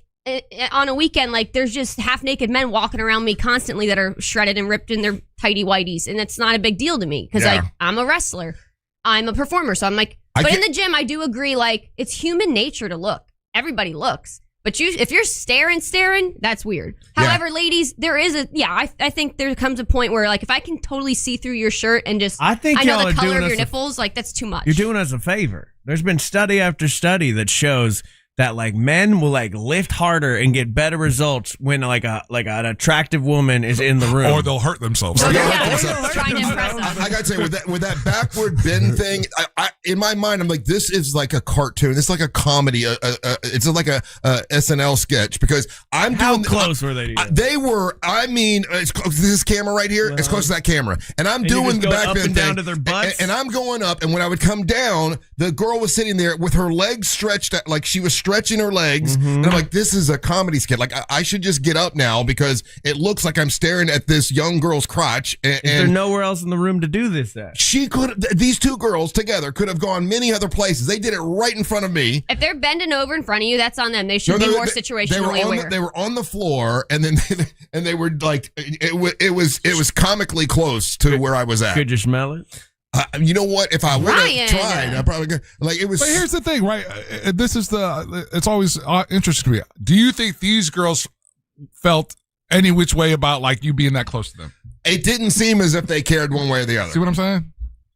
on a weekend, like there's just half naked men walking around me constantly that are shredded and ripped in their tighty whities. And that's not a big deal to me because I'm a wrestler. I'm a performer. So I'm like, but in the gym, I do agree, like, it's human nature to look. Everybody looks. But if you're staring, that's weird. However, ladies, there is I think there comes a point where, like, if I can totally see through your shirt and just, I know the color of your nipples, like, that's too much. You're doing us a favor. There's been study after study that shows that like men will like lift harder and get better results when like an attractive woman is in the room, or they'll hurt themselves. Trying to impress them. I gotta say, with that backward bend thing, I in my mind, I'm like, this is like a cartoon. This is like a comedy. It's like a SNL sketch because I'm How doing. close were they? They were. I mean, this camera right here, as close to that camera, and I'm doing the back bend down thing, to their butts, and I'm going up, and when I would come down, the girl was sitting there with her legs stretched, like she was stretching her legs, and I'm like, this is a comedy skit. Like I should just get up now because it looks like I'm staring at this young girl's crotch. And is there nowhere else in the room to do this at? She could. These two girls together could have gone many other places. They did it right in front of me. If they're bending over in front of you, that's on them. They should be more situationally aware. They were on the floor, and then they were like, it was comically close to where I was at. Could you smell it? You know what? If I would have tried, I probably could. Like it was. But here's the thing, right? It's always interesting to me. Do you think these girls felt any which way about like you being that close to them? It didn't seem as if they cared one way or the other. See what I'm saying?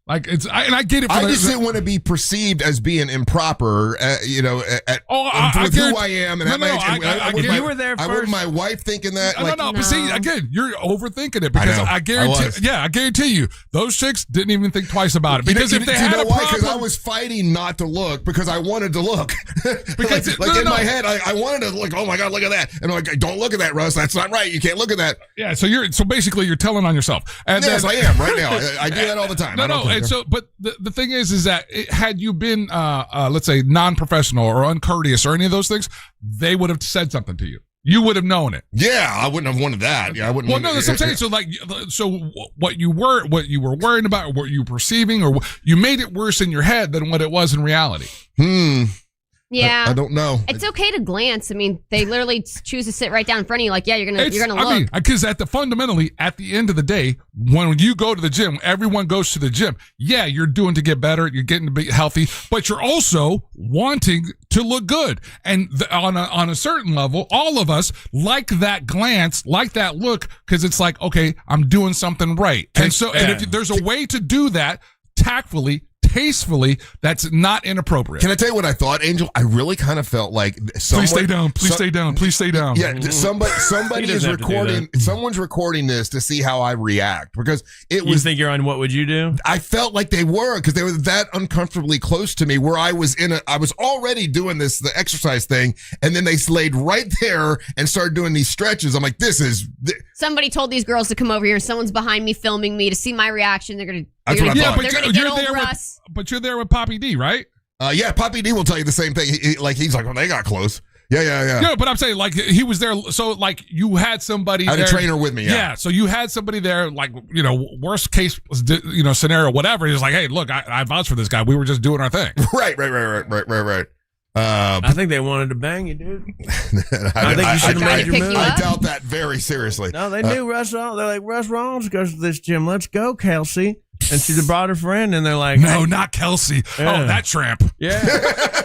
Like I get it. I just didn't want to be perceived as being improper, with who I am. And you were there first. I want my wife thinking that. No. But see, again, you're overthinking it because I guarantee you, those chicks didn't even think twice about it. Because if they had a problem, because I was fighting not to look because I wanted to look. Because in my head, I wanted to look. Oh my God, look at that! And I'm like, don't look at that, Russ. That's not right. You can't look at that. Yeah. So basically, you're telling on yourself. And yes, I am right now. I do that all the time. No. And so, but the thing is that had you been, let's say, non-professional or uncourteous or any of those things, they would have said something to you. You would have known it. Yeah, I wouldn't have wanted that. Yeah, I wouldn't. Well, no, that's what I'm saying. So what you were worrying about, or what you were perceiving, or you made it worse in your head than what it was in reality. Yeah. I don't know. It's okay to glance. I mean, they literally choose to sit right down in front of you. Like, yeah, you're gonna look. I mean, because fundamentally, at the end of the day, when you go to the gym, everyone goes to the gym. Yeah, you're doing to get better. You're getting to be healthy, but you're also wanting to look good. And on a certain level, all of us like that glance, like that look, because it's like, okay, I'm doing something right. And so, and if there's a way to do that tactfully, tastefully, that's not inappropriate. Can I tell you what I thought, Angel? I really kind of felt like please stay down. Please stay down. Please stay down. Yeah, somebody is recording. Someone's recording this to see how I react because it was. You think you're on What Would You Do? I felt like they were because they were that uncomfortably close to me. Where I was I was already doing the exercise thing, and then they laid right there and started doing these stretches. I'm like, Somebody told these girls to come over here, and someone's behind me filming me to see my reaction. They're gonna. That's what I thought. They're gonna get old Russ. But you're there with Poppy D, right? Yeah, Poppy D will tell you the same thing. He's like, well, they got close. Yeah. No, but I'm saying like he was there. So like you had somebody. I had a trainer with me. Yeah. So you had somebody there. Like worst case scenario, whatever. He's like, hey, look, I vouch for this guy. We were just doing our thing. Right. I think they wanted to bang you, dude. I think you should have made your move. I doubt that very seriously. No, they knew Russ. They're like, Russ Rollins goes to this gym. Let's go, Kelsey. And she brought her friend, and they're like, no, not Kelsey. Yeah. Oh, that tramp. Yeah.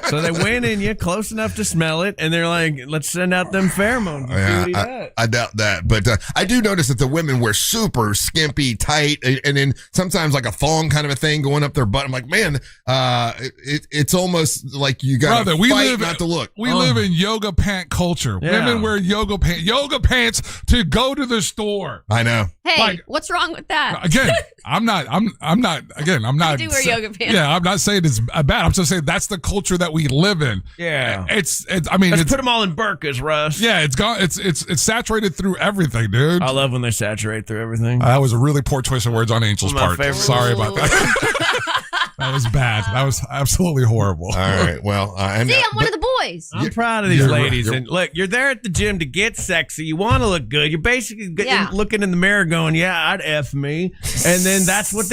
So they went in you close enough to smell it, and they're like, let's send out them pheromones. I doubt that. But I do notice that the women wear super skimpy, tight, and then sometimes like a thong kind of a thing going up their butt. I'm like, man, it's almost like you got to fight not to look. We live in yoga pant culture. Yeah. Women wear yoga pants to go to the store. I know. Hey, what's wrong with that? Again, I'm not. I do wear yoga pants. Yeah, I'm not saying it's bad. I'm just saying that's the culture that we live in. Yeah, it's. I mean, let's put them all in burkas, Russ. Yeah, it's gone. It's saturated through everything, dude. I love when they saturate through everything. That was a really poor choice of words on Angel's part. Sorry about that. That was bad. That was absolutely horrible. All right. Well, I'm one of the boys. I'm proud of these ladies. And look, you're there at the gym to get sexy. You want to look good. You're basically looking in the mirror going, yeah, I'd F me. And then that's what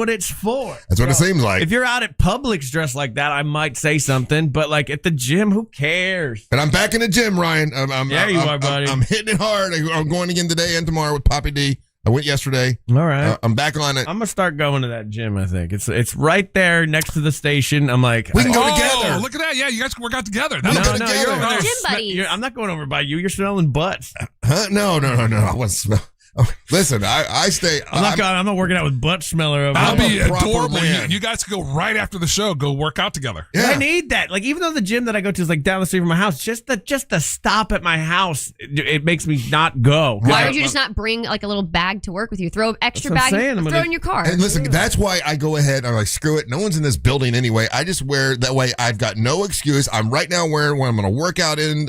it's for. That's what it seems like. If you're out at Publix dressed like that, I might say something. But like at the gym, who cares? And I'm back in the gym, Ryan. You are, buddy. I'm hitting it hard. I'm going again today and tomorrow with Poppy D. I went yesterday. All right. I'm back on it. I'm going to start going to that gym, I think. It's right there next to the station. I'm like, we can go together. Look at that. Yeah, you guys can work out together. No, you're over there. Gym buddies. I'm not going over by you. You're smelling butts. Huh? No. I wasn't smell. Oh, listen, I stay. I'm not working out with butt smeller. That'll be adorable. You guys can go right after the show. Go work out together. Yeah. I need that. Like even though the gym that I go to is like down the street from my house, just the stop at my house, it makes me not go. Why would you just not bring like a little bag to work with you? Throw an extra bag, throw it in your car. And listen, that's why I go ahead. I'm like, screw it. No one's in this building anyway. I just wear that way. I've got no excuse. I'm right now wearing one. I'm going to work out in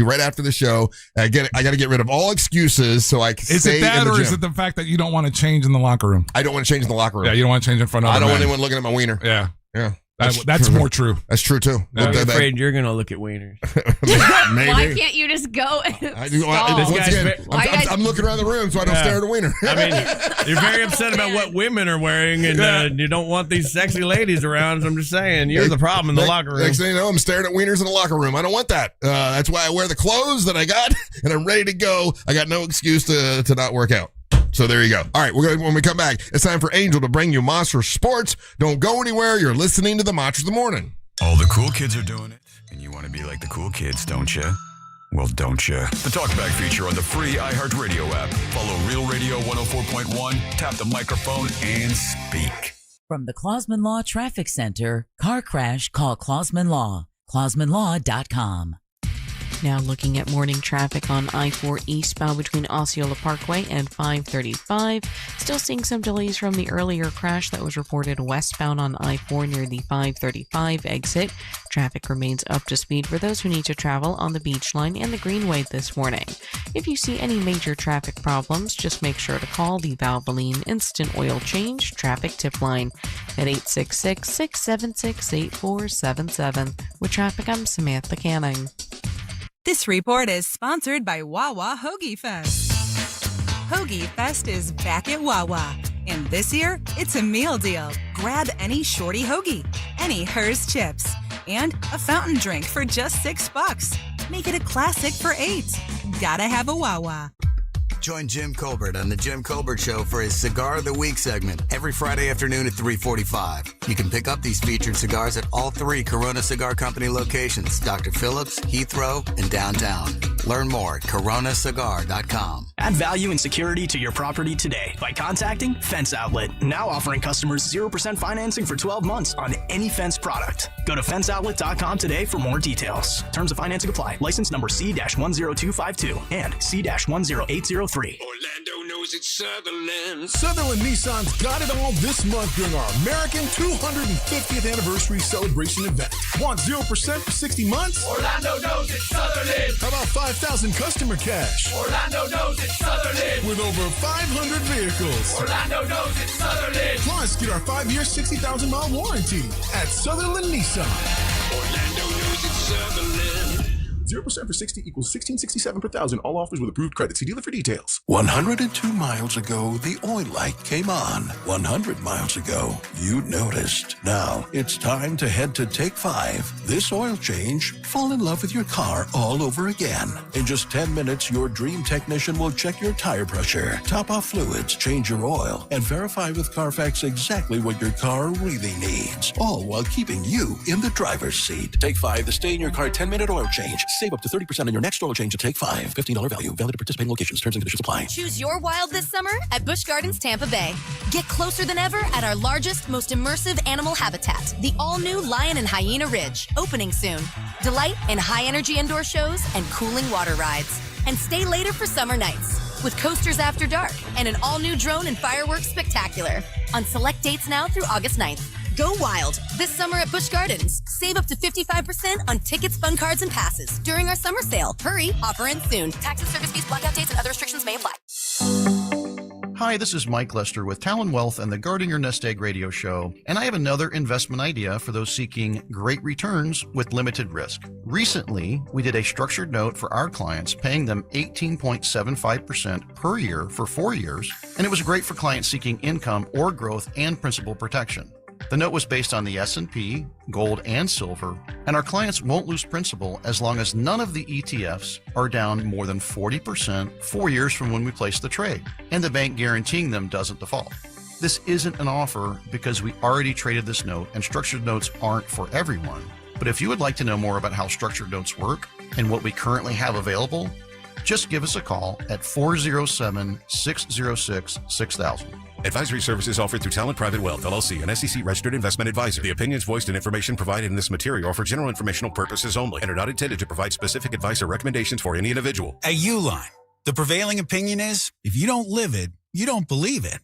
right after the show. I got to get rid of all excuses so I can stay in the gym. Or is it the fact that you don't want to change in the locker room? I don't want to change in the locker room. Yeah, you don't want to change in front of I don't want anyone looking at my wiener. Yeah. That's true. more true. That's true too. I'm afraid you're going to look at wieners. Maybe. Why can't you just go and I'm looking around the room so I don't stare at a wiener. I mean, you're very upset about what women are wearing and you don't want these sexy ladies around. So I'm just saying, you're the problem in the locker room. Next thing you know, I'm staring at wieners in the locker room. I don't want that. That's why I wear the clothes that I got and I'm ready to go. I got no excuse to not work out. So there you go. All right, when we come back, it's time for Angel to bring you Monster Sports. Don't go anywhere. You're listening to the Monsters of the Morning. All the cool kids are doing it, and you want to be like the cool kids, don't you? Well, don't you? The Talkback feature on the free iHeartRadio app. Follow Real Radio 104.1, tap the microphone, and speak. From the Clausman Law Traffic Center, car crash, call Clausman Law. ClausmanLaw.com. Now looking at morning traffic on I-4 eastbound between Osceola Parkway and 535. Still seeing some delays from the earlier crash that was reported westbound on I-4 near the 535 exit. Traffic remains up to speed for those who need to travel on the Beach Line and the Greenway this morning. If you see any major traffic problems, just make sure to call the Valvoline Instant Oil Change Traffic Tip Line at 866-676-8477. With traffic, I'm Samantha Canning. This report is sponsored by Wawa Hoagie Fest. Hoagie Fest is back at Wawa. And this year, it's a meal deal. Grab any shorty hoagie, any Hers chips, And a fountain drink for just $6. Make it a classic for 8. Gotta have a Wawa. Join Jim Colbert on The Jim Colbert Show for his Cigar of the Week segment every Friday afternoon at 3:45. You can pick up these featured cigars at all 3 Corona Cigar Company locations, Dr. Phillips, Heathrow, and downtown. Learn more at coronacigar.com. Add value and security to your property today by contacting Fence Outlet, now offering customers 0% financing for 12 months on any Fence product. Go to fenceoutlet.com today for more details. Terms of financing apply. License number C-10252 and C-10803. Orlando knows it's Sutherland. Sutherland Nissan's got it all this month during our American 250th anniversary celebration event. Want 0% for 60 months? Orlando knows it's Sutherland. How about 5,000 customer cash? Orlando knows it's Sutherland. With over 500 vehicles. Orlando knows it's Sutherland. Plus, get our 5-year, 60,000-mile warranty at Sutherland Nissan. Orlando knows it's Sutherland. 0% for 60 equals $16.67 per thousand. All offers with approved credit. See dealer for details. 102 miles ago, the oil light came on. 100 miles ago, you noticed. Now, it's time to head to Take 5. This oil change, fall in love with your car all over again. In just 10 minutes, your dream technician will check your tire pressure, top off fluids, change your oil, and verify with Carfax exactly what your car really needs. All while keeping you in the driver's seat. Take 5, the stay-in-your-car 10-minute oil change. Save up to 30% on your next oil change at Take 5. $15 value. Valid at participating locations. Terms and conditions apply. Choose your wild this summer at Busch Gardens Tampa Bay. Get closer than ever at our largest, most immersive animal habitat, the all-new Lion and Hyena Ridge, opening soon. Delight in high-energy indoor shows and cooling water rides. And stay later for summer nights with coasters after dark and an all-new drone and fireworks spectacular on select dates now through August 9th. Go wild this summer at Busch Gardens. Save up to 55% on tickets, fun cards, and passes during our summer sale. Hurry, offer ends soon. Taxes, service fees, blackout dates, and other restrictions may apply. Hi, this is Mike Lester with Talon Wealth and the Guarding Your Nest Egg radio show, and I have another investment idea for those seeking great returns with limited risk. Recently, we did a structured note for our clients, paying them 18.75% per year for 4 years, and it was great for clients seeking income or growth and principal protection. The note was based on the S&P, gold, and silver, and our clients won't lose principal as long as none of the ETFs are down more than 40% 4 years from when we placed the trade, and the bank guaranteeing them doesn't default. This isn't an offer because we already traded this note, and structured notes aren't for everyone. But if you would like to know more about how structured notes work and what we currently have available, just give us a call at 407-606-6000. Advisory services offered through Talent Private Wealth, LLC, an SEC-registered investment advisor. The opinions voiced and information provided in this material are for general informational purposes only and are not intended to provide specific advice or recommendations for any individual. At Uline, the prevailing opinion is, if you don't live it, you don't believe it.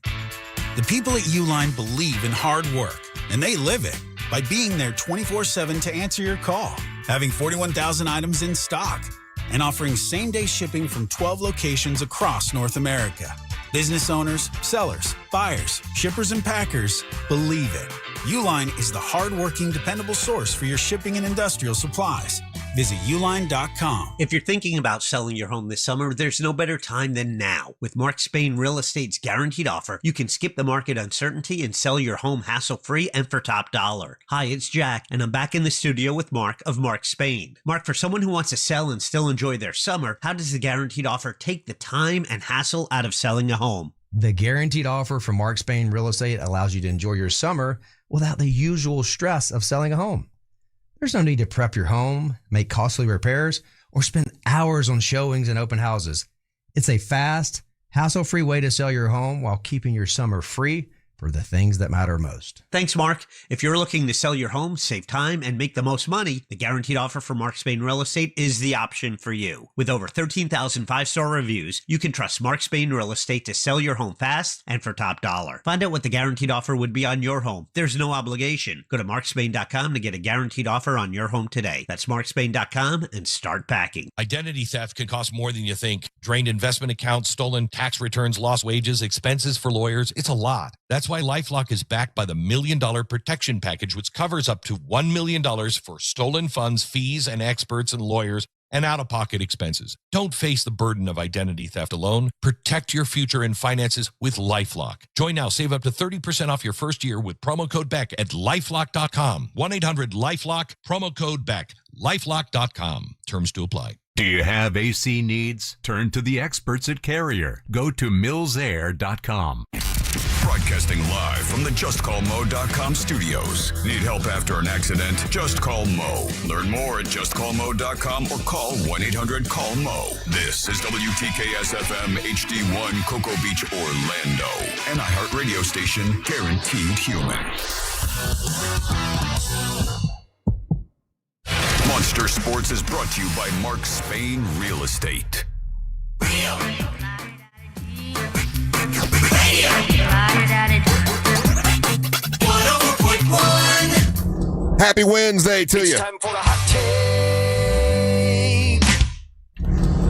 The people at Uline believe in hard work, and they live it by being there 24/7 to answer your call, having 41,000 items in stock, and offering same-day shipping from 12 locations across North America. Business owners, sellers, buyers, shippers, and packers believe it. Uline is the hard-working, dependable source for your shipping and industrial supplies. Visit uline.com. If you're thinking about selling your home this summer, there's no better time than now. With Mark Spain Real Estate's guaranteed offer, you can skip the market uncertainty and sell your home hassle-free and for top dollar. Hi, it's Jack, and I'm back in the studio with Mark of Mark Spain. Mark, for someone who wants to sell and still enjoy their summer, how does the guaranteed offer take the time and hassle out of selling a home? The guaranteed offer from Mark Spain Real Estate allows you to enjoy your summer without the usual stress of selling a home. There's no need to prep your home, make costly repairs, or spend hours on showings and open houses. It's a fast, hassle-free way to sell your home while keeping your summer free for the things that matter most. Thanks, Mark. If you're looking to sell your home, save time, and make the most money, the guaranteed offer from Mark Spain Real Estate is the option for you. With over 13,000 five-star reviews, you can trust Mark Spain Real Estate to sell your home fast and for top dollar. Find out what the guaranteed offer would be on your home. There's no obligation. Go to markspain.com to get a guaranteed offer on your home today. That's markspain.com and start packing. Identity theft can cost more than you think. Drained investment accounts, stolen tax returns, lost wages, expenses for lawyers. It's a lot. That's why LifeLock is backed by the $1 Million Protection Package, which covers up to $1 million for stolen funds, fees, and experts and lawyers and out-of-pocket expenses. Don't face the burden of identity theft alone. Protect your future and finances with LifeLock. Join now. Save up to 30% off your first year with promo code BECK at LifeLock.com. 1-800-LifeLock, promo code BECK. LifeLock.com. Terms to apply. Do you have AC needs? Turn to the experts at Carrier. Go to millsair.com. Broadcasting live from the JustCallMo.com studios. Need help after an accident? Just call Mo. Learn more at JustCallMo.com or call 1-800-CALL-MO. This is WTKS-FM HD1 Cocoa Beach, Orlando. An iHeartRadio station guaranteed human. Monster Sports is brought to you by Mark Spain Real Estate. Happy Wednesday to you. Time for the hot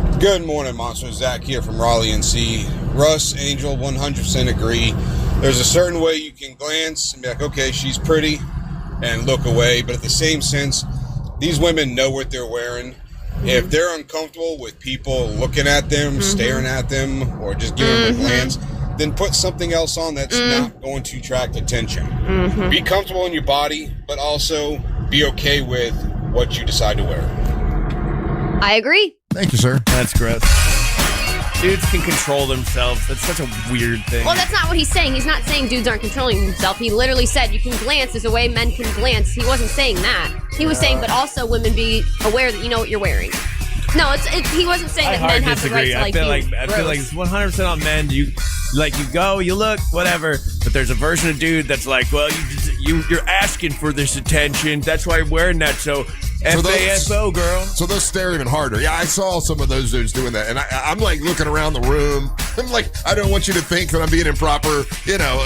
take. Good morning, Monster. Zach here from Raleigh, NC. Russ, Angel, 100% agree. There's a certain way you can glance and be like, okay, she's pretty, and look away. But at the same sense, these women know what they're wearing. If they're uncomfortable with people looking at them, staring at them, or just giving them a glance, then put something else on that's not going to attract attention. Be comfortable in your body, but also be okay with what you decide to wear. I agree. Thank you, sir. That's gross. Dudes can control themselves. That's such a weird thing. Well, that's not what he's saying. He's not saying dudes aren't controlling themselves. He literally said you can glance. There's a way men can glance. He wasn't saying that. He was saying, but also women be aware that you know what you're wearing. No, he wasn't saying that men have the right to I feel like it's 100% on men. You go, you look, whatever. But there's a version of dude that's like, well, you're asking for this attention. That's why you're wearing that. So FASO, girl. So they'll stare even harder. Yeah, I saw some of those dudes doing that, and I'm like looking around the room. I'm like, I don't want you to think that I'm being improper. You know,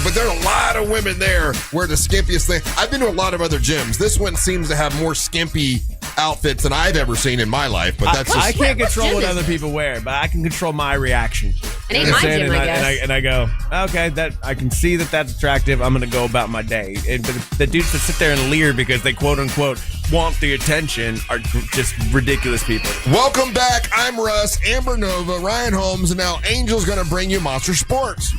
but there are a lot of women there where the skimpiest thing. I've been to a lot of other gyms. This one seems to have more skimpy outfits than I've ever seen in my life. But that's I can't control what other people wear, but I can control my reaction. It ain't my gym, I guess. And I go, okay, that I can see that that's attractive. I'm going to go about my day. And the dudes that sit there and leer because they quote unquote want the attention are just ridiculous people. Welcome back. I'm Russ, Amber Nova, Ryan Holmes, and now Angel's going to bring you Monster Sports.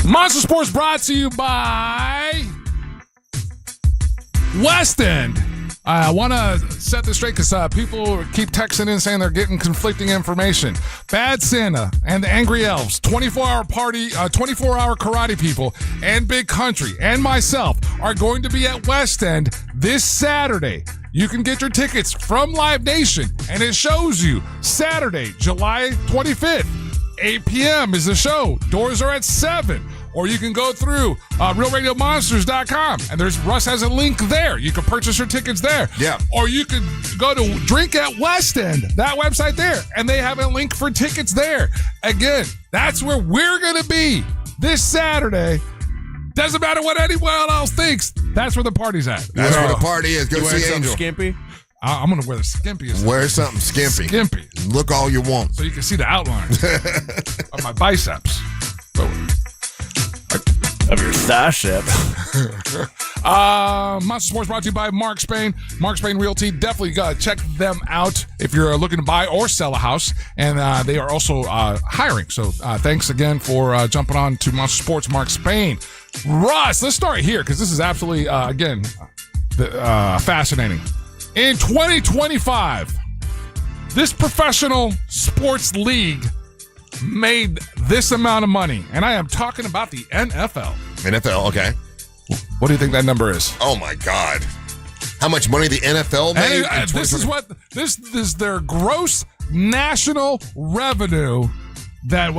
Monster Sports brought to you by West End. I want to set this straight because people keep texting in saying they're getting conflicting information. Bad Santa and the Angry Elves, 24-hour party, 24-hour karate people, and Big Country, and myself are going to be at West End this Saturday. You can get your tickets from Live Nation, and it shows you Saturday, July 25th. 8 p.m. is the show. Doors are at 7. Or you can go through RealRadioMonsters.com, and Russ has a link there. You can purchase your tickets there. Yeah. Or you can go to Drink at West End, that website there, and they have a link for tickets there. Again, that's where we're going to be this Saturday. Doesn't matter what anyone else thinks. That's where the party's at. That's where the party is. Go see Angel. Skimpy? I'm going to wear the skimpiest. Wear something skimpy. Skimpy. Look all you want. So you can see the outline of my biceps. Of your thigh. Monster Sports brought to you by Mark Spain. Mark Spain Realty. Definitely check them out if you're looking to buy or sell a house. And they are also hiring. So thanks again for jumping on to Monster Sports, Mark Spain. Russ, let's start here because this is absolutely, fascinating. In 2025, this professional sports league made this amount of money, and I am talking about the NFL. NFL, okay. What do you think that number is? Oh my God! How much money the NFL made? This is their gross national revenue that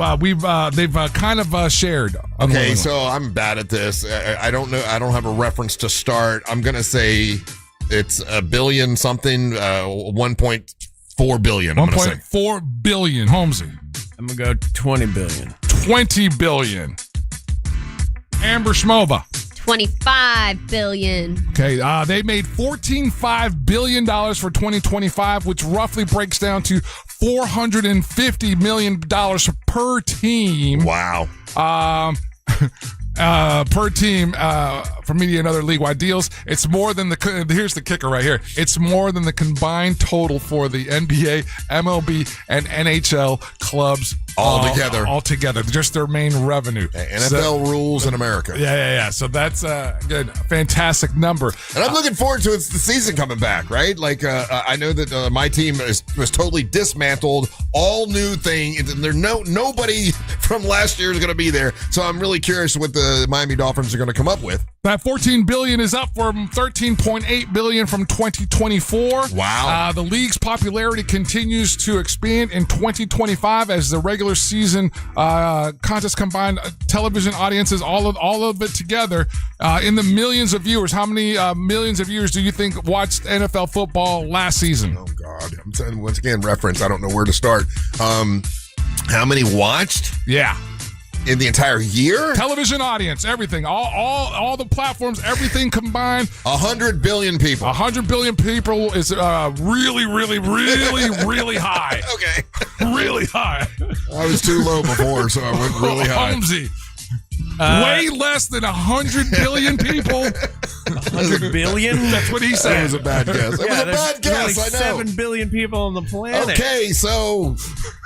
they've kind of shared. Okay, so I'm bad at this. I don't know. I don't have a reference to start. I'm gonna say it's $1 billion something. 1.4 billion. 1.4 billion. Holmesy. I'm going to go 20 billion. 20 billion. Amber Schmoba. 25 billion. Okay, they made $14.5 billion for 2025, which roughly breaks down to $450 million per team. Wow. Per team for media and other league-wide deals. It's more than here's the kicker right here. It's more than the combined total for the NBA, MLB, and NHL clubs all together. Just their main revenue. NFL rules in America. Yeah. So that's a good, fantastic number. And I'm looking forward to the season coming back, right? Like, I know that my team was totally dismantled, all new thing. There's nobody from last year is going to be there. So I'm really curious what the Miami Dolphins are going to come up with. That $14 billion is up from $13.8 billion from 2024. Wow. The league's popularity continues to expand in 2025 as the regular season contest combined television audiences, all of it together, in the millions of viewers. How many millions of viewers do you think watched NFL football last season? Oh, God. I'm saying, once again, reference. I don't know where to start. How many watched? Yeah. In the entire year? Television audience, everything, all the platforms, everything combined. 100 billion people. 100 billion people is really, really, really, really high. Okay. Really high. I was too low before, so I went really high. Holmesy. Way less than 100 billion people. 100 billion? That's what he said. That was a bad guess. It was a bad guess, like I know. 7 billion people on the planet. Okay, so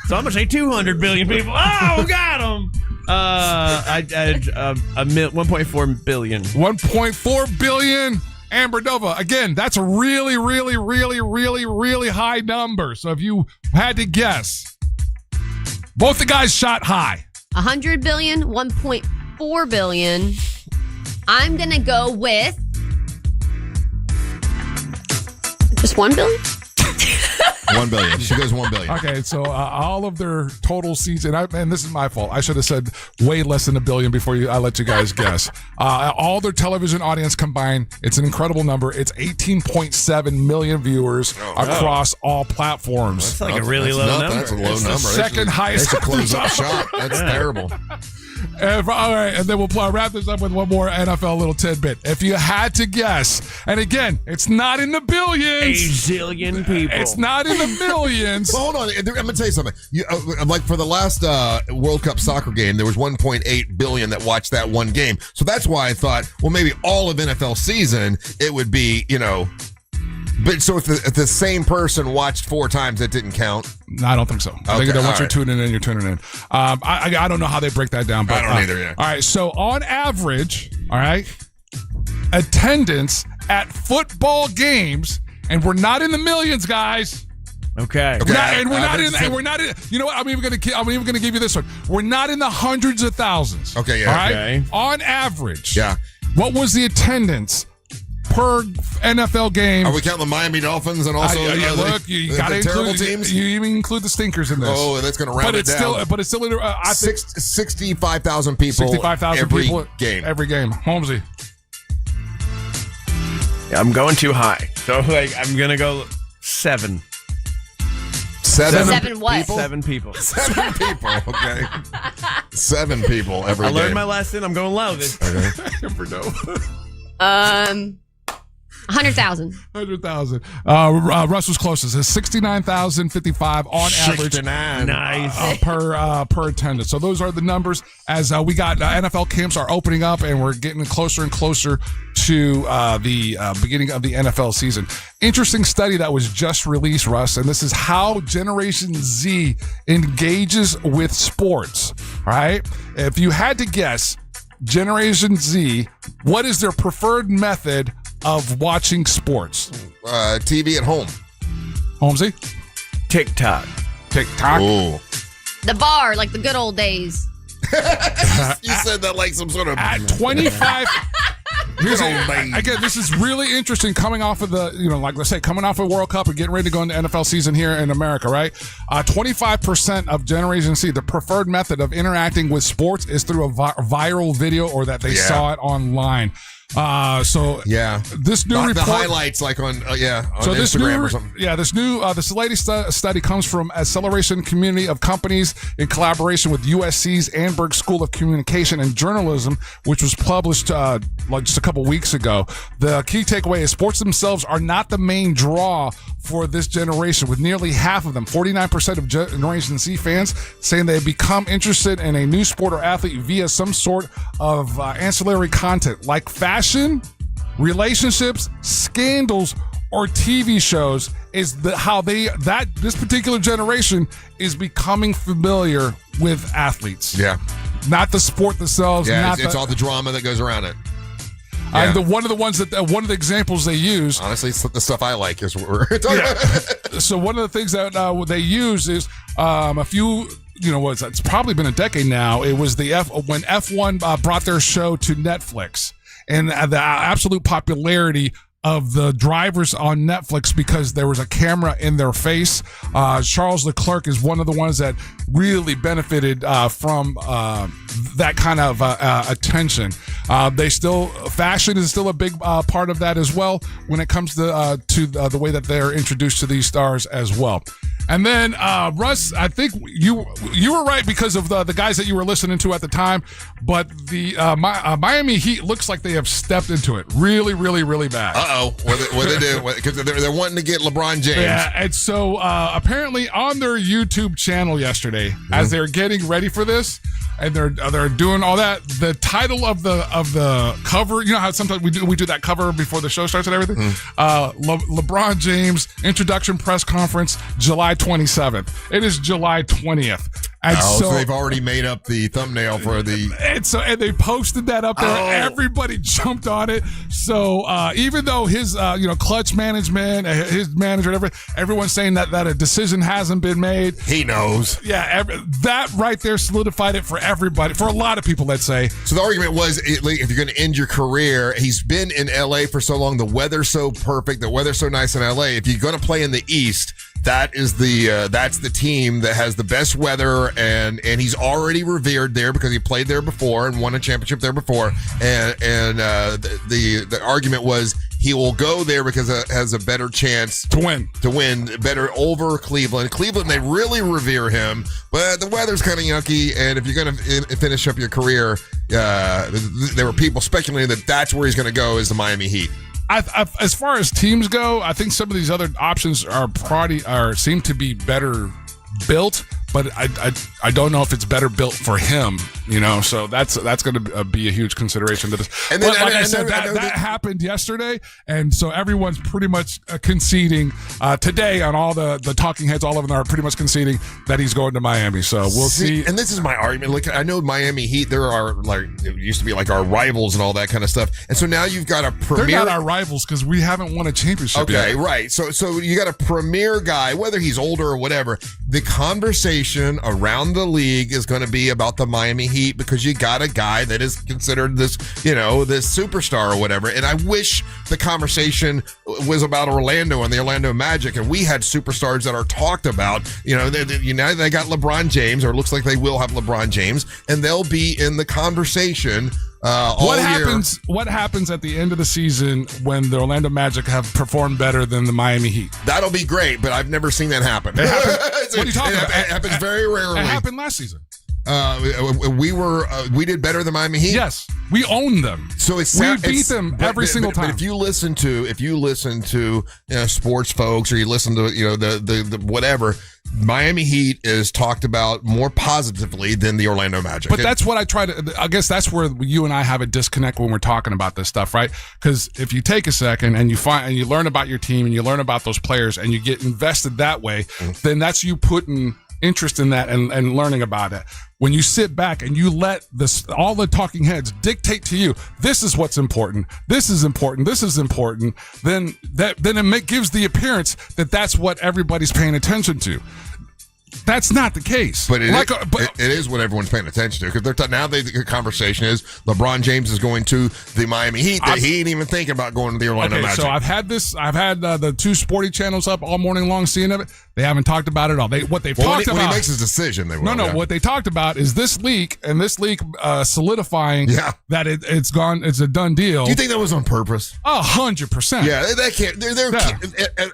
I'm going to say 200 billion people. Oh, got him. 1.4 billion. 1.4 billion. Amber Nova, again, that's a really, really, really, really, really high number. So if you had to guess, both the guys shot high. 100 billion, 1.4 billion. I'm going to go with just 1 billion. 1 billion. She goes 1 billion. Okay, so all of their total season, and this is my fault. I should have said way less than $1 billion before I let you guys guess. All their television audience combined, it's an incredible number. It's 18.7 million viewers across all platforms. That's like a really low number. That's a low It's number. the second highest. They should close up shop. That's terrible. All right, and then we'll wrap this up with one more NFL little tidbit. If you had to guess, and again, it's not in the billions. A zillion people. It's not in the millions. Well, hold on. I'm going to tell you something. Like for the last World Cup soccer game, there was 1.8 billion that watched that one game. So that's why I thought, well, maybe all of NFL season, it would be, But so if the same person watched 4 times, that didn't count? No, I don't think so. I think that once you're tuning in, you're tuning in. I don't know how they break that down. But, I don't either, yeah. All right, so on average, all right, attendance at football games, and we're not in the millions, guys. Okay. We're not in. You know what? I'm even gonna give you this one. We're not in the hundreds of thousands. Okay, yeah. All right. Okay. On average, Yeah. what was the attendance per NFL game? Are we counting the Miami Dolphins and also look, you got to the terrible include teams? You even include the stinkers in this. Oh, that's going to round it down. But it's still. I think 65,000 people. 65,000 every people game. Every game. Holmesy. Yeah, I'm going too high. So I'm gonna go 7. 7 what? People? 7 people. 7 people. Okay. 7 people every I game. learned my lesson. I'm going low this. Okay. Amber Nova. 100,000. 100,000. Russ was closest. It's 69,055 on average. 69. Nice. Per attendance. So those are the numbers as we got NFL camps are opening up and we're getting closer and closer to the beginning of the NFL season. Interesting study that was just released, Russ, and this is how Generation Z engages with sports. All right. If you had to guess, Generation Z, what is their preferred method of watching sports? TV at home. Holmesy? TikTok. Oh. The bar, like the good old days. You said that like some sort of At 25. Again, this is really interesting coming off of the, like let's say, coming off of World Cup and getting ready to go into NFL season here in America, right? 25% of Generation Z, the preferred method of interacting with sports is through a viral video or that they saw it online. So yeah, this new report, the highlights like on on this Instagram or something. Yeah, this latest study comes from Acceleration Community of Companies in collaboration with USC's Annenberg School of Communication and Journalism, which was published like just a couple weeks ago. The key takeaway is sports themselves are not the main draw for this generation, with nearly half of them, 49% of Generation Z fans, saying they become interested in a new sport or athlete via some sort of ancillary content like fashion, fashion, relationships, scandals, or TV shows is how this particular generation is becoming familiar with athletes. Yeah. Not the sport themselves. Yeah, not it's all the drama that goes around it. And one of the examples they use. Honestly, it's the stuff I like is what we're talking about. So one of the things that they use is a few. It's probably been a decade now. It was when F1 brought their show to Netflix, and the absolute popularity of the drivers on Netflix because there was a camera in their face. Charles Leclerc is one of the ones that really benefited from that kind of attention. Fashion is still a big part of that as well when it comes to the way that they're introduced to these stars as well. And then Russ, I think you were right because of the guys that you were listening to at the time, but the Miami Heat looks like they have stepped into it really, really, really bad. What they do? Because they're wanting to get LeBron James. Yeah, and so apparently on their YouTube channel yesterday, as they're getting ready for this, and they're doing all that, the title of the cover, you know how sometimes we do that cover before the show starts and everything. LeBron James introduction press conference, July 27th. It is July 20th. And so they've already made up the thumbnail for the. And they posted that up there. Everybody jumped on it. So even though his clutch management, his manager, everyone's saying that a decision hasn't been made. He knows. Yeah, that right there solidified it for everybody, for a lot of people. Let's say. So the argument was, if you're going to end your career, he's been in LA for so long. The weather's so perfect. The weather's so nice in LA. If you're going to play in the East, that's the team that has the best weather, and he's already revered there because he played there before and won a championship there before. And the argument was he will go there because it has a better chance to win better over Cleveland. Cleveland, they really revere him, but the weather's kind of yucky. And if you're going to finish up your career, there were people speculating that that's where he's going to go, is the Miami Heat. As far as teams go, I think some of these other options seem to be better built, but I don't know if it's better built for him, so that's going to be a huge consideration to this. And then, like I said, that happened yesterday, and so everyone's pretty much conceding today on all the talking heads. All of them are pretty much conceding that he's going to Miami. So we'll see. And this is my argument. Like, I know Miami Heat, there are it used to be like our rivals and all that kind of stuff, and so now you've got a premier. They're not our rivals because we haven't won a championship yet. Okay, right. So you got a premier guy, whether he's older or whatever. The conversation around the league is going to be about the Miami Heat because you got a guy that is considered this superstar or whatever. And I wish the conversation was about Orlando and the Orlando Magic, and we had superstars that are talked about. They got LeBron James, or it looks like they will have LeBron James, and they'll be in the conversation. What happens at the end of the season when the Orlando Magic have performed better than the Miami Heat? That'll be great, but I've never seen that happen. What are you talking about? It happens very rarely. It happened last season. We did better than Miami Heat. Yes, we owned them. So we beat them every single time. But if you listen to sports folks, or you listen to the whatever, Miami Heat is talked about more positively than the Orlando Magic. But that's what I guess that's where you and I have a disconnect when we're talking about this stuff, right? Because if you take a second and you learn about your team and you learn about those players and you get invested that way, then that's you putting interest in that and learning about it. When you sit back and you let all the talking heads dictate to you, this is what's important, this is important, this is important, then it gives the appearance that that's what everybody's paying attention to. That's not the case. But it is what everyone's paying attention to, because the conversation is LeBron James is going to the Miami Heat. He ain't even thinking about going to the Orlando Magic. So I've had the two sporty channels up all morning long seeing of it. They haven't talked about it all. When he makes his decision, they will. No. What they talked about is this leak solidifing that it's gone. It's a done deal. Do you think that was on purpose? 100%. Yeah, they can't.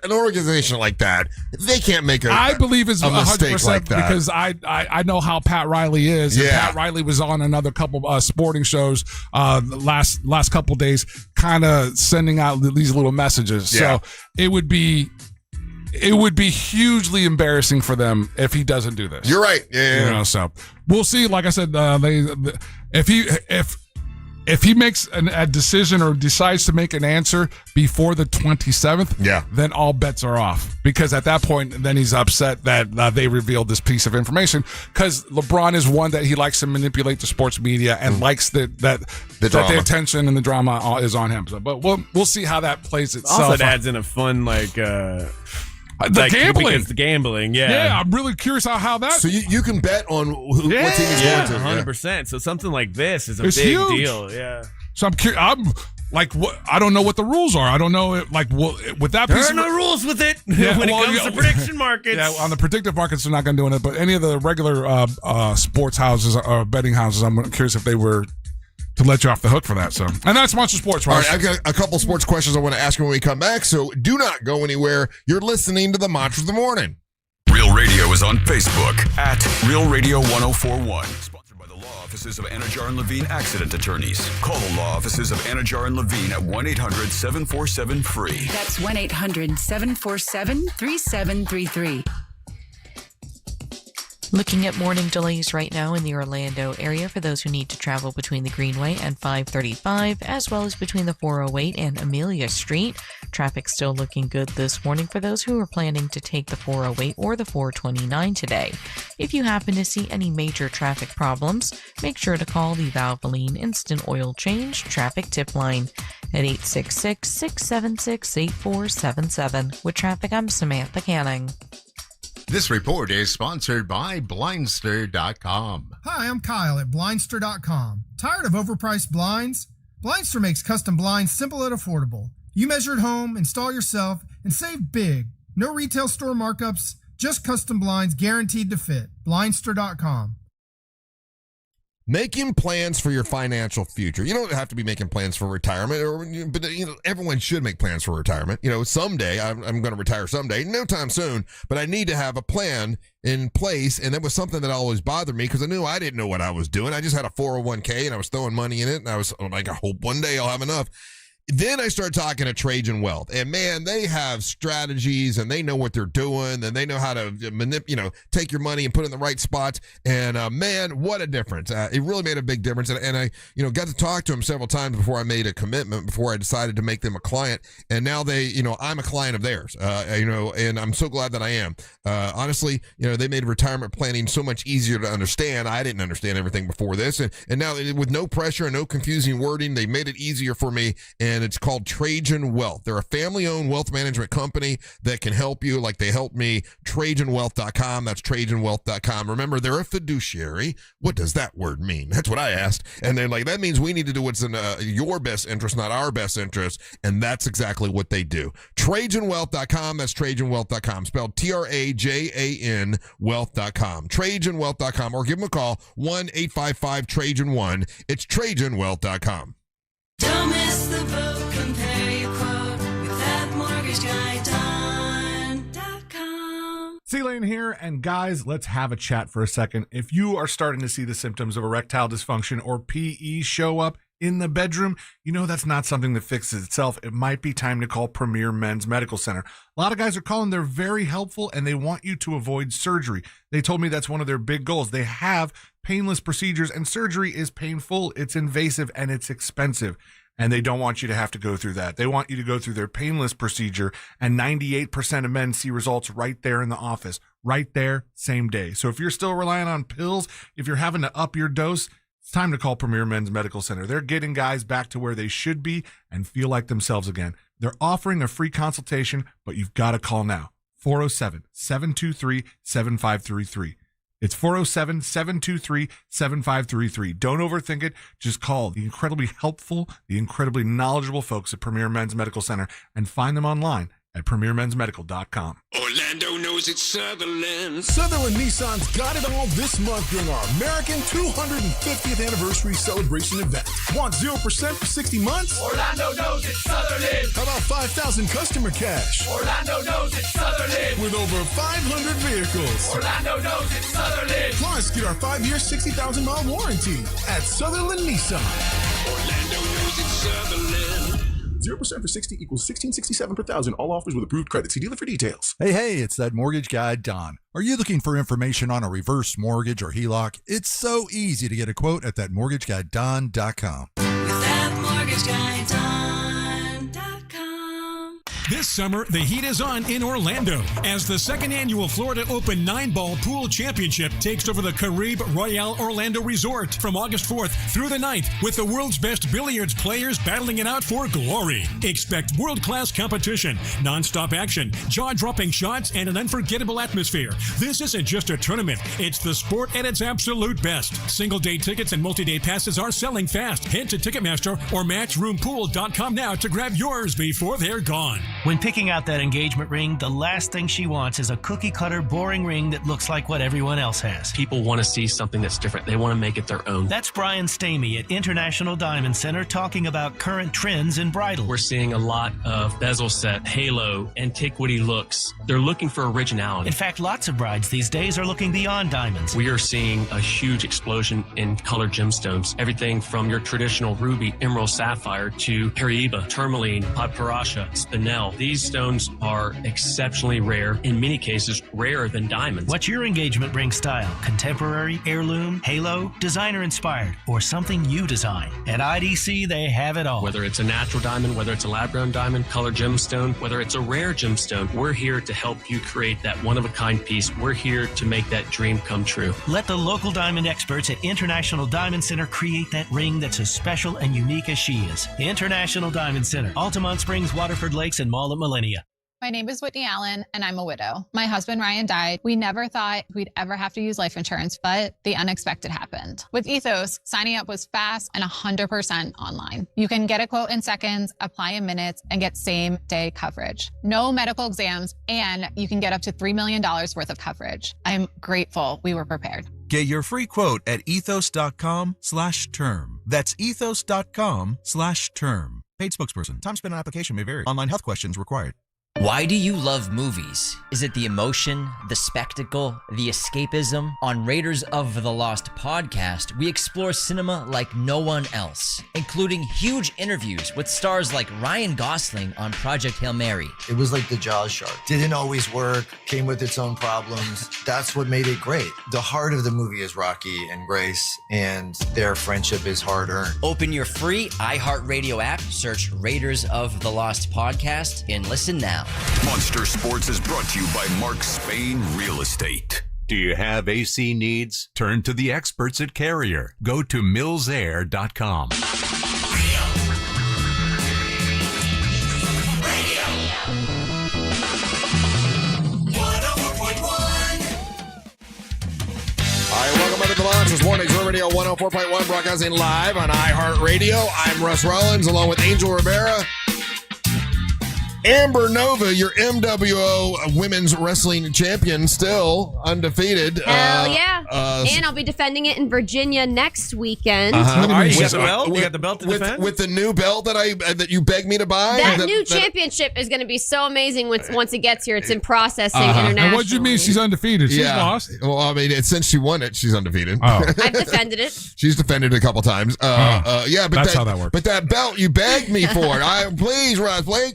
An organization like that, they can't make I believe it's a mistake like that, because I know how Pat Riley is. And Pat Riley was on another couple sporting shows the last couple days, kind of sending out these little messages. Yeah. So it would be hugely embarrassing for them if he doesn't do this. You're right. Yeah. So we'll see. Like I said, if if he makes a decision or decides to make an answer before the 27th, then all bets are off. Because at that point, then he's upset that they revealed this piece of information. Because LeBron is one that he likes to manipulate the sports media and likes that the attention and the drama is on him. So, but we'll see how that plays itself. Also, it adds in a fun the gambling. Because the gambling, Yeah, I'm really curious how that. So you can bet on what team is going to. 100%. So something like this is a It's big huge. deal. Yeah. So I'm curious. I'm like, what? I don't know what the rules are. I don't know. With that There piece are of no rules with it when it comes to prediction markets. Yeah, on the predictive markets, they're not going to do it. But any of the regular sports houses or betting houses, I'm curious if they were to let you off the hook for that. So, and that's Monster Sports. All Ross. right, I've got a couple sports questions I want to ask you when we come back. So do not go anywhere. You're listening to the Monster of the Morning. Real Radio is on Facebook at Real Radio 1041. Sponsored by the law offices of Anajar and Levine Accident Attorneys. Call the law offices of Anajar and Levine at 1-800-747-FREE. That's 1-800-747-3733. Looking at morning delays right now in the Orlando area for those who need to travel between the Greenway and 535, as well as between the 408 and Amelia Street. Traffic still looking good this morning for those who are planning to take the 408 or the 429 today. If you happen to see any major traffic problems, make sure to call the Valvoline Instant Oil Change Traffic Tip Line at 866-676-8477. With traffic, I'm Samantha Canning. This report is sponsored by Blindster.com. Hi, I'm Kyle at Blindster.com. Tired of overpriced blinds? Blindster makes custom blinds simple and affordable. You measure at home, install yourself, and save big. No retail store markups, just custom blinds guaranteed to fit. Blindster.com. Making plans for your financial future. You don't have to be making plans for retirement, but everyone should make plans for retirement. Someday I'm going to retire someday, no time soon, but I need to have a plan in place. And that was something that always bothered me because I knew I didn't know what I was doing. I just had a 401k and I was throwing money in it, and I was like, I hope one day I'll have enough. Then I started talking to Trajan Wealth, and man, they have strategies and they know what they're doing, and they know how to take your money and put it in the right spots. And man, what a difference! It really made a big difference. And I, got to talk to them several times before I made a commitment, before I decided to make them a client. And now they, I'm a client of theirs. And I'm so glad that I am. Honestly, they made retirement planning so much easier to understand. I didn't understand everything before this, and now with no pressure and no confusing wording, they made it easier for me. And it's called Trajan Wealth. They're a family-owned wealth management company that can help you like they helped me. TrajanWealth.com. That's TrajanWealth.com. Remember, they're a fiduciary. What does that word mean? That's what I asked. And they're like, that means we need to do what's in your best interest, not our best interest. And that's exactly what they do. TrajanWealth.com. That's TrajanWealth.com. Spelled TRAJAN Wealth.com. TrajanWealth.com. Or give them a call, 1-855-TRAJAN1. It's TrajanWealth.com. Don't miss the boat, compare your quote with that mortgageguy.com. C-Lane here, and guys, let's have a chat for a second. If you are starting to see the symptoms of erectile dysfunction or PE show up in the bedroom, that's not something that fixes itself. It might be time to call Premier Men's Medical Center. A lot of guys are calling. They're very helpful, and they want you to avoid surgery. They told me that's one of their big goals. They have painless procedures, and surgery is painful, it's invasive, and it's expensive. And they don't want you to have to go through that. They want you to go through their painless procedure, and 98% of men see results right there in the office, right there, same day. So if you're still relying on pills, if you're having to up your dose, it's time to call Premier Men's Medical Center. They're getting guys back to where they should be and feel like themselves again. They're offering a free consultation, but you've got to call now. 407-723-7533. It's 407-723-7533. Don't overthink it. Just call the incredibly helpful, the incredibly knowledgeable folks at Premier Men's Medical Center and find them online at premiermensmedical.com. Orlando knows it's Sutherland. Sutherland Nissan's got it all this month during our American 250th anniversary celebration event. Want 0% for 60 months? Orlando knows it's Sutherland. How about 5,000 customer cash? Orlando knows it's Sutherland. With over 500 vehicles. Orlando knows it's Sutherland. Plus, get our 5-year, 60,000-mile warranty at Sutherland Nissan. Orlando knows it's Sutherland. 0% for 60 equals $1,667 per thousand. All offers with approved credit. See dealer for details. Hey, it's that mortgage guy, Don. Are you looking for information on a reverse mortgage or HELOC? It's so easy to get a quote at thatmortgageguydon.com. With MortgageGuyDon.com. This summer, the heat is on in Orlando as the second annual Florida Open 9-Ball Pool Championship takes over the Caribe Royale Orlando Resort from August 4th through the 9th with the world's best billiards players battling it out for glory. Expect world-class competition, non-stop action, jaw-dropping shots, and an unforgettable atmosphere. This isn't just a tournament, it's the sport at its absolute best. Single-day tickets and multi-day passes are selling fast. Head to Ticketmaster or MatchRoomPool.com now to grab yours before they're gone. When picking out that engagement ring, the last thing she wants is a cookie-cutter, boring ring that looks like what everyone else has. People want to see something that's different. They want to make it their own. That's Brian Stamey at International Diamond Center talking about current trends in bridal. We're seeing a lot of bezel set, halo, antiquity looks. They're looking for originality. In fact, lots of brides these days are looking beyond diamonds. We are seeing a huge explosion in colored gemstones. Everything from your traditional ruby, emerald, sapphire to Paraiba, tourmaline, paparasha, spinel. These stones are exceptionally rare, in many cases rarer than diamonds. What's your engagement ring style? Contemporary, heirloom, halo, designer inspired, or something you design? At IDC, they have it all. Whether it's a natural diamond, whether it's a lab-grown diamond, colored gemstone, whether it's a rare gemstone, we're here to help you create that one-of-a-kind piece. We're here to make that dream come true. Let the local diamond experts at International Diamond Center create that ring that's as special and unique as she is. International Diamond Center, Altamont Springs, Waterford Lakes, and Mall at Millennia. My name is Whitney Allen, and I'm a widow. My husband, Ryan, died. We never thought we'd ever have to use life insurance, but the unexpected happened. With Ethos, signing up was fast and 100% online. You can get a quote in seconds, apply in minutes, and get same-day coverage. No medical exams, and you can get up to $3 million worth of coverage. I'm grateful we were prepared. Get your free quote at ethos.com/term. That's ethos.com/term. Paid spokesperson. Time spent on application may vary. Online health questions required. Why do you love movies? Is it the emotion, the spectacle, the escapism? On Raiders of the Lost podcast, we explore cinema like no one else, including huge interviews with stars like Ryan Gosling on Project Hail Mary. It was like the Jaws shark. Didn't always work, came with its own problems. That's what made it great. The heart of the movie is Rocky and Grace, and their friendship is hard-earned. Open your free iHeartRadio app, search Raiders of the Lost podcast, and listen now. Monster Sports is brought to you by Mark Spain Real Estate. Do you have AC needs? Turn to the experts at Carrier. Go to millsair.com. All right, welcome back to the Monsters Mornings Radio 104.1, broadcasting live on iHeartRadio. I'm Russ Rollins, along with Angel Rivera. Amber Nova, your MWO Women's Wrestling Champion, still undefeated. Hell yeah. And I'll be defending it in Virginia next weekend. All right, you got the belt? You got the belt to defend? With the new belt that you begged me to buy? That new championship is going to be so amazing once it gets here. It's in processing internationally. And what do you mean she's undefeated? She's lost. Well, I mean, since she won it, she's undefeated. Oh. I've defended it. She's defended it a couple times. Yeah, but that's how that works. But that belt, you begged me for it. Please, Russ, please.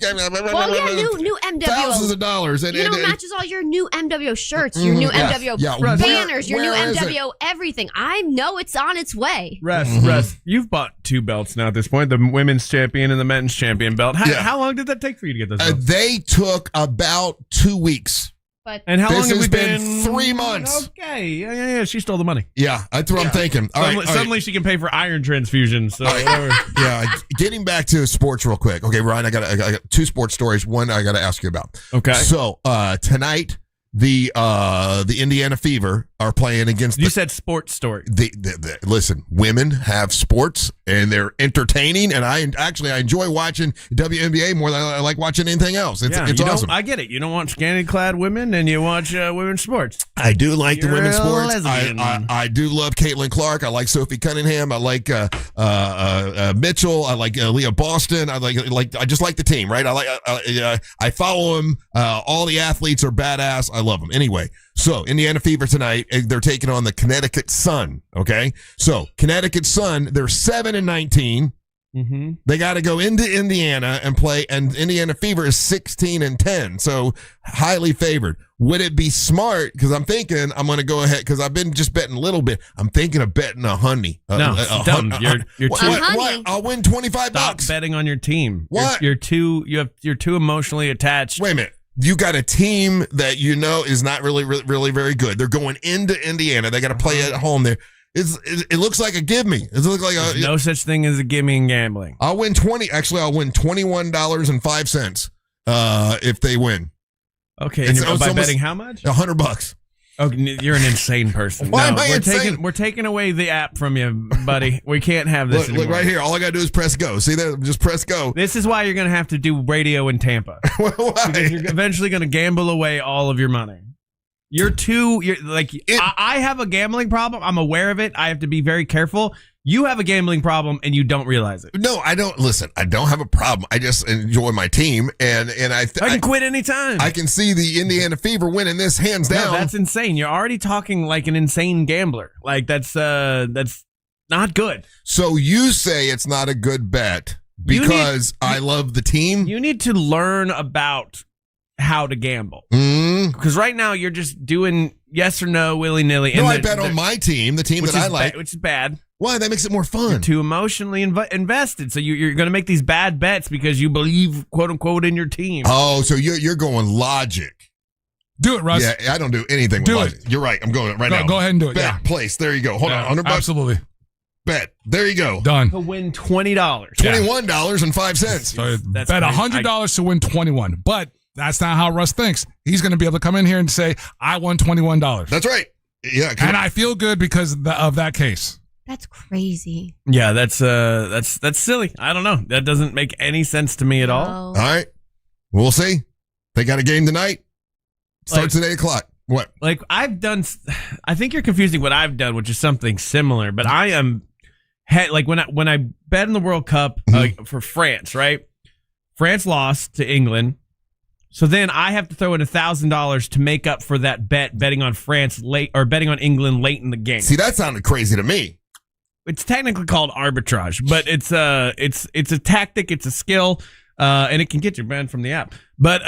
Well, yeah, new MWO. Thousands of dollars. And, it matches all your new MWO shirts, your new MWO banners, your new MWO everything. I know it's on its way. Russ, you've bought two belts now at this point, the women's champion and the men's champion belt. How long did that take for you to get those belts? They took about 2 weeks. And how long have we been? 3 months. Okay. Yeah. She stole the money. Yeah, that's what I'm thinking. Suddenly she can pay for iron transfusions. So whatever. Yeah, getting back to sports real quick. Okay, Ryan, I got two sports stories. One I got to ask you about. Okay. So tonight, the Indiana Fever are playing against. You said sports story. Listen, women have sports and they're entertaining, and I enjoy watching WNBA more than I like watching anything else. It's awesome. I get it. You don't want scantily clad women, and you watch women's sports. I do like the women's sports. Lesbian. I do love Caitlin Clark. I like Sophie Cunningham. I like Mitchell. I like Leah Boston. I just like the team, right? I follow them. All the athletes are badass. I love them. Anyway, so Indiana Fever tonight, they're taking on the Connecticut Sun. Okay, so Connecticut Sun, they're 7-19. Mm-hmm. They got to go into Indiana and play, and Indiana Fever is 16-10, so highly favored. Would it be smart? Because I'm thinking I'm going to go ahead because I've been just betting a little bit. I'm thinking of betting a honey. No, it's dumb. You're too. What? I'll win $25. Stop betting on your team. What? You're too emotionally attached. Wait a minute. You got a team that you know is not really very good. They're going into Indiana. They got to play at home there. It looks like a give me. It looks like There's no such thing as a gimme in gambling. I'll win $21.05 if they win. Okay, and you're by betting how much? $100. Oh, you're an insane person. Why am I insane? We're taking away the app from you, buddy. We can't have this anymore. Look right here. All I got to do is press go. See there? Just press go. This is why you're going to have to do radio in Tampa. Why? Because you're eventually going to gamble away all of your money. I have a gambling problem. I'm aware of it. I have to be very careful. You have a gambling problem and you don't realize it. No, I don't. Listen, I don't have a problem. I just enjoy my team, and I can quit anytime. I can see the Indiana Fever winning this hands down. No, that's insane. You're already talking like an insane gambler. Like that's not good. So you say it's not a good bet because I love the team? You need to learn about how to gamble. Because right now you're just doing yes or no willy-nilly. No, I bet on my team, the team that I like. Which is bad. Why? That makes it more fun. You're too emotionally invested. So you're going to make these bad bets because you believe, quote unquote, in your team. Oh, so you're going logic. Do it, Russ. Yeah, I don't do anything with logic. You're right. I'm going right now. Go ahead and do it. Bet place. There you go. Hold on. $100. Absolutely. Bet. There you go. Done. To win $20. $21.05. So bet $100 to win 21. But that's not how Russ thinks. He's going to be able to come in here and say, I won $21. That's right. Yeah. And I feel good because of that case. That's crazy. Yeah, that's silly. I don't know. That doesn't make any sense to me at all. All right. We'll see. They got a game tonight. Starts at 8 o'clock. What? Like I think you're confusing what I've done, which is something similar. But I am like when I bet in the World Cup for France, right? France lost to England. So then I have to throw in $1,000 to make up for that betting on France late or betting on England late in the game. See, that sounded crazy to me. It's technically called arbitrage, but it's a tactic, it's a skill, and it can get you banned from the app. But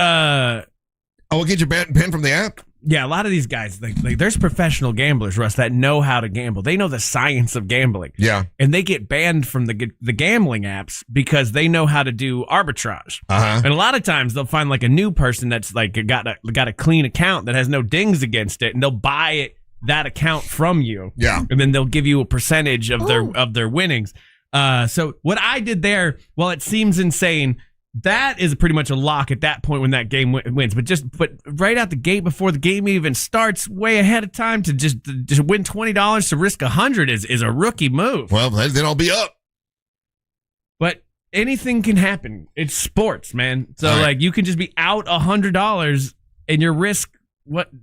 it'll get you banned from the app? Yeah, a lot of these guys, like there's professional gamblers, Russ, that know how to gamble. They know the science of gambling. Yeah. And they get banned from the gambling apps because they know how to do arbitrage. Uh-huh. And a lot of times they'll find like a new person that's like got a clean account that has no dings against it, and they'll buy that account from you. Yeah. And then they'll give you a percentage of their winnings. So what I did there, while it seems insane, that is pretty much a lock at that point when that game wins. But right out the gate before the game even starts, way ahead of time to just win $20 to risk $100 is a rookie move. Well, then I'll be up. But anything can happen. It's sports, man. So like you can just be out $100 and your risk.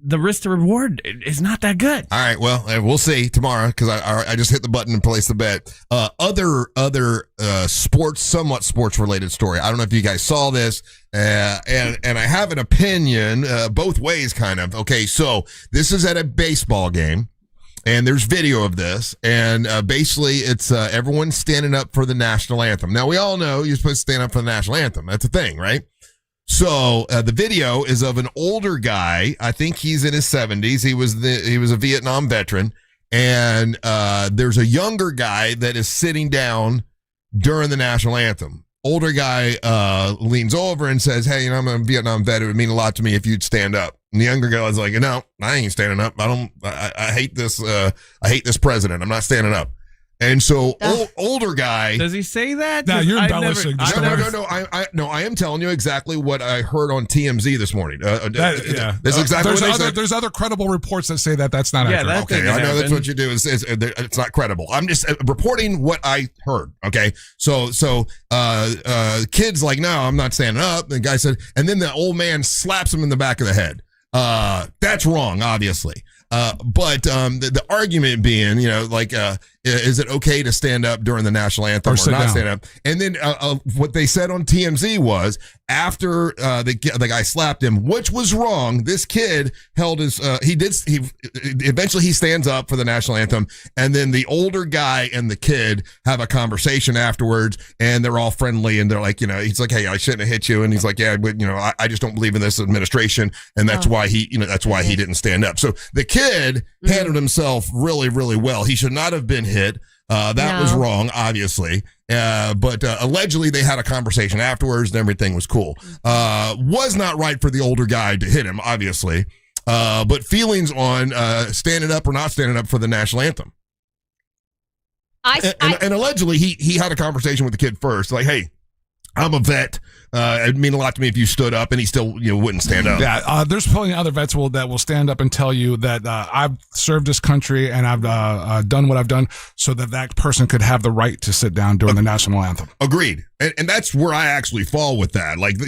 The risk to reward is not that good. All right, well, we'll see tomorrow because I just hit the button and placed the bet. Other somewhat sports related story. I don't know if you guys saw this, and I have an opinion both ways, kind of. Okay, so this is at a baseball game, and there's video of this, and basically it's everyone standing up for the national anthem. Now we all know you're supposed to stand up for the national anthem. That's a thing, right? So the video is of an older guy. I think he's in his 70s. He was a Vietnam veteran, and there's a younger guy that is sitting down during the national anthem. Older guy leans over and says, "Hey, I'm a Vietnam vet. It would mean a lot to me if you'd stand up." And the younger guy is like, "No, I ain't standing up. I hate this. I hate this president. I'm not standing up." And so older guy. Does he say that? No, you're embellishing. No, I am telling you exactly what I heard on TMZ this morning. That's exactly what they said. There's other credible reports that say that's not accurate. Okay, I know that's what you do. It's not credible. I'm just reporting what I heard. Okay, so kids like, no, I'm not standing up. The guy said, and then the old man slaps him in the back of the head. That's wrong, obviously. But the argument being, is it okay to stand up during the national anthem or sit not down. stand up? And then what they said on TMZ was after the guy slapped him, which was wrong. This kid held his eventually he stands up for the national anthem, and then the older guy and the kid have a conversation afterwards, and they're all friendly, and they're like, he's like, hey, I shouldn't have hit you, and he's like, yeah, but I just don't believe in this administration, and that's why he didn't stand up. So the kid handled himself really, really well. He should not have been hit. That was wrong, obviously. But allegedly they had a conversation afterwards and everything was cool. Was not right for the older guy to hit him, obviously. But feelings on standing up or not standing up for the national anthem. And allegedly he had a conversation with the kid first, like, hey, I'm a vet. It'd mean a lot to me if you stood up, and he still wouldn't stand up. Yeah, there's plenty of other vets that will stand up and tell you that I've served this country and I've done what I've done so that person could have the right to sit down during the national anthem. Agreed. And that's where I actually fall with that. Like,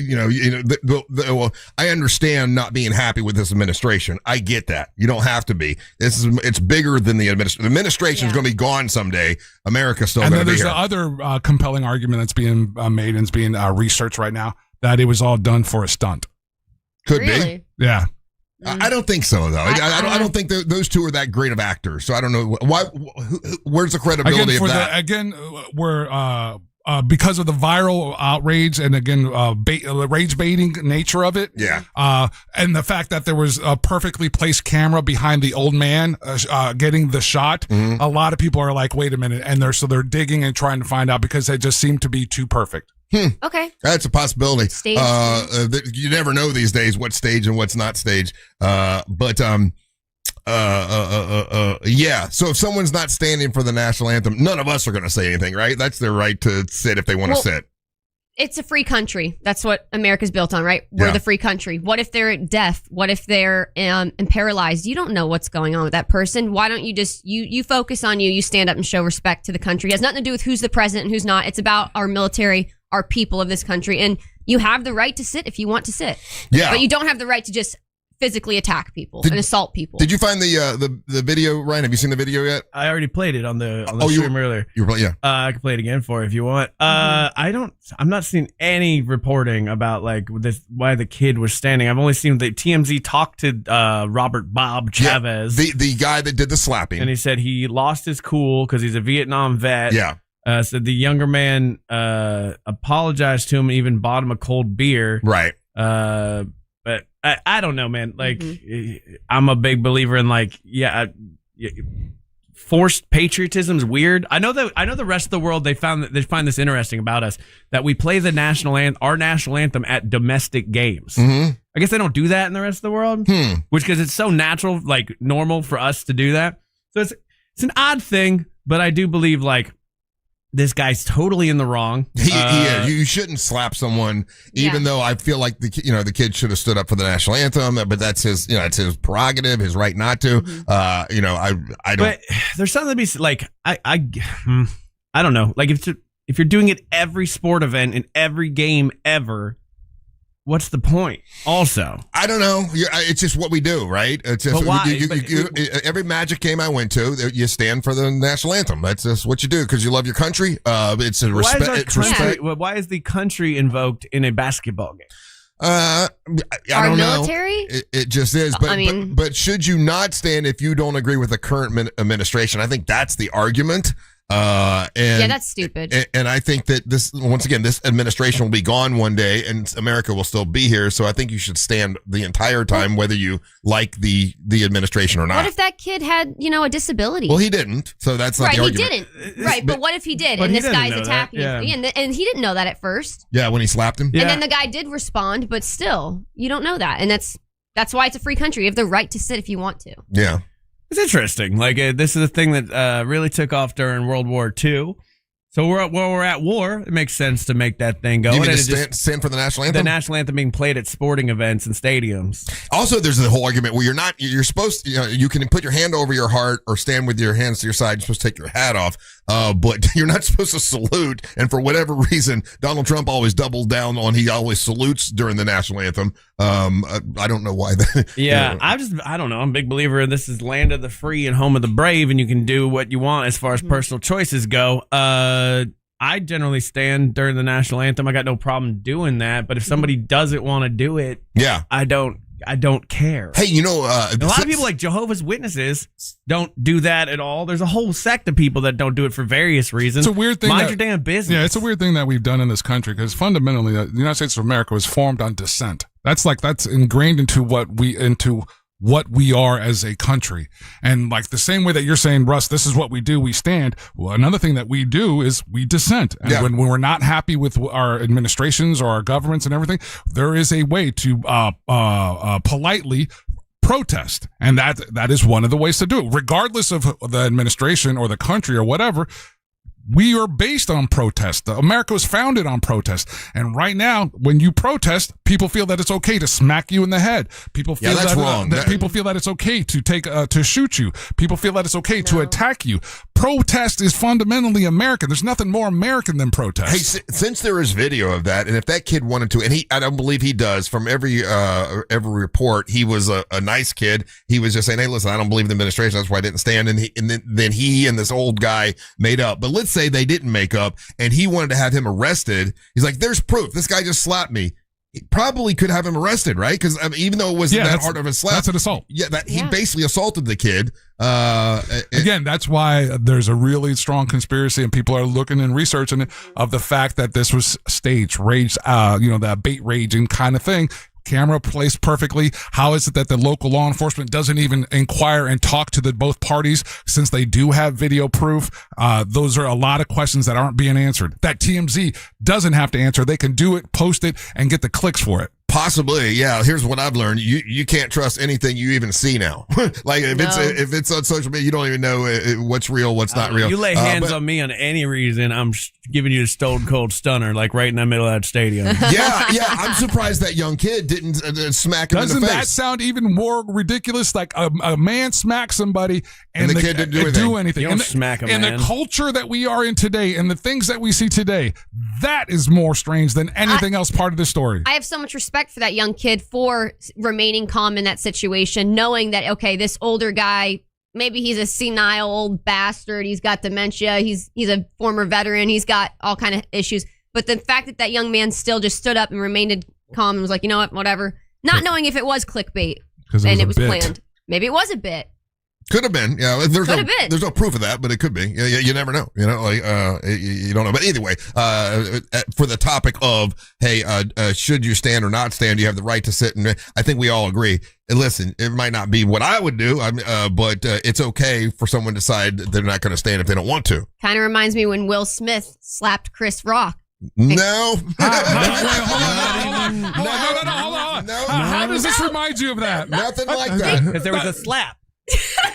I understand not being happy with this administration. I get that. You don't have to be. It's bigger than the administration. The administration is going to be gone someday. America's still going to be here. And there's the other compelling argument that's being made and it's being researched right now that it was all done for a stunt. Could be. Yeah. I don't think so, though. I don't think those two are that great of actors. So I don't know why. Where's the credibility of that? We're because of the viral outrage and again rage baiting nature of it. Yeah. And the fact that there was a perfectly placed camera behind the old man getting the shot. Mm-hmm. A lot of people are like, wait a minute, and they're digging and trying to find out because they just seem to be too perfect. Okay. That's a possibility. Stage. You never know these days what's stage and what's not stage. Yeah. So if someone's not standing for the national anthem, none of us are going to say anything, right? That's their right to sit if they want to sit. It's a free country. That's what America's built on, right? We're the free country. What if they're deaf? What if they're and paralyzed? You don't know what's going on with that person. Why don't you just you focus on you stand up and show respect to the country? It has nothing to do with who's the president and who's not. It's about our military, our people of this country, and you have the right to sit if you want to sit. Yeah. But you don't have the right to just physically attack people and assault people. Did you find the video, Ryan? Have you seen the video yet? I already played it on the stream earlier. I can play it again for you if you want. I'm not seeing any reporting about like this why the kid was standing. I've only seen the TMZ talk to Robert Bob Chavez, the guy that did the slapping, and he said he lost his cool because he's a Vietnam vet. Yeah. Said the younger man apologized to him and even bought him a cold beer. Right. But I don't know, man. Like, I'm a big believer in forced patriotism is weird. I know the rest of the world they find this interesting about us that we play our national anthem at domestic games. Mm-hmm. I guess they don't do that in the rest of the world, which because it's so natural, like normal for us to do that. So it's an odd thing, but I do believe like. This guy's totally in the wrong. He is. You shouldn't slap someone, even though I feel like the kid should have stood up for the national anthem. But that's his, it's his prerogative, his right not to. I don't. But there's something to be like. I don't know. Like if you're doing it every sport event in every game ever. What's the point? Also, I don't know. It's just what we do, right? It's just but why? Every Magic game I went to, you stand for the national anthem. That's just what you do because you love your country. It's a respect. Respect. Why is the country invoked in a basketball game? I don't military? know. It just is. But but should you not stand if you don't agree with the current administration? I think that's the argument. That's stupid. And I think that this administration will be gone one day and America will still be here. So I think you should stand the entire time, whether you like the administration or not. What if that kid had, a disability? Well, he didn't. So that's not the argument. He didn't. Right. But what if he did? And this guy's attacking him. And he didn't know that at first. Yeah. When he slapped him. And then the guy did respond, but still, you don't know that. And that's why it's a free country. You have the right to sit if you want to. Yeah. It's interesting. Like this is a thing that really took off during World War II. So we're at war. It makes sense to make that thing go. You mean stand for the national anthem? The national anthem being played at sporting events and stadiums. Also, there's the whole argument where you're supposed to, you can put your hand over your heart or stand with your hands to your side. You're supposed to take your hat off, but you're not supposed to salute. And for whatever reason, Donald Trump always doubles down on he always salutes during the national anthem. I don't know why that. Yeah, I don't know. I'm a big believer in this is land of the free and home of the brave, and you can do what you want as far as personal choices go. I generally stand during the national anthem. I got no problem doing that. But if somebody doesn't want to do it, yeah, I don't care. Hey, you know, a lot of people like Jehovah's Witnesses don't do that at all. There's a whole sect of people that don't do it for various reasons. It's a weird thing. Mind your damn business. Yeah, it's a weird thing that we've done in this country because fundamentally, the United States of America was formed on dissent. That's ingrained into what we are as a country. And like the same way that you're saying, Russ, this is what we do, we stand. Well, another thing that we do is we dissent. And when we're not happy with our administrations or our governments and everything, there is a way to politely protest. And that is one of the ways to do it. Regardless of the administration or the country or whatever, we are based on protest. America was founded on protest. And right now, when you protest, people feel that it's okay to smack you in the head. People feel that's wrong. People feel that it's okay to to shoot you. People feel that it's okay to attack you. Protest is fundamentally American. There's nothing more American than protest. Hey, since there is video of that, and if that kid wanted to, and I don't believe he does, from every report, he was a nice kid. He was just saying, hey, listen, I don't believe in the administration. That's why I didn't stand. And then he and this old guy made up. But let's say they didn't make up and he wanted to have him arrested. He's like, there's proof. This guy just slapped me. He probably could have him arrested, right? Because even though it wasn't that hard of a slap, that's an assault. Yeah, he basically assaulted the kid. Again, that's why there's a really strong conspiracy, and people are looking and researching it, of the fact that this was staged, rage, that bait raging kind of thing. Camera placed perfectly. How is it that the local law enforcement doesn't even inquire and talk to both parties since they do have video proof? Those are a lot of questions that aren't being answered. That TMZ doesn't have to answer. They can do it, post it, and get the clicks for it. Possibly, yeah. Here's what I've learned: you can't trust anything you even see now. Like if it's on social media, you don't even know what's real, what's not real. You lay hands on me on any reason, I'm giving you a stone cold stunner, like right in the middle of that stadium. Yeah. I'm surprised that young kid didn't smack him in the face. Doesn't that sound even more ridiculous? Like a man smacks somebody and the kid didn't do anything. You don't smack a man. And the culture that we are in today, and the things that we see today, that is more strange than anything else part of this story. I have so much respect for that young kid for remaining calm in that situation, knowing that, okay, this older guy, maybe he's a senile old bastard, he's got dementia, he's a former veteran, he's got all kind of issues, but the fact that that young man still just stood up and remained calm and was like, you know what, whatever, not knowing if it was clickbait and it was planned. Maybe it was a bit. Could have been, yeah. There's no proof of that, but it could be. You never know. You don't know. But either way, for the topic of, hey, should you stand or not stand? You have the right to sit, and I think we all agree. And listen, it might not be what I would do, but it's okay for someone to decide they're not going to stand if they don't want to. Kind of reminds me when Will Smith slapped Chris Rock. No. Hold on. How does this remind you of that? Nothing like that. Because there was a slap.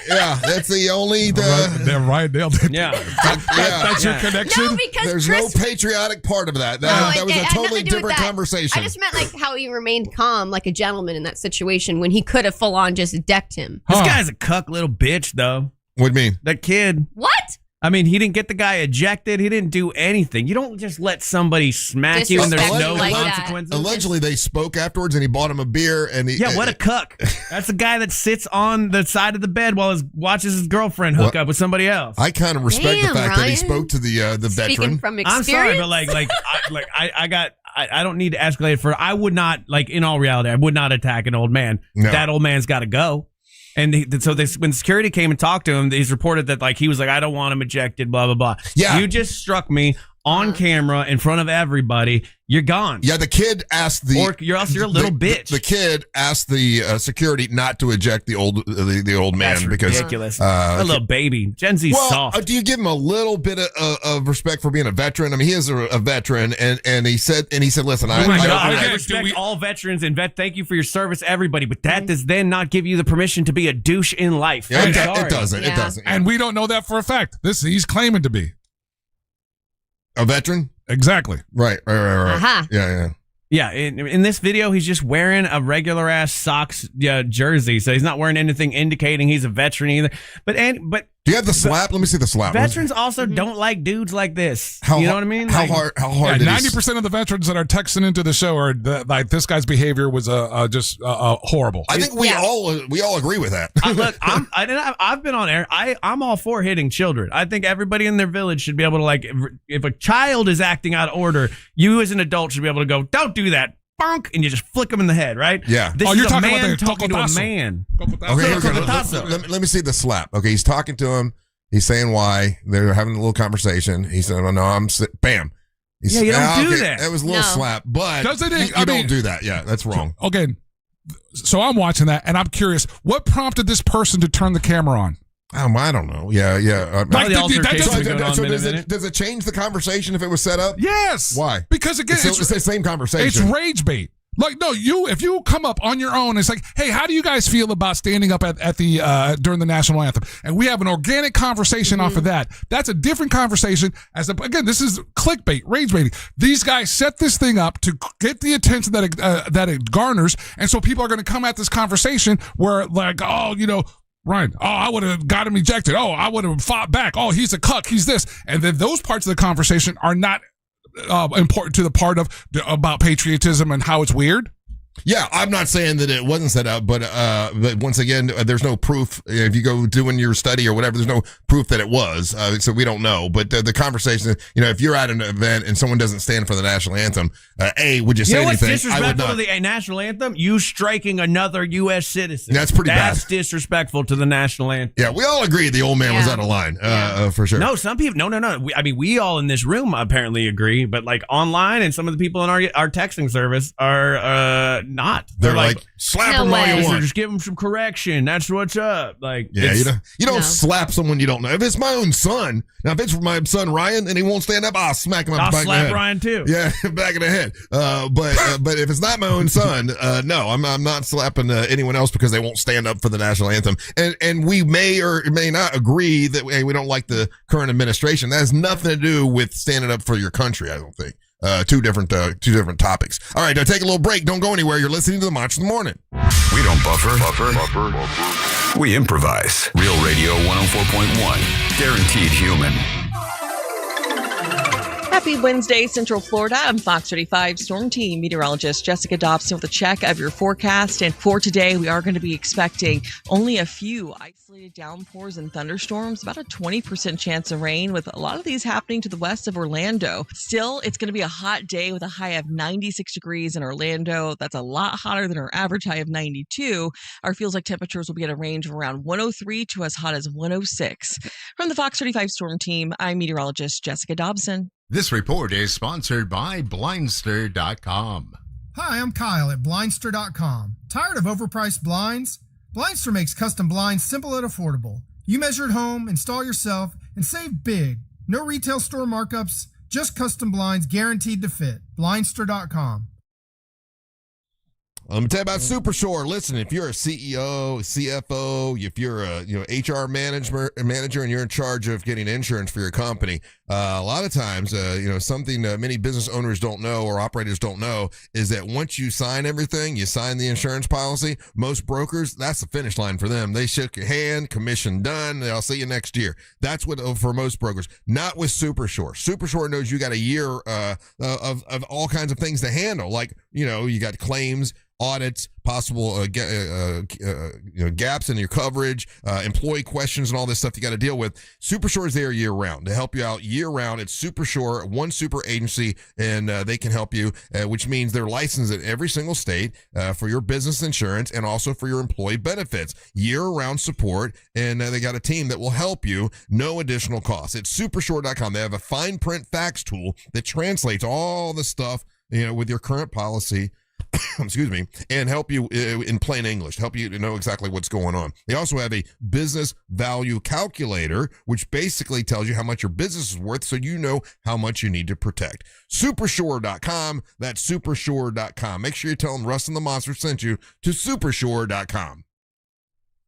Yeah, that's the only. They're right. Nailed it. Yeah. That's your connection. No, because there's no patriotic part of that. That was a totally different conversation. I just meant like how he remained calm, like a gentleman in that situation when he could have full on just decked him. This guy's a cuck little bitch, though. What do you mean? That kid. What? I mean, he didn't get the guy ejected. He didn't do anything. You don't just let somebody smack you and there's no consequences. Allegedly, they spoke afterwards, and he bought him a beer. And what a cuck! That's the guy that sits on the side of the bed while watches his girlfriend hook up with somebody else. I kind of respect the fact that he spoke to the veteran. Speaking from experience. I'm sorry, but I don't need to escalate for. I would not, in all reality, I would not attack an old man. No. That old man's got to go. And when security came and talked to him, he's reported that he was like, I don't want him ejected, blah, blah, blah. Yeah. You just struck me on camera in front of everybody. You're gone. Yeah, the kid asked you're a little bitch. The kid asked the security not to eject the old man. That's because ridiculous. A little baby. Gen Z's soft. Do you give him a little bit of respect for being a veteran? I mean, he is a veteran, and he said, listen, I respect all veterans and thank you for your service, everybody. But that does then not give you the permission to be a douche in life. Yeah, it doesn't. Yeah. It doesn't. And we don't know that for a fact. He's claiming to be a veteran. Exactly. Right. Uh-huh. Yeah. Yeah, in this video, he's just wearing a regular ass Sox jersey, so he's not wearing anything indicating he's a veteran either. But Do you have the slap? Let me see the slap. Veterans also don't like dudes like this. How you know har- what I mean? How Like- hard? How hard? Yeah, did he 90% of the veterans that are texting into the show are like this guy's behavior was just horrible. I think we all agree with that. Look, I've been on air. I'm all for hitting children. I think everybody in their village should be able to, like, if a child is acting out of order, you as an adult should be able to go, don't do that. Bonk, and you just flick them in the head, right? Yeah. This you're is a talking about man the talking to a cocotazo. man. Okay, here we go. Let me see the slap. Okay, he's talking to him. He's saying why. They're having a little conversation. He said, "Oh no, bam." Yeah, you don't do that. That was a little slap, but Doesn't it- you I don't mean- do that. Yeah, that's wrong. Okay, so I'm watching that, and I'm curious, what prompted this person to turn the camera on? I don't know. Yeah. Like, Does it change the conversation if it was set up? Yes. Why? Because again, it's the same conversation. It's rage bait. Like, no, if you come up on your own, it's like, hey, how do you guys feel about standing up at the during the national anthem? And we have an organic conversation off of that. That's a different conversation. Again, this is clickbait, rage baiting. These guys set this thing up to get the attention that it garners, and so people are going to come at this conversation where, like, oh, you know, Ryan, oh, I would have got him ejected. Oh, I would have fought back. Oh, he's a cuck. He's this. And then those parts of the conversation are not important to the part about patriotism and how it's weird. Yeah, I'm not saying that it wasn't set up, but once again, there's no proof. If you go doing your study or whatever, there's no proof that it was. So we don't know. But the conversation, you know, if you're at an event and someone doesn't stand for the national anthem, would you say know what's anything? I would disrespectful not. to the national anthem? You striking another U.S. citizen. That's pretty bad. That's disrespectful to the national anthem. Yeah, we all agree the old man was out of line, for sure. No, some people, no. We all in this room apparently agree, but like online and some of the people in our texting service are not. They're like slap them all you want. Just give them some correction. That's what's up. Like, Yeah, you don't slap someone you don't know. If it's my own son, now if it's my son Ryan and he won't stand up, I'll smack him up the back of the head. I'll slap Ryan too. Yeah, back of the head. But if it's not my own son, no, I'm not slapping anyone else because they won't stand up for the national anthem. And we may or may not agree that we don't like the current administration. That has nothing to do with standing up for your country. I don't think. Two different topics. All right, now take a little break. Don't go anywhere. You're listening to the Monster in the Morning. We don't buffer. We improvise. Real Radio 104.1. Guaranteed human. Happy Wednesday, Central Florida. I'm Fox 35 Storm Team meteorologist Jessica Dobson with a check of your forecast. And for today, we are going to be expecting only a few isolated downpours and thunderstorms, about a 20% chance of rain, with a lot of these happening to the west of Orlando. Still, it's going to be a hot day with a high of 96 degrees in Orlando. That's a lot hotter than our average high of 92. Our feels like temperatures will be at a range of around 103 to as hot as 106. From the Fox 35 Storm Team, I'm meteorologist Jessica Dobson. This report is sponsored by Blindster.com. Hi, I'm Kyle at Blindster.com. Tired of overpriced blinds? Blindster makes custom blinds simple and affordable. You measure at home, install yourself, and save big. No retail store markups, just custom blinds guaranteed to fit. Blindster.com. Let me tell you about Supershore. Listen, if you're a CEO, CFO, if you're a HR manager and you're in charge of getting insurance for your company, a lot of times, something many business owners don't know or operators don't know is that once you sign everything, you sign the insurance policy, most brokers, that's the finish line for them. They shook your hand, commission done, I'll see you next year. That's what for most brokers. Not with Supershore. Supershore knows you got a year of all kinds of things to handle. Like, you got claims, audits, possible gaps in your coverage, employee questions, and all this stuff you got to deal with. Supershore is there year round to help you out year round. It's Supershore, one super agency, and they can help you, which means they're licensed in every single state for your business insurance and also for your employee benefits. Year round support, and they got a team that will help you. No additional costs. It's Supershore.com. They have a fine print fax tool that translates all the stuff with your current policy. Excuse me, and help you in plain English, help you to know exactly what's going on. They also have a business value calculator, which basically tells you how much your business is worth so you know how much you need to protect. Supershore.com. That's Supershore.com. Make sure you tell them Russ and the Monster sent you to Supershore.com.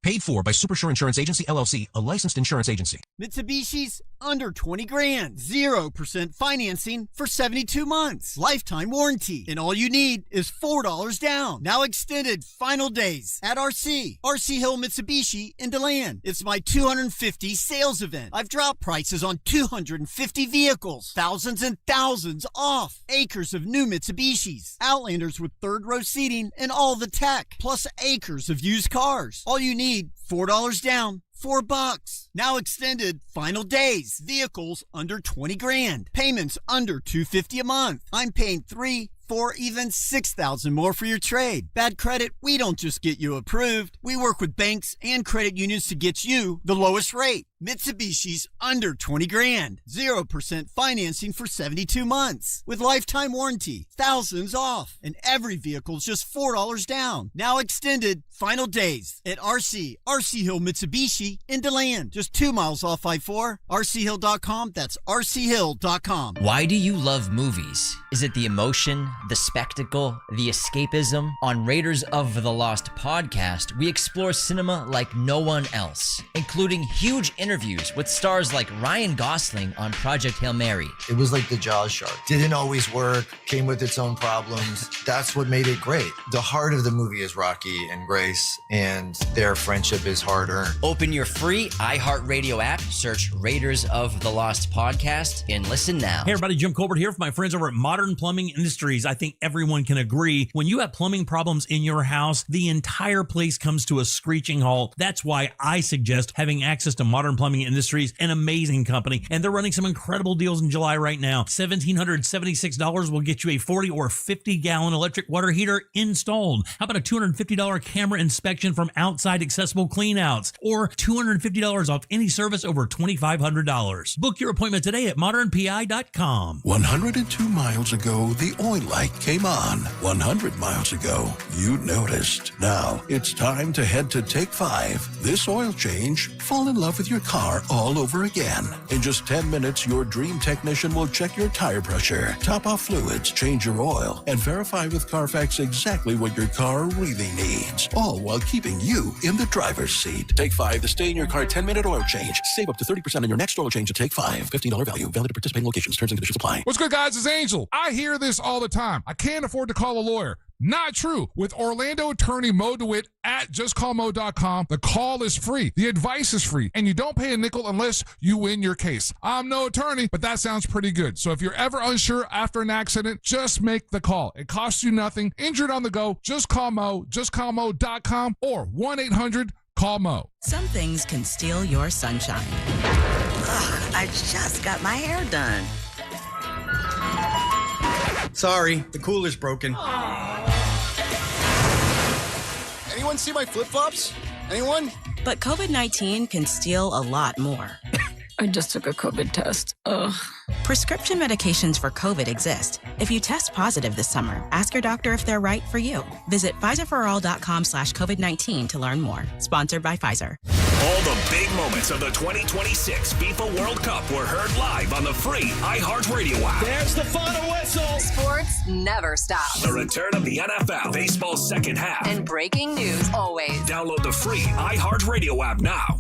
Paid for by Supersure Insurance Agency, LLC, a licensed insurance agency. Mitsubishi's under 20 grand. 0% financing for 72 months. Lifetime warranty. And all you need is $4 down. Now extended final days at RC Hill Mitsubishi in DeLand. It's my 250 sales event. I've dropped prices on 250 vehicles. Thousands and thousands off. Acres of new Mitsubishis. Outlanders with third row seating and all the tech. Plus acres of used cars. All you need, $4 down. $4. Now extended final days. Vehicles under 20 grand. Payments under $250 a month. I'm paying $3,000, $4,000, even $6,000 more for your trade. Bad credit, we don't just get you approved. We work with banks and credit unions to get you the lowest rate. Mitsubishi's under 20 grand. 0% financing for 72 months. With lifetime warranty. Thousands off. And every vehicle's just $4 down. Now extended final days at RC Hill Mitsubishi in DeLand. Just 2 miles off I-4. RCHill.com. That's RCHill.com. Why do you love movies? Is it the emotion, the spectacle, the escapism? On Raiders of the Lost podcast, we explore cinema like no one else, including huge interviews with stars like Ryan Gosling on Project Hail Mary. It was like the Jaws shark. Didn't always work, came with its own problems. That's what made it great. The heart of the movie is Rocky and Grace, and their friendship is hard-earned. Open your free iHeartRadio app, search Raiders of the Lost podcast, and listen now. Hey everybody, Jim Colbert here for my friends over at Modern Plumbing Industries. I think everyone can agree, when you have plumbing problems in your house, the entire place comes to a screeching halt. That's why I suggest having access to Modern Plumbing Industries, an amazing company, and they're running some incredible deals in July right now. $1,776 will get you a 40 or 50 gallon electric water heater installed. How about a $250 camera inspection from Outside Accessible Cleanouts, or $250 off any service over $2,500. Book your appointment today at modernpi.com. 102 miles ago, the oil light came on. 100 miles ago, you noticed. Now, it's time to head to Take 5. This oil change, fall in love with your car all over again. In just 10 minutes, your dream technician will check your tire pressure, top off fluids, change your oil, and verify with Carfax exactly what your car really needs. All while keeping you in the driver's seat. Take 5, the stay in your car 10-minute oil change. Save up to 30% on your next oil change at Take 5. $15 value. Valid at participating locations. Terms and conditions apply. What's good, guys? It's Angel. I hear this all the time. I can't afford to call a lawyer. Not true. With Orlando attorney Mo DeWitt at justcallmo.com, the call is free. The advice is free. And you don't pay a nickel unless you win your case. I'm no attorney, but that sounds pretty good. So if you're ever unsure after an accident, just make the call. It costs you nothing. Injured on the go, just call Mo, justcallmo.com or 1-800-CALL-MO. Some things can steal your sunshine. Ugh, I just got my hair done. Sorry, the cooler's broken. Anyone see my flip-flops? Anyone? But COVID-19 can steal a lot more. I just took a COVID test. Ugh. Prescription medications for COVID exist. If you test positive this summer, ask your doctor if they're right for you. Visit PfizerForAll.com/COVID-19 to learn more. Sponsored by Pfizer. All the big moments of the 2026 FIFA World Cup were heard live on the free iHeartRadio app. There's the final whistle. Sports never stops. The return of the NFL, baseball's second half. And breaking news always. Download the free iHeartRadio app now.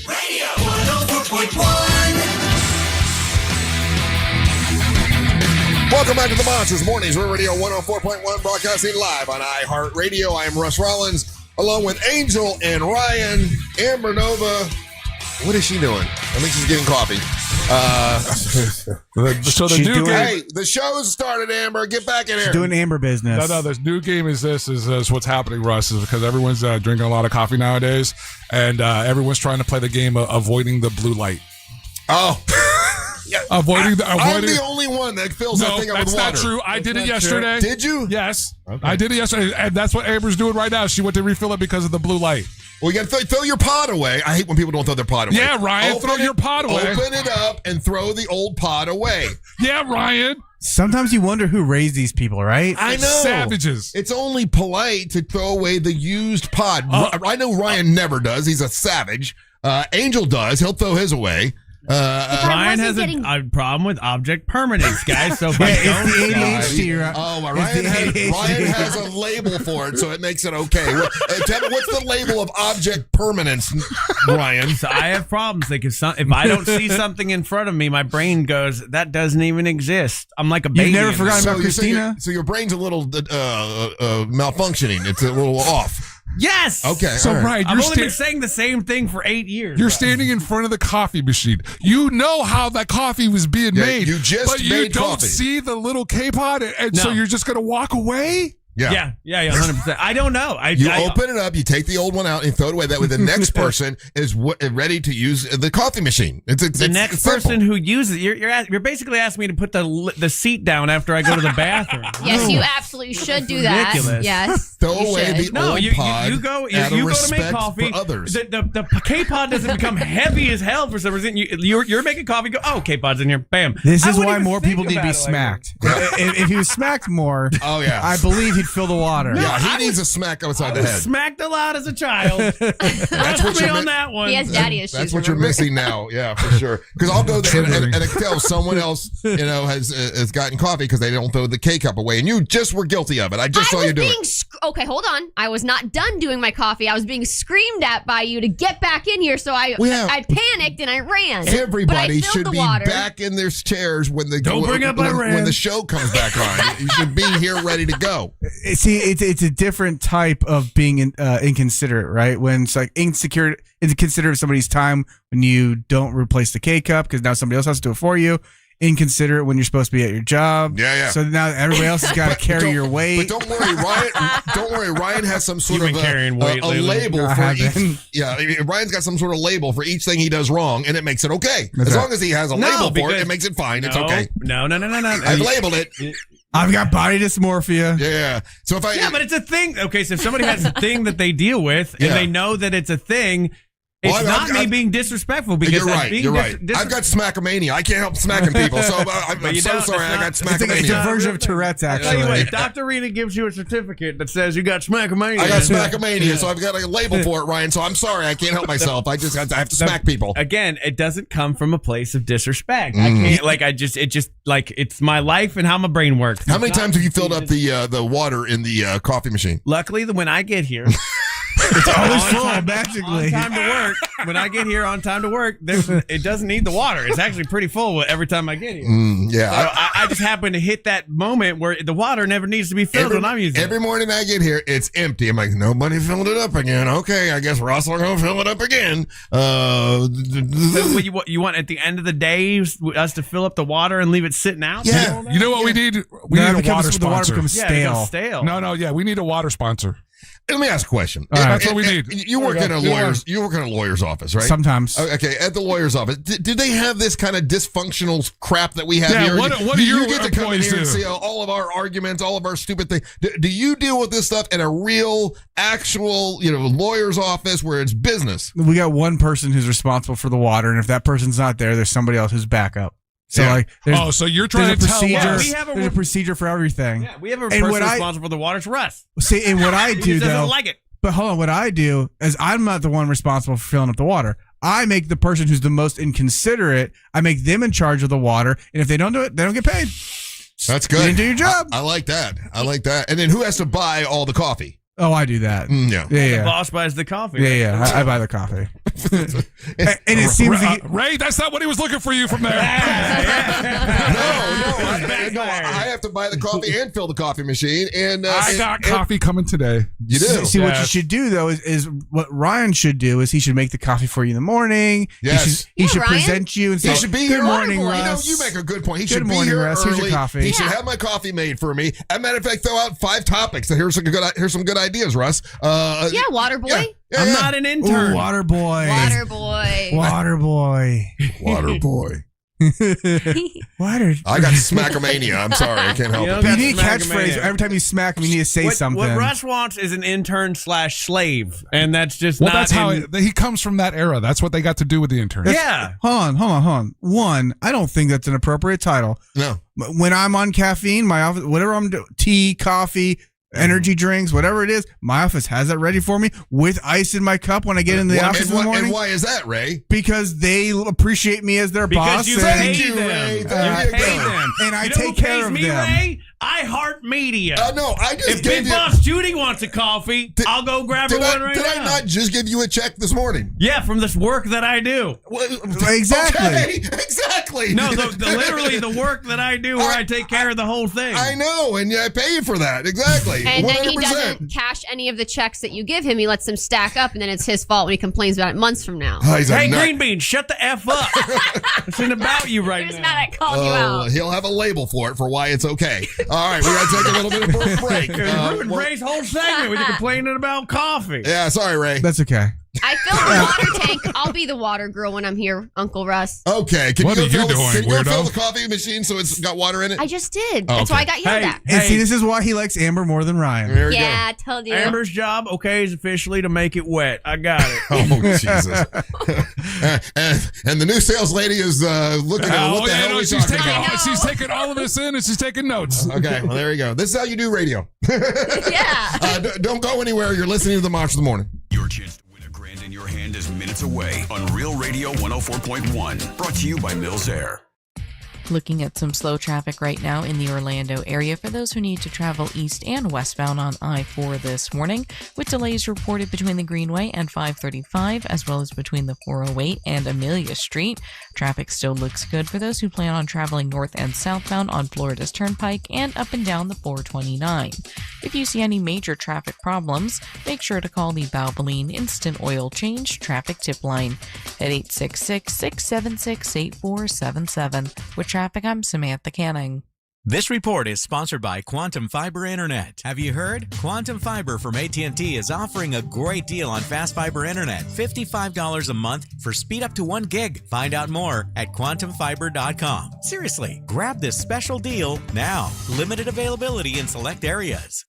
Radio 104.1. Welcome back to the Monsters Mornings. We're Radio 104.1, broadcasting live on iHeartRadio. I am Russ Rollins, along with Angel and Ryan. Amber Nova, what is she doing? I think she's getting coffee. The show's started, Amber. Get back in here. She's doing Amber business. No, this new game is what's happening, Russ, is because everyone's drinking a lot of coffee nowadays, and everyone's trying to play the game of avoiding the blue light. Oh. Yeah, I'm the only one that fills that thing up with water. That's not true. I did it yesterday. Did you? Yes. Okay. I did it yesterday, and that's what Amber's doing right now. She went to refill it because of the blue light. Well, you got to throw your pot away. I hate when people don't throw their pot away. Yeah, Ryan, throw your pot away. Open it up and throw the old pot away. Yeah, Ryan. Sometimes you wonder who raised these people, right? I know. Savages. It's only polite to throw away the used pot. I know Ryan never does. He's a savage. Angel does. He'll throw his away. Ryan has a problem with object permanence, guys. So if I don't it's the ADHD. Ryan has a label for it, so it makes it okay. Tell me, what's the label of object permanence, Ryan? So I have problems. Like if I don't see something in front of me, my brain goes, "That doesn't even exist." I'm like a baby. You've never forgotten about Christina? So your brain's a little malfunctioning. It's a little off. Yes. Okay. So right. I've only been saying the same thing for 8 years. You're standing in front of the coffee machine. You know how that coffee was being made. You just but you made don't coffee. see the little K-pod, and so No. you're just going to walk away? Yeah, 100%. I don't know. You open it up, you take the old one out and throw it away. That way the next person is ready to use the coffee machine. The next person who uses it, you're basically asking me to put the seat down after I go to the bathroom. Yes, you absolutely should do that. Ridiculous. Yes. Throw away the old pod. You go out of to make respect coffee. for others. The K-pod doesn't become heavy as hell for some reason. You're making coffee. Go, oh, K-pod's in here. Bam. This I is wouldn't why even more think people need to be about it like smacked. If he was smacked more, I believe he'd fill the water. Yeah, he needs a smack outside the head. Smacked a lot as a child. That's what you're on that one. He has daddy issues. That's what you're missing now. Yeah, for sure. Because I'll go there and tell someone else, has gotten coffee because they don't throw the K cup away, and you just were guilty of it. I just saw you do it. Okay, hold on. I was not done doing my coffee. I was being screamed at by you to get back in here, so I panicked and I ran. Everybody But I filled should the be water. back in their chairs when Iran. when the show comes back on. You should be here ready to go. See, it's a different type of being inconsiderate, right? When it's like inconsiderate of somebody's time when you don't replace the K cup because now somebody else has to do it for you. Inconsiderate when you're supposed to be at your job. Yeah. So now everybody else has got to carry your weight. But don't worry, Ryan. Don't worry, Ryan has some sort You've of been carrying weight a lately. label I for haven't. each. Yeah, Ryan's got some sort of label for each thing he does wrong, and it makes it okay. That's as right. long as he has a label for it, it makes it fine. It's okay. No. I've labeled it. I've got body dysmorphia. Yeah. So if I Yeah, but it's a thing. Okay, so if somebody has a thing that they deal with and they know that it's a thing, it's not me being disrespectful because you're right. You're right. I've I've got smackomania. I can't help smacking people, so I'm But you so don't. sorry. I got It's a smackomania. version of Tourette's, actually. Anyway, Dr. Rita gives you a certificate that says you got smackomania. I got smackomania, so I've got a label for it, Ryan. So I'm sorry. I can't help myself. I have to smack people. Again, it doesn't come from a place of disrespect. I can't it's my life and how my brain works. How many times have you filled up the water in the coffee machine? Luckily, when I get here, It's always full, magically. on time to work. When I get here on time to work, it doesn't need the water. It's actually pretty full every time I get here. Yeah. So I just happen to hit that moment where the water never needs to be filled when I'm using it. Every morning I get here, it's empty. I'm like, nobody filled it up again. Okay, I guess Ross will go fill it up again. So what you want at the end of the day us to fill up the water and leave it sitting out? Yeah. You know what we need? We No, need a water the water sponsor. becomes Yeah, it stale. becomes stale. No, we need a water sponsor. Let me ask a question. That's what we need. You work in a lawyer's. You work in a lawyer's office, right? Sometimes. Okay, at the lawyer's office, do they have this kind of dysfunctional crap that we have Yeah, here? what do you your get to come in employees here and do? see all of our arguments, all of our stupid things? Do you deal with this stuff in a real, actual, lawyer's office where it's business? We got one person who's responsible for the water, and if that person's not there, there's somebody else who's backup. So so you're trying there's to tell us. there's a procedure for everything. Yeah, we have a And person what I- responsible for the water. It's Russ. See, and what I He do just doesn't though, like it. but hold on, what I do is I'm not the one responsible for filling up the water. I make the person who's the most inconsiderate. I make them in charge of the water, and if they don't do it, they don't get paid. That's good. You didn't do your job. I like that. I like that. And then who has to buy all the coffee? Oh, I do that. Yeah. The boss buys the coffee. Yeah. I buy the coffee. And it seems like Ray, that's not what he was looking for you from there. No, I have to buy the coffee and fill the coffee machine. And I got coffee coming today. You do. See, what you should do though is what Ryan should do is he should make the coffee for you in the morning. Yes. He should Ryan? present you and say, He should be "Good here. morning, You know, Russ." you make a good point. He Good should be morning, here Russ. early. Here's your coffee. He should Yeah. have my coffee made for me. As a matter of fact, throw out 5 topics. So here's some good ideas, Russ. Yeah, water boy. I'm not an intern. Ooh, water boy. Water boy. Water boy. Water boy. Water. I got smackomania. I'm sorry, I can't help You it. know, You need a Smack catchphrase. him in. Every time you smack him, you need to say something. What Russ wants is an intern / slave, and that's just Well, not. that's how he comes from that era. That's what they got to do with the intern. Yeah. Hold on. One, I don't think that's an appropriate title. No. When I'm on caffeine, my office, whatever I'm doing, tea, coffee, energy drinks, whatever it is. My office has that ready for me with ice in my cup when I get in the office in the morning. And why is that, Ray? Because they appreciate me as their boss. You pay them. You pay them. And I You know take who care pays of me, them. Ray? iHeartMedia. No, I just if gave Big you. Boss Judy wants a coffee, I'll go grab her one right Did now. I not just give you a check this morning? Yeah, from this work that I do. Exactly. Okay, exactly. No, literally the work that I do where I take care of the whole thing. I know, and I pay you for that. Exactly. And 100%. then he doesn't cash any of the checks that you give him. He lets them stack up, and then it's his fault when he complains about it months from now. Hey, Green Bean, shut the F up. It's not about you right He was now. mad I called you out. He'll have a label for it for why it's okay. All right, we got to take a little bit of a break. You ruined Ray's whole segment with you complaining about coffee. Yeah, sorry, Ray. That's okay. I filled the water tank. I'll be the water girl when I'm here, Uncle Russ. Okay. Can What you are go you doing, Can you go weirdo? fill the coffee machine so it's got water in it? I just did. Oh, That's okay. why I got yelled at. And see, this is why he likes Amber more than Ryan. There we Yeah, I told you. Amber's job, okay, is officially to make it wet. I got it. Oh, Jesus. and the new sales lady is looking at what the hell we're she's talking taking about. she's taking all of this in and she's taking notes. Okay, well, there you go. This is how you do radio. Yeah. Don't go anywhere. You're listening to the Monster of the Morning. Your chance to win a grand in your hand is minutes away on Real Radio 104.1. Brought to you by Mills Air. Looking at some slow traffic right now in the Orlando area for those who need to travel east and westbound on I-4 this morning, with delays reported between the Greenway and 535, as well as between the 408 and Amelia Street. Traffic still looks good for those who plan on traveling north and southbound on Florida's Turnpike and up and down the 429. If you see any major traffic problems, make sure to call the Valvoline Instant Oil Change Traffic Tip Line at 866-676-8477. With traffic, I'm Samantha Canning. This report is sponsored by Quantum Fiber Internet. Have you heard? Quantum Fiber from AT&T is offering a great deal on fast fiber internet. $55 a month for speed up to 1 gig. Find out more at quantumfiber.com. Seriously, grab this special deal now. Limited availability in select areas.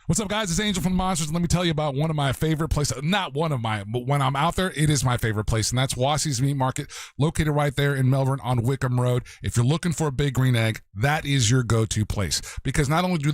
What's up, guys? It's Angel from Monsters. Let me tell you about one of my favorite places. Not one of my, but when I'm out there, it is my favorite place, and that's Wassey's Meat Market, located right there in Melbourne on Wickham Road. If you're looking for a big green egg, that is your go-to place, because not only do